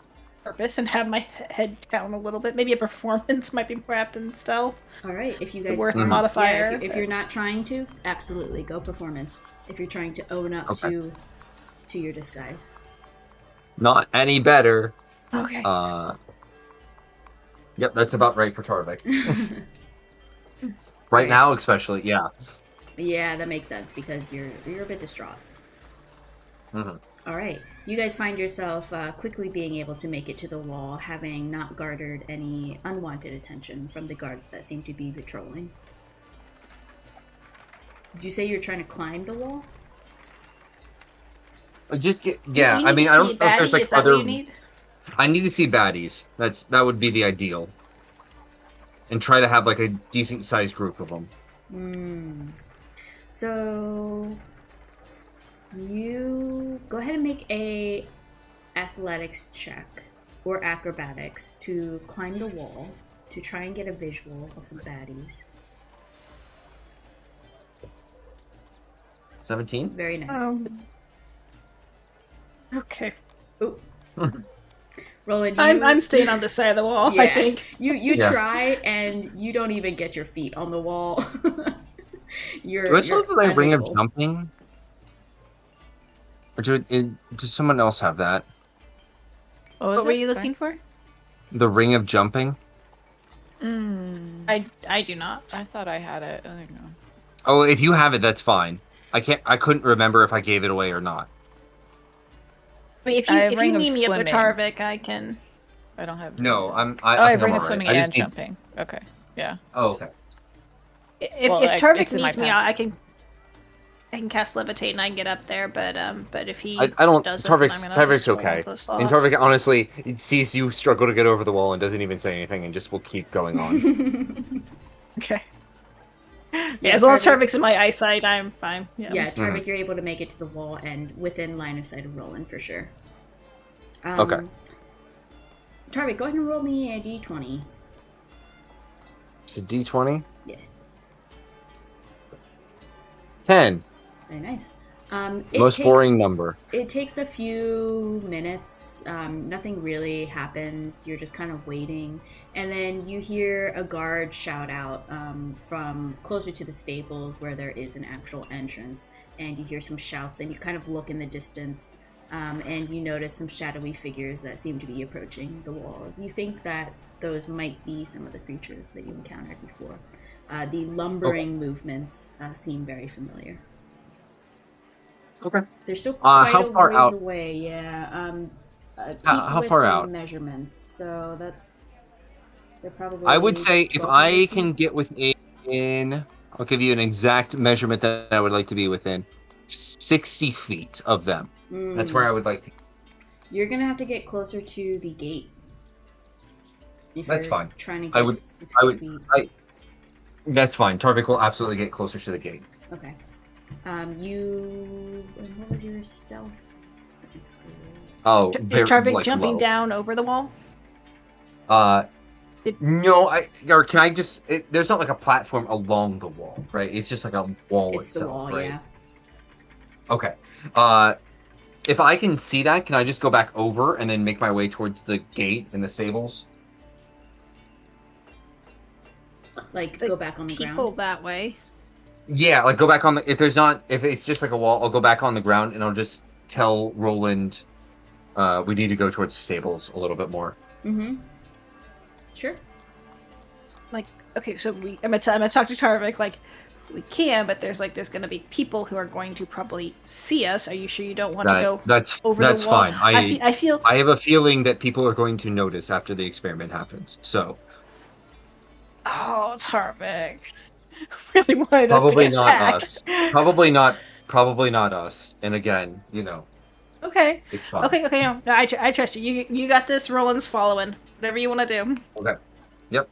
purpose and have my head down a little bit. Maybe a performance might be more apt than stealth. All right, if you guys Worth aren't- modifier. Yeah, if you're not trying to, absolutely go performance. If you're trying to own up to your disguise. Not any better. Okay. Yep, that's about right for Tarvik. Right now, especially, yeah. Yeah, that makes sense because you're a bit distraught. All right. You guys find yourself quickly being able to make it to the wall, having not garnered any unwanted attention from the guards that seem to be patrolling. Did you say you're trying to climb the wall? Just You I need mean, to I see don't know if there's baddie? like Is that other. what you need? I need to see baddies. That would be the ideal. And try to have like a decent sized group of them. So you go ahead and make a athletics check or acrobatics to climb the wall to try and get a visual of some baddies. 17. Very nice. Okay. Oh. Roland, I'm staying on this side of the wall, I think. You try and you don't even get your feet on the wall. Do I still have my ring of jumping? Or does someone else have that? What were you looking for? The ring of jumping? I do not. I thought I had it. I don't know. Oh, if you have it, that's fine. I couldn't remember if I gave it away or not. I mean, if you need me up to Tarvik, I can. I don't have. No, I have ring of swimming and jumping. Okay. Yeah. Oh, okay. If Tarvik needs me, I can cast levitate and I can get up there. But if he I don't. doesn't, Tarvik's okay. And Tarvik honestly sees you struggle to get over the wall and doesn't even say anything and just will keep going on. Okay. Yeah, as long as Tarvik's in my eyesight, I'm fine. Yeah, Tarvik, you're able to make it to the wall and within line of sight of Roland for sure. Okay. Tarvik, go ahead and roll me a d20. It's a d20? Yeah. 10. Very nice. Most boring number. It takes a few minutes. Nothing really happens. You're just kind of waiting. And then you hear a guard shout out from closer to the stables where there is an actual entrance. And you hear some shouts and you kind of look in the distance. And you notice some shadowy figures that seem to be approaching the walls. You think that those might be some of the creatures that you encountered before. The lumbering movements seem very familiar. Okay. They're still quite how a far ways out? away, yeah. How far out? Measurements, so they're probably. I would say if I feet. can get within, I'll give you an exact measurement that I would like to be within 60 feet of them. That's where I would like to. You're gonna have to get closer to the gate. That's fine. Trying to get 60 feet. That's fine. Tarvik will absolutely get closer to the gate. Okay. What was your stealth? Oh, is Tarvik jumping down over the wall? No, or can I just? There's not like a platform along the wall, right? It's just like a wall it's itself, the wall, right? yeah. Okay. If I can see that, can I just go back over and then make my way towards the gate in the stables? Like go back on the ground. People that way. Yeah, like go back on the. If it's just like a wall, I'll go back on the ground and I'll just tell Roland, we need to go towards the stables a little bit more. Mm-hmm. Sure. Like, okay, so I'm gonna talk to Tarvik. Like, we can, but there's going to be people who are going to probably see us. Are you sure you don't want to go over the wall? That's fine. I feel. I have a feeling that people are going to notice after the experiment happens. So. Oh, Tarvik. Really wanted Probably us to get not back. us. Probably not us. And again, Okay. It's fine. Okay. No, I trust you. You got this. Roland's following. Whatever you want to do. Okay. Yep.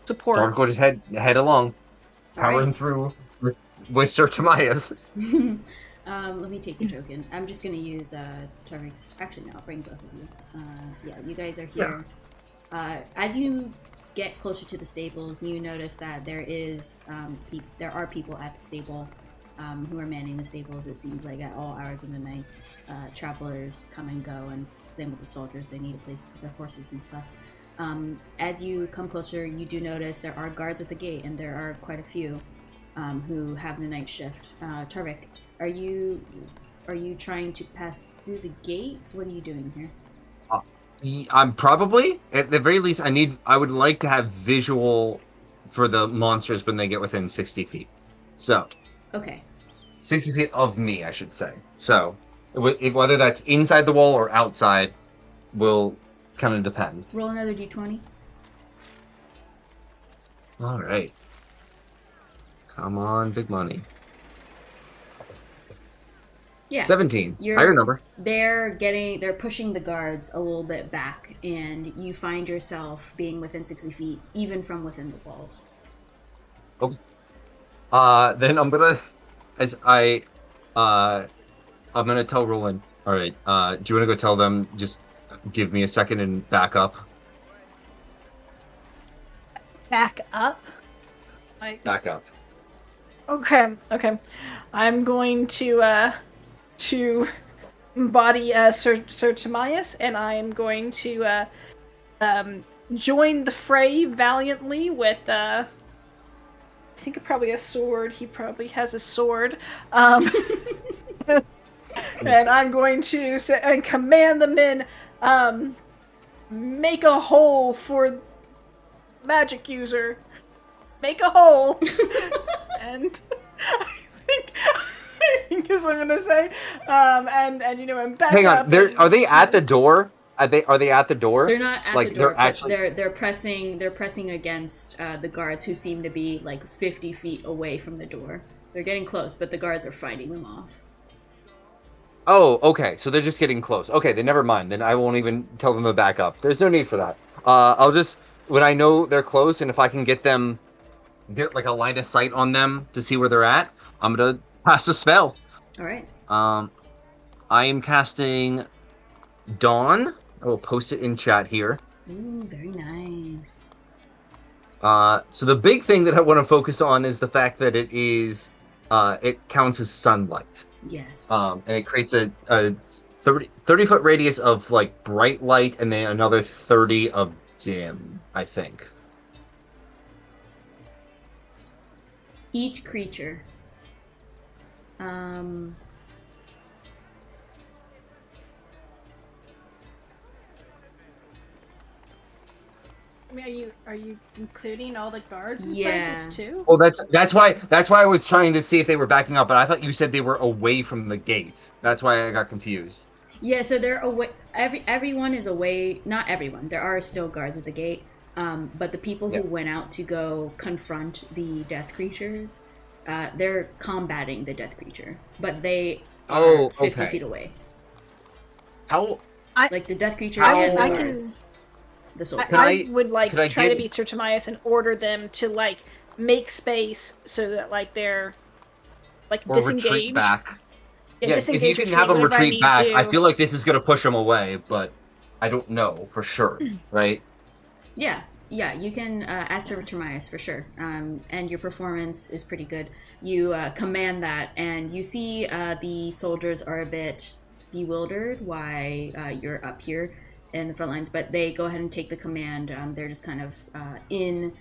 Support. Dark will just head along, powering right. through with Sir Tamias. Let me take your token. I'm just gonna use Tarvik's. Actually, no, I'll bring both of you. Yeah, you guys are here. Yeah. As you get closer to the stables, you notice that there are people at the stable who are manning the stables. It seems like at all hours of the night, travelers come and go, and same with the soldiers. They need a place to put their horses and stuff. As you come closer, you do notice there are guards at the gate, and there are quite a few who have the night shift. Tarvik, are you trying to pass through the gate? What are you doing here? I'm probably, at the very least, I would like to have visual for the monsters when they get within 60 feet. So. Okay. 60 feet of me, I should say. So. Whether that's inside the wall or outside will kind of depend. Roll another d20. All right. Come on, big money. Yeah. 17. Higher number. They're pushing the guards a little bit back, and you find yourself being within 60 feet, even from within the walls. Okay. Then I'm gonna, I'm gonna tell Roland. All right. Do you want to go tell them? Just give me a second and back up. Back up. Back up. Okay. I'm going to embody Sir Timaeus, and I am going to join the fray valiantly with I think probably a sword. He probably has a sword. And I'm going to say and command the men, make a hole for magic user. Make a hole. And I think is what I'm gonna say. And and back Hang up. on. Are they at the door? Are they at the door? They're not at like, the door, they're actually... but they're pressing against the guards, who seem to be like 50 feet away from the door. They're getting close, but the guards are fighting them off. Oh, okay. So they're just getting close. Okay, then never mind. Then I won't even tell them to back up. There's no need for that. I'll just, when I know they're close, and if I can get like a line of sight on them to see where they're at, I'm gonna cast a spell. All right. I am casting Dawn. I will post it in chat here. Ooh, very nice. So the big thing that I want to focus on is the fact that it counts as sunlight. Yes. And it creates a 30-foot radius of like bright light, and then another 30 of dim, I think. Each creature. I mean, are you including all the guards inside Yeah. this too? Well, that's why I was trying to see if they were backing up, but I thought you said they were away from the gate. That's why I got confused. Yeah, so they're away. Everyone is away. Not everyone. There are still guards at the gate. But the people who went out to go confront the death creatures, they're combating the death creature, but they are 50 feet away. How? Like the death creature I and the can- guards. The soldiers. I would could I try to get- be Sir Timaeus and order them to make space so that they're Or disengaged. retreat back. Yeah, Yeah, if disengage, you can have them whatever I retreat need back, to. I feel like this is going to push them away, but I don't know for sure, right? Yeah, you can ask Sir Timaeus for sure. And your performance is pretty good. You command that, and you see the soldiers are a bit bewildered why you're up here in the front lines, but they go ahead and take the command. They're just kind of in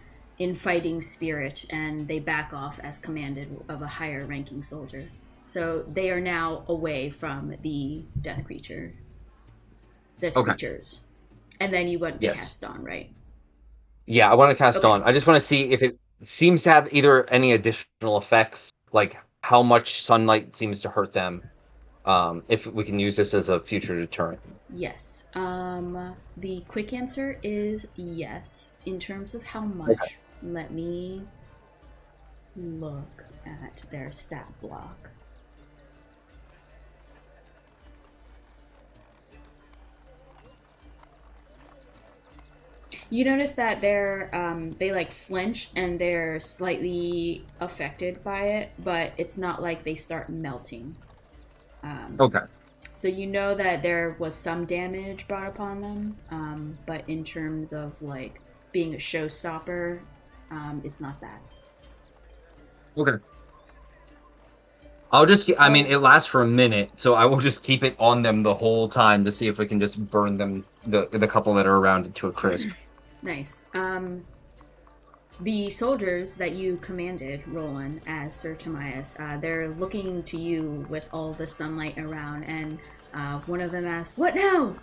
fighting spirit, and they back off as commanded of a higher ranking soldier. So they are now away from the death creatures. And then you went to cast on, right? Yeah, I want to cast Okay. on. I just want to see if it seems to have either any additional effects, like how much sunlight seems to hurt them. If we can use this as a future deterrent. Yes. The quick answer is yes. In terms of how much, let me look at their stat block. You notice that they like flinch and they're slightly affected by it, but it's not like they start melting. Okay. So you know that there was some damage brought upon them, but in terms of like being a showstopper, it's not that. Okay. I mean, it lasts for a minute, so I will just keep it on them the whole time to see if we can just burn them, the couple that are around it, to a crisp. Nice. The soldiers that you commanded, Roland, as Sir Timaeus, they're looking to you with all the sunlight around, and one of them asks, "What now?"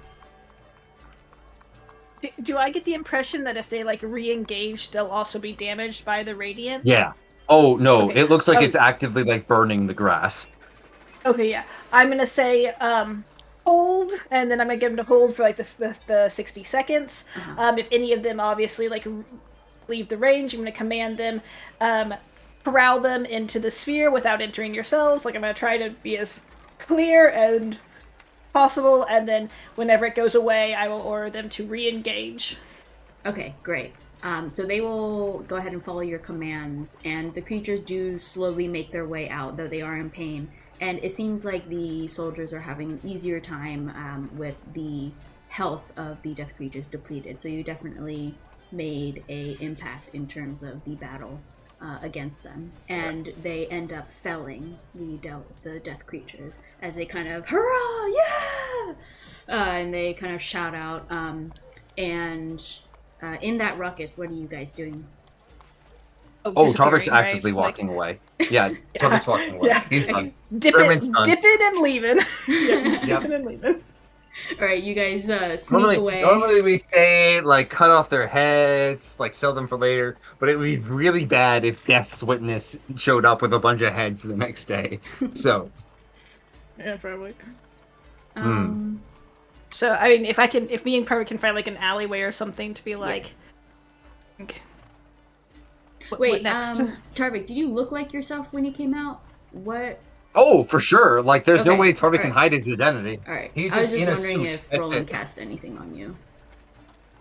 Do I get the impression that if they re-engage, they'll also be damaged by the radiant? Yeah. Oh, no, Okay. it looks like it's actively, burning the grass. Okay, yeah. I'm gonna say hold, and then I'm gonna get them to hold for like the 60 seconds. If any of them obviously like leave the range, I'm gonna command them, corral them into the sphere without entering yourselves. Like I'm gonna try to be as clear and possible, and then whenever it goes away, I will order them to re-engage. Okay, great. So they will go ahead and follow your commands, and the creatures do slowly make their way out, though they are in pain. And it seems like the soldiers are having an easier time with the health of the death creatures depleted. So you definitely made a impact in terms of the battle against them, and they end up felling the death creatures as they kind of hurrah, yeah, and they kind of shout out, and in that ruckus, what are you guys doing? Oh, Tarvik's Disappearing, actively right? walking away. Yeah, Tarvik's walking away. Yeah. He's done. Dipping done. and leaving. Yep. Dipping and leaving. All right, you guys sneak away. Normally we say like cut off their heads, like sell them for later, but it would be really bad if Death's Witness showed up with a bunch of heads the next day. So Yeah, probably. Um, So I mean, if me and Parvik can find like an alleyway or something to be like, wait, what next? Tarvik, did you look like yourself when you came out? What? oh, for sure. Like there's no Okay, way Tarvik can alright. hide his identity. All right, He's I was just just in a wondering suit. if That's Roland it. cast anything on you.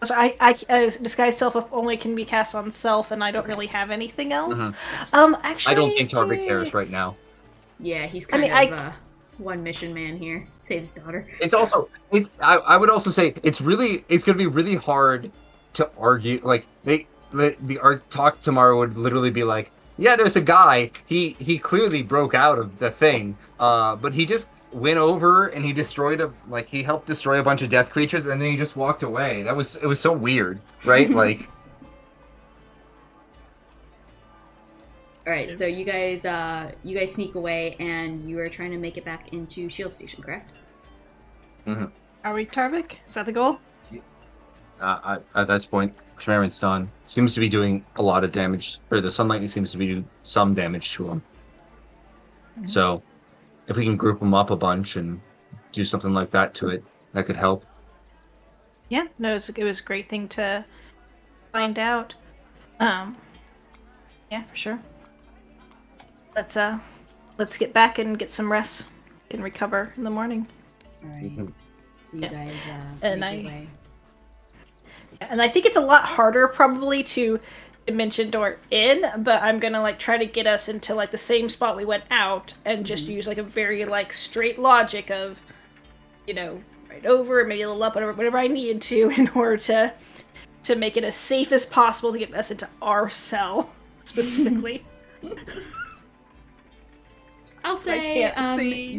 So I disguise self only can be cast on self, and I don't really have anything else. Actually, I don't think Tarvik cares right now. Yeah, he's kind of one mission man here. Saves daughter. It's also I would also say it's gonna be really hard to argue. Like the art talk tomorrow would literally be like, yeah, there's a guy. He clearly broke out of the thing. But he just went over and he he helped destroy a bunch of death creatures and then he just walked away. It was so weird, right? Like All right, so you guys sneak away and you are trying to make it back into Shield Station, correct? Are we Tarvik? Is that the goal? at that point, experiment's done. Seems to be doing a lot of damage, or the sunlight seems to be doing some damage to him. So, if we can group them up a bunch and do something like that to it, that could help. Yeah, no, it was a great thing to find out. Yeah, for sure. Let's get back and get some rest. Can recover in the morning. All right. So you guys And make your way. And I think it's a lot harder probably to dimension door in, but I'm gonna like try to get us into like the same spot we went out and just use like a very like straight logic of, right over, maybe a little up, whatever I needed to in order to make it as safe as possible to get us into our cell specifically. I'll say can't see.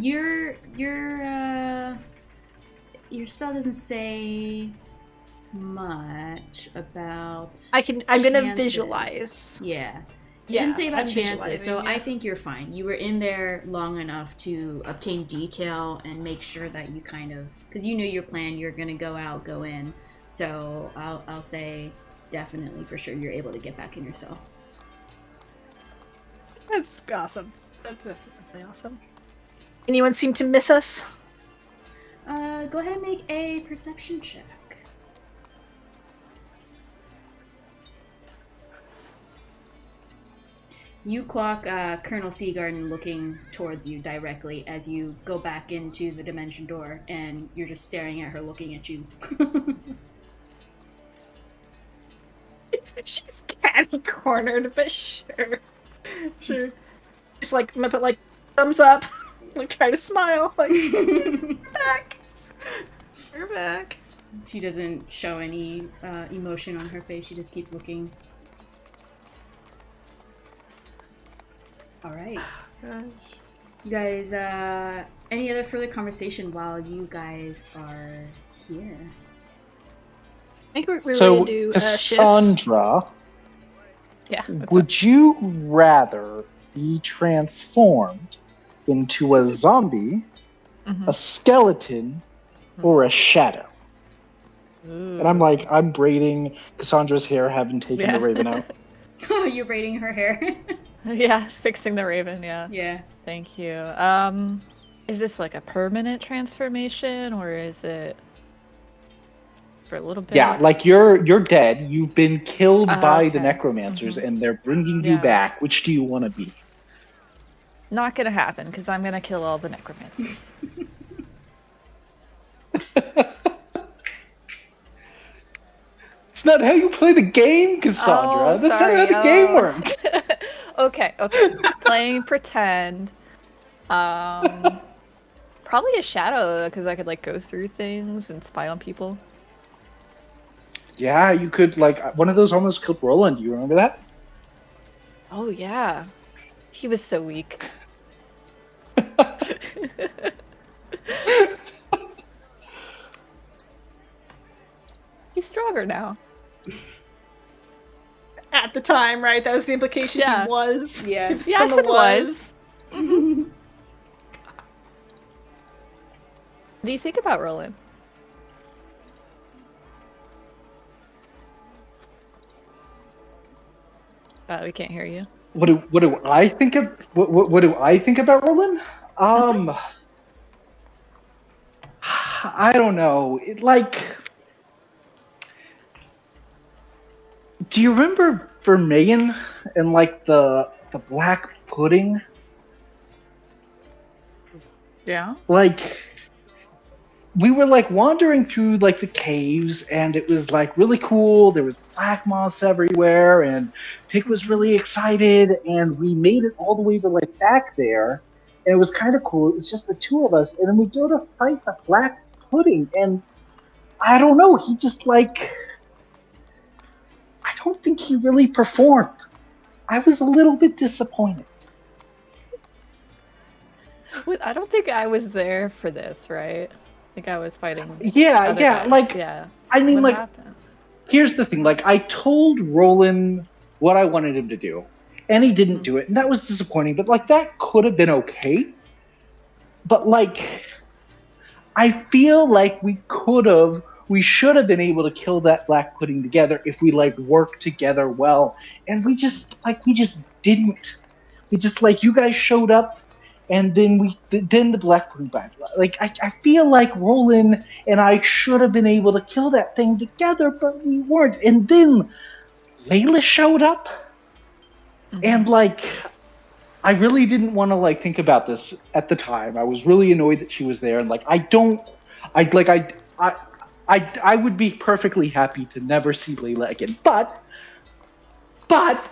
your spell doesn't say much about I'm gonna chances. visualize. Yeah. You didn't say about I'm chances, so visualizing, I think you're fine. You were in there long enough to obtain detail and make sure that you because you knew your plan, you're gonna go out, go in. So I'll say definitely for sure you're able to get back in your cell. That's awesome. That's really awesome. Anyone seem to miss us? Go ahead and make a perception check. You clock Colonel Seagarden looking towards you directly as you go back into the dimension door, and you're just staring at her, looking at you. She's catty cornered, but sure. Just like I'm gonna put like thumbs up, like try to smile, like we're back. We're back. She doesn't show any emotion on her face. She just keeps looking. All right. Gosh. You guys, any other further conversation while you guys are here? I think we're So, ready to do shifts. Cassandra, Yeah. would you rather be transformed into a zombie, a skeleton, or a shadow? And I'm braiding Cassandra's hair, having taken the raven out. Oh, you're braiding her hair. Yeah, fixing the raven, yeah. Yeah. Thank you. Is this like a permanent transformation, or is it for a little bit? Yeah, like you're dead. You've been killed by the Okay. necromancers, and they're bringing you Yeah. back. Which do you want to be? Not gonna happen, because I'm gonna kill all the necromancers. It's not how you play the game, Cassandra. Oh, That's not sorry. how the game works. Okay. Playing pretend. Probably a shadow, because I could like go through things and spy on people. Yeah, you could like one of those almost killed Roland. Do you remember that? Oh yeah, he was so weak. He's stronger now. At the time, right? That was the implication. Yeah. He was. Yeah. If Yeah, I someone said was. Mhm. What do you think about Roland? We can't hear you. What do I think of what do I think about Roland? I don't know. Do you remember Vermilion and like the black pudding? Yeah. Like we were like wandering through like the caves, and it was like really cool. There was black moss everywhere, and Pig was really excited, and we made it all the way to like back there, and it was kind of cool. It was just the two of us, and then we go to fight the black pudding, and I don't know. He just like I don't think he really performed. I was a little bit disappointed. I don't think I was there for this, right? I think I was fighting. Yeah, other yeah. guys. Like Yeah. I mean, What like happened? here's the thing. Like I told Roland what I wanted him to do, and he didn't do it, and that was disappointing. But like that could have been okay. But like I feel like we should have been able to kill that black pudding together if we like worked together well, and we just didn't. We just like you guys showed up, and then the black pudding died. Like I feel like Roland and I should have been able to kill that thing together, but we weren't. And then Layla showed up, and like I really didn't want to like think about this at the time. I was really annoyed that she was there, and like I would be perfectly happy to never see Layla again. But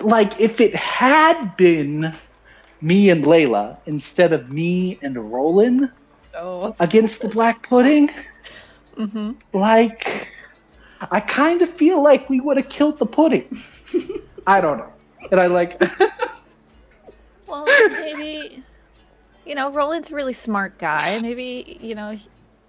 like if it had been me and Layla instead of me and Roland against the black pudding, like I kind of feel like we would have killed the pudding. I don't know, and I like. Well, maybe, Roland's a really smart guy. Maybe,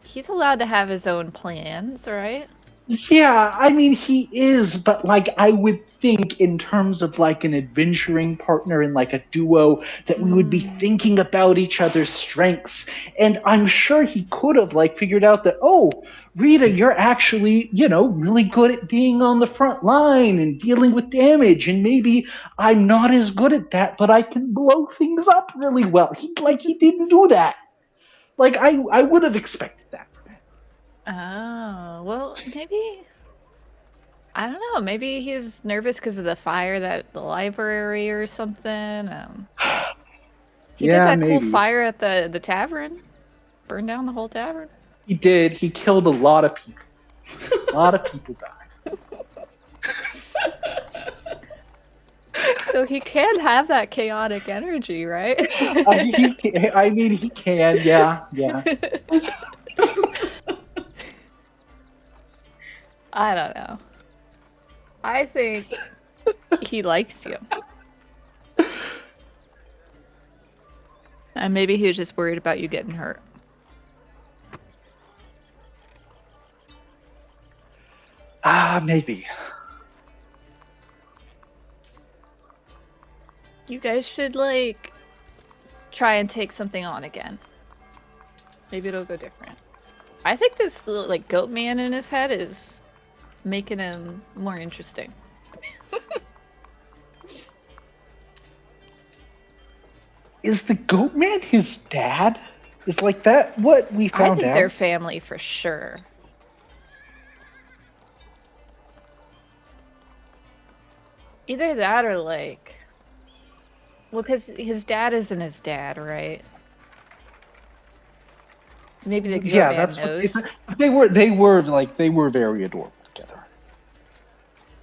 he's allowed to have his own plans, right? Yeah, I mean he is, but like I would think in terms of like an adventuring partner and like a duo that we would be thinking about each other's strengths. And I'm sure he could have like figured out that, oh, Rita, you're actually, really good at being on the front line and dealing with damage, and maybe I'm not as good at that, but I can blow things up really well. He didn't do that. Like I would have expected that from him. Oh, well, maybe, I don't know, maybe he's nervous because of the fire at the library or something. He did Yeah, that cool maybe. fire at the tavern. Burned down the whole tavern. He did. He killed a lot of people. A lot of people died. So he can have that chaotic energy, right? I mean, he can. Yeah. I don't know. I think he likes you. And maybe he was just worried about you getting hurt. Maybe. You guys should, like, try and take something on again. Maybe it'll go different. I think this little, like, goat man in his head is making him more interesting. Is the goat man his dad? Is like that what we I found think out? they're family for sure. Either that or like, well, because his dad isn't his dad, right? So maybe the good Yeah, man that's what knows. they were. They were very adorable together.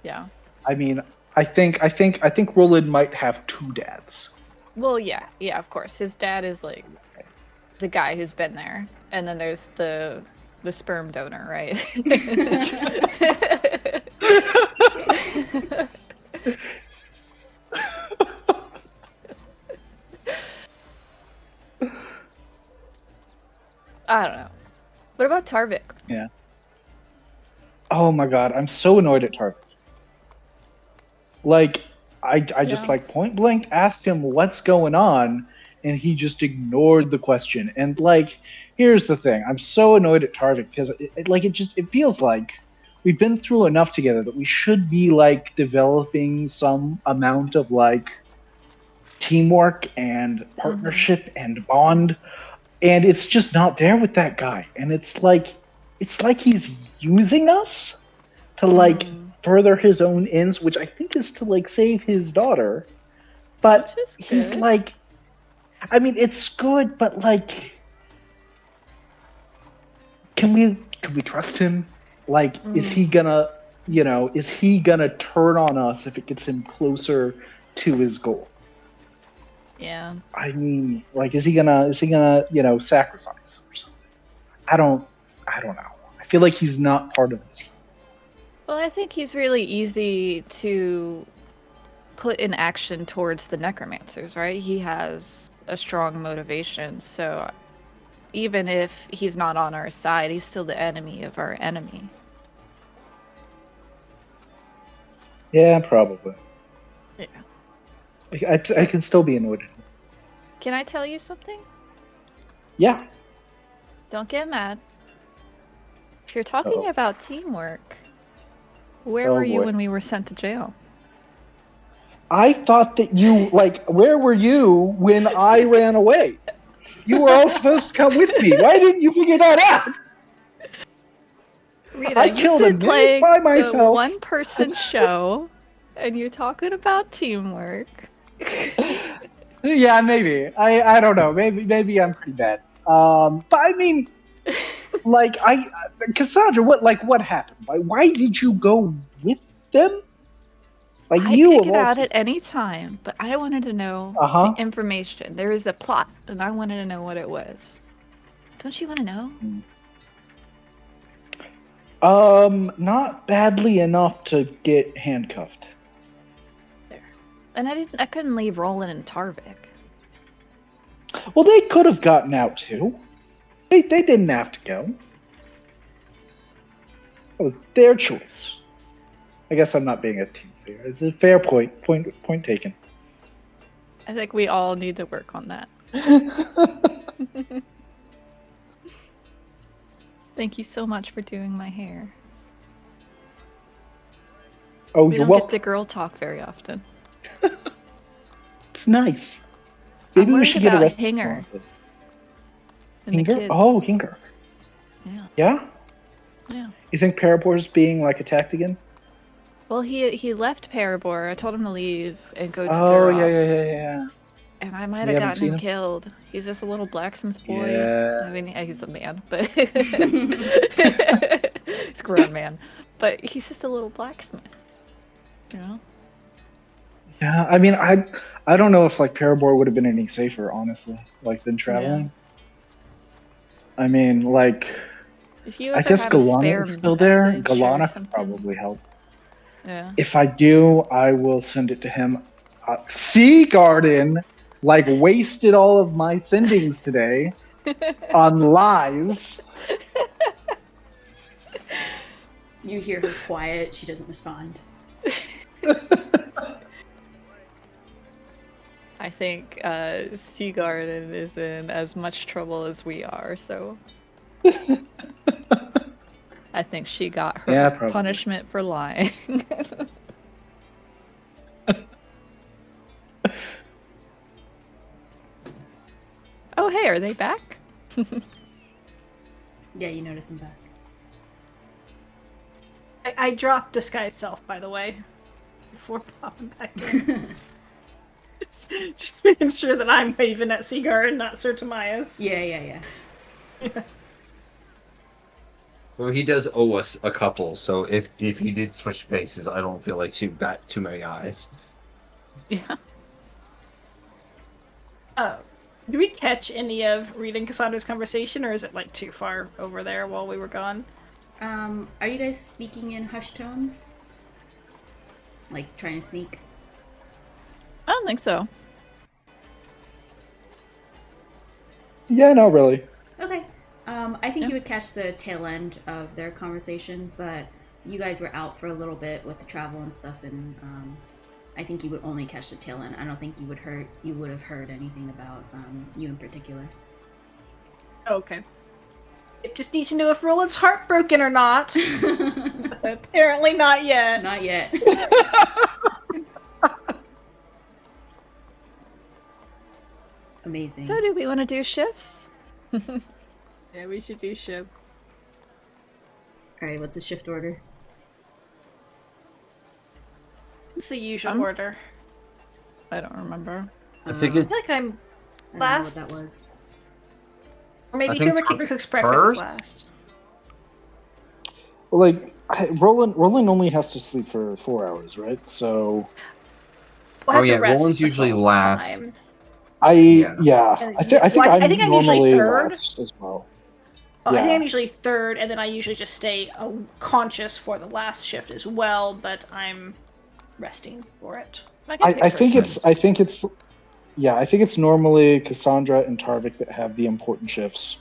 Yeah. I mean, I think Roland might have two dads. Well, yeah, of course. His dad is like the guy who's been there, and then there's the sperm donor, right? I don't know. What about Tarvik? Yeah. Oh my god, I'm so annoyed at Tarvik. Like, I just like point blank asked him what's going on, and he just ignored the question. And like, here's the thing: I'm so annoyed at Tarvik because it feels like we've been through enough together that we should be like developing some amount of like teamwork and partnership and bond, and it's just not there with that guy. And it's like he's using us to like further his own ends, which I think is to like save his daughter. But Which is he's good. like, I mean, it's good, but like, can we trust him? Like, is he gonna, is he gonna turn on us if it gets him closer to his goal? Yeah. I mean, like, is he gonna, sacrifice or something? I don't know. I feel like he's not part of it. Well, I think he's really easy to put in action towards the necromancers, right? He has a strong motivation, so even if he's not on our side, he's still the enemy of our enemy. Yeah, probably. Yeah. I can still be annoyed at him. Can I tell you something? Yeah. Don't get mad. If you're talking about teamwork, where Oh, were you boy. when we were sent to jail? I thought that you, like, where were you when I ran away? You were all supposed to come with me. Why didn't you figure that out? Rita, I you've killed a been nymph playing by the myself. one-person show, and you're talking about teamwork. Yeah, maybe. I don't know. Maybe I'm pretty bad. But I mean, like, Cassandra, what happened? Why did you go with them? Like, I you could of get all out at people. any time, but I wanted to know the Uh-huh. information. There was a plot, and I wanted to know what it was. Don't you want to know? Not badly enough to get handcuffed. There. And I couldn't leave Roland and Tarvik. Well, they could have gotten out too. They didn't have to go. It was their choice. I guess I'm not being a team player. It's a fair point. Point taken. I think we all need to work on that. Thank you so much for doing my hair. Oh, We you're don't get welcome. to girl talk very often. It's nice. I'm Maybe we worried should get about arrested. Hinger for it. and the Hinger? kids. Oh, Hinger. Yeah. Yeah? Yeah. You think Parabor's being like attacked again? Well, he left Parabor. I told him to leave and go to Oh, Duros. yeah. And I might We have haven't gotten seen him him? killed. He's just a little blacksmith boy. Yeah. I mean, yeah, he's a man, but he's a grown man. But he's just a little blacksmith. You know? Yeah, I mean, I don't know if like Parabor would have been any safer, honestly, like than traveling. Yeah. I mean, like, If you I ever guess have a spare Galana is still there. message or Galana could something. probably help. Yeah. If I do, I will send it to him. Sea Garden, like, wasted all of my sendings today on lies. You hear her quiet. She doesn't respond. I think Sea Garden is in as much trouble as we are, so I think she got her punishment for lying. Oh, hey, are they back? Yeah, you notice him back. I dropped disguise self, by the way, before popping back in. just making sure that I'm waving at Seagar and not Sir Tamias. Yeah. Well, he does owe us a couple, so if he did switch faces, I don't feel like she got too many eyes. Yeah. Do we catch any of Reed and Cassandra's conversation, or is it like too far over there while we were gone? Are you guys speaking in hushed tones? Like trying to sneak? I don't think so. Yeah, no, really. Okay. I think you would catch the tail end of their conversation, but you guys were out for a little bit with the travel and stuff, and I think you would only catch the tail end. I don't think you would have heard anything about you in particular. Okay. I just need to know if Roland's heartbroken or not. Apparently not yet. Not yet. Amazing. So do we want to do shifts? Yeah, we should do shifts. Alright, what's the shift order? It's the usual order. I don't remember. I think I feel like I'm I last. don't know what that was. Or maybe I think whoever Keeper Cook's breakfast is first? last. Well, like, Roland only has to sleep for 4 hours, right? So We'll have yeah, to rest Roland's the usually full last. time. I And I think well, I'm I think I'm usually normally third. last as well. Oh, I think Yeah. I'm usually third, and then I usually just stay conscious for the last shift as well, but I'm resting for it. I think it's normally Cassandra and Tarvik that have the important shifts,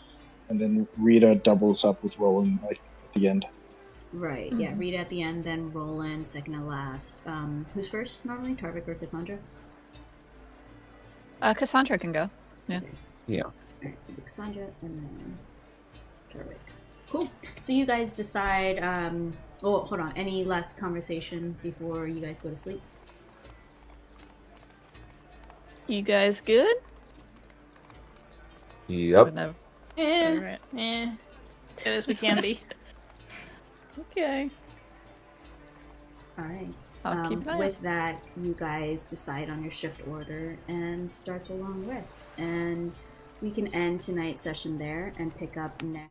and then Rita doubles up with Roland like at the end. Right, yeah. Rita at the end, then Roland second to last. Who's first normally? Tarvik or Cassandra? Cassandra can go. Yeah. Yeah. Alright, Cassandra and then Tarvik. Cool. So you guys decide. Oh, hold on. Any last conversation before you guys go to sleep? You guys good? Yep. No. Alright. Good as we can be. Okay. All right. I'll keep an eye With that, you guys decide on your shift order and start the long rest. And we can end tonight's session there and pick up next.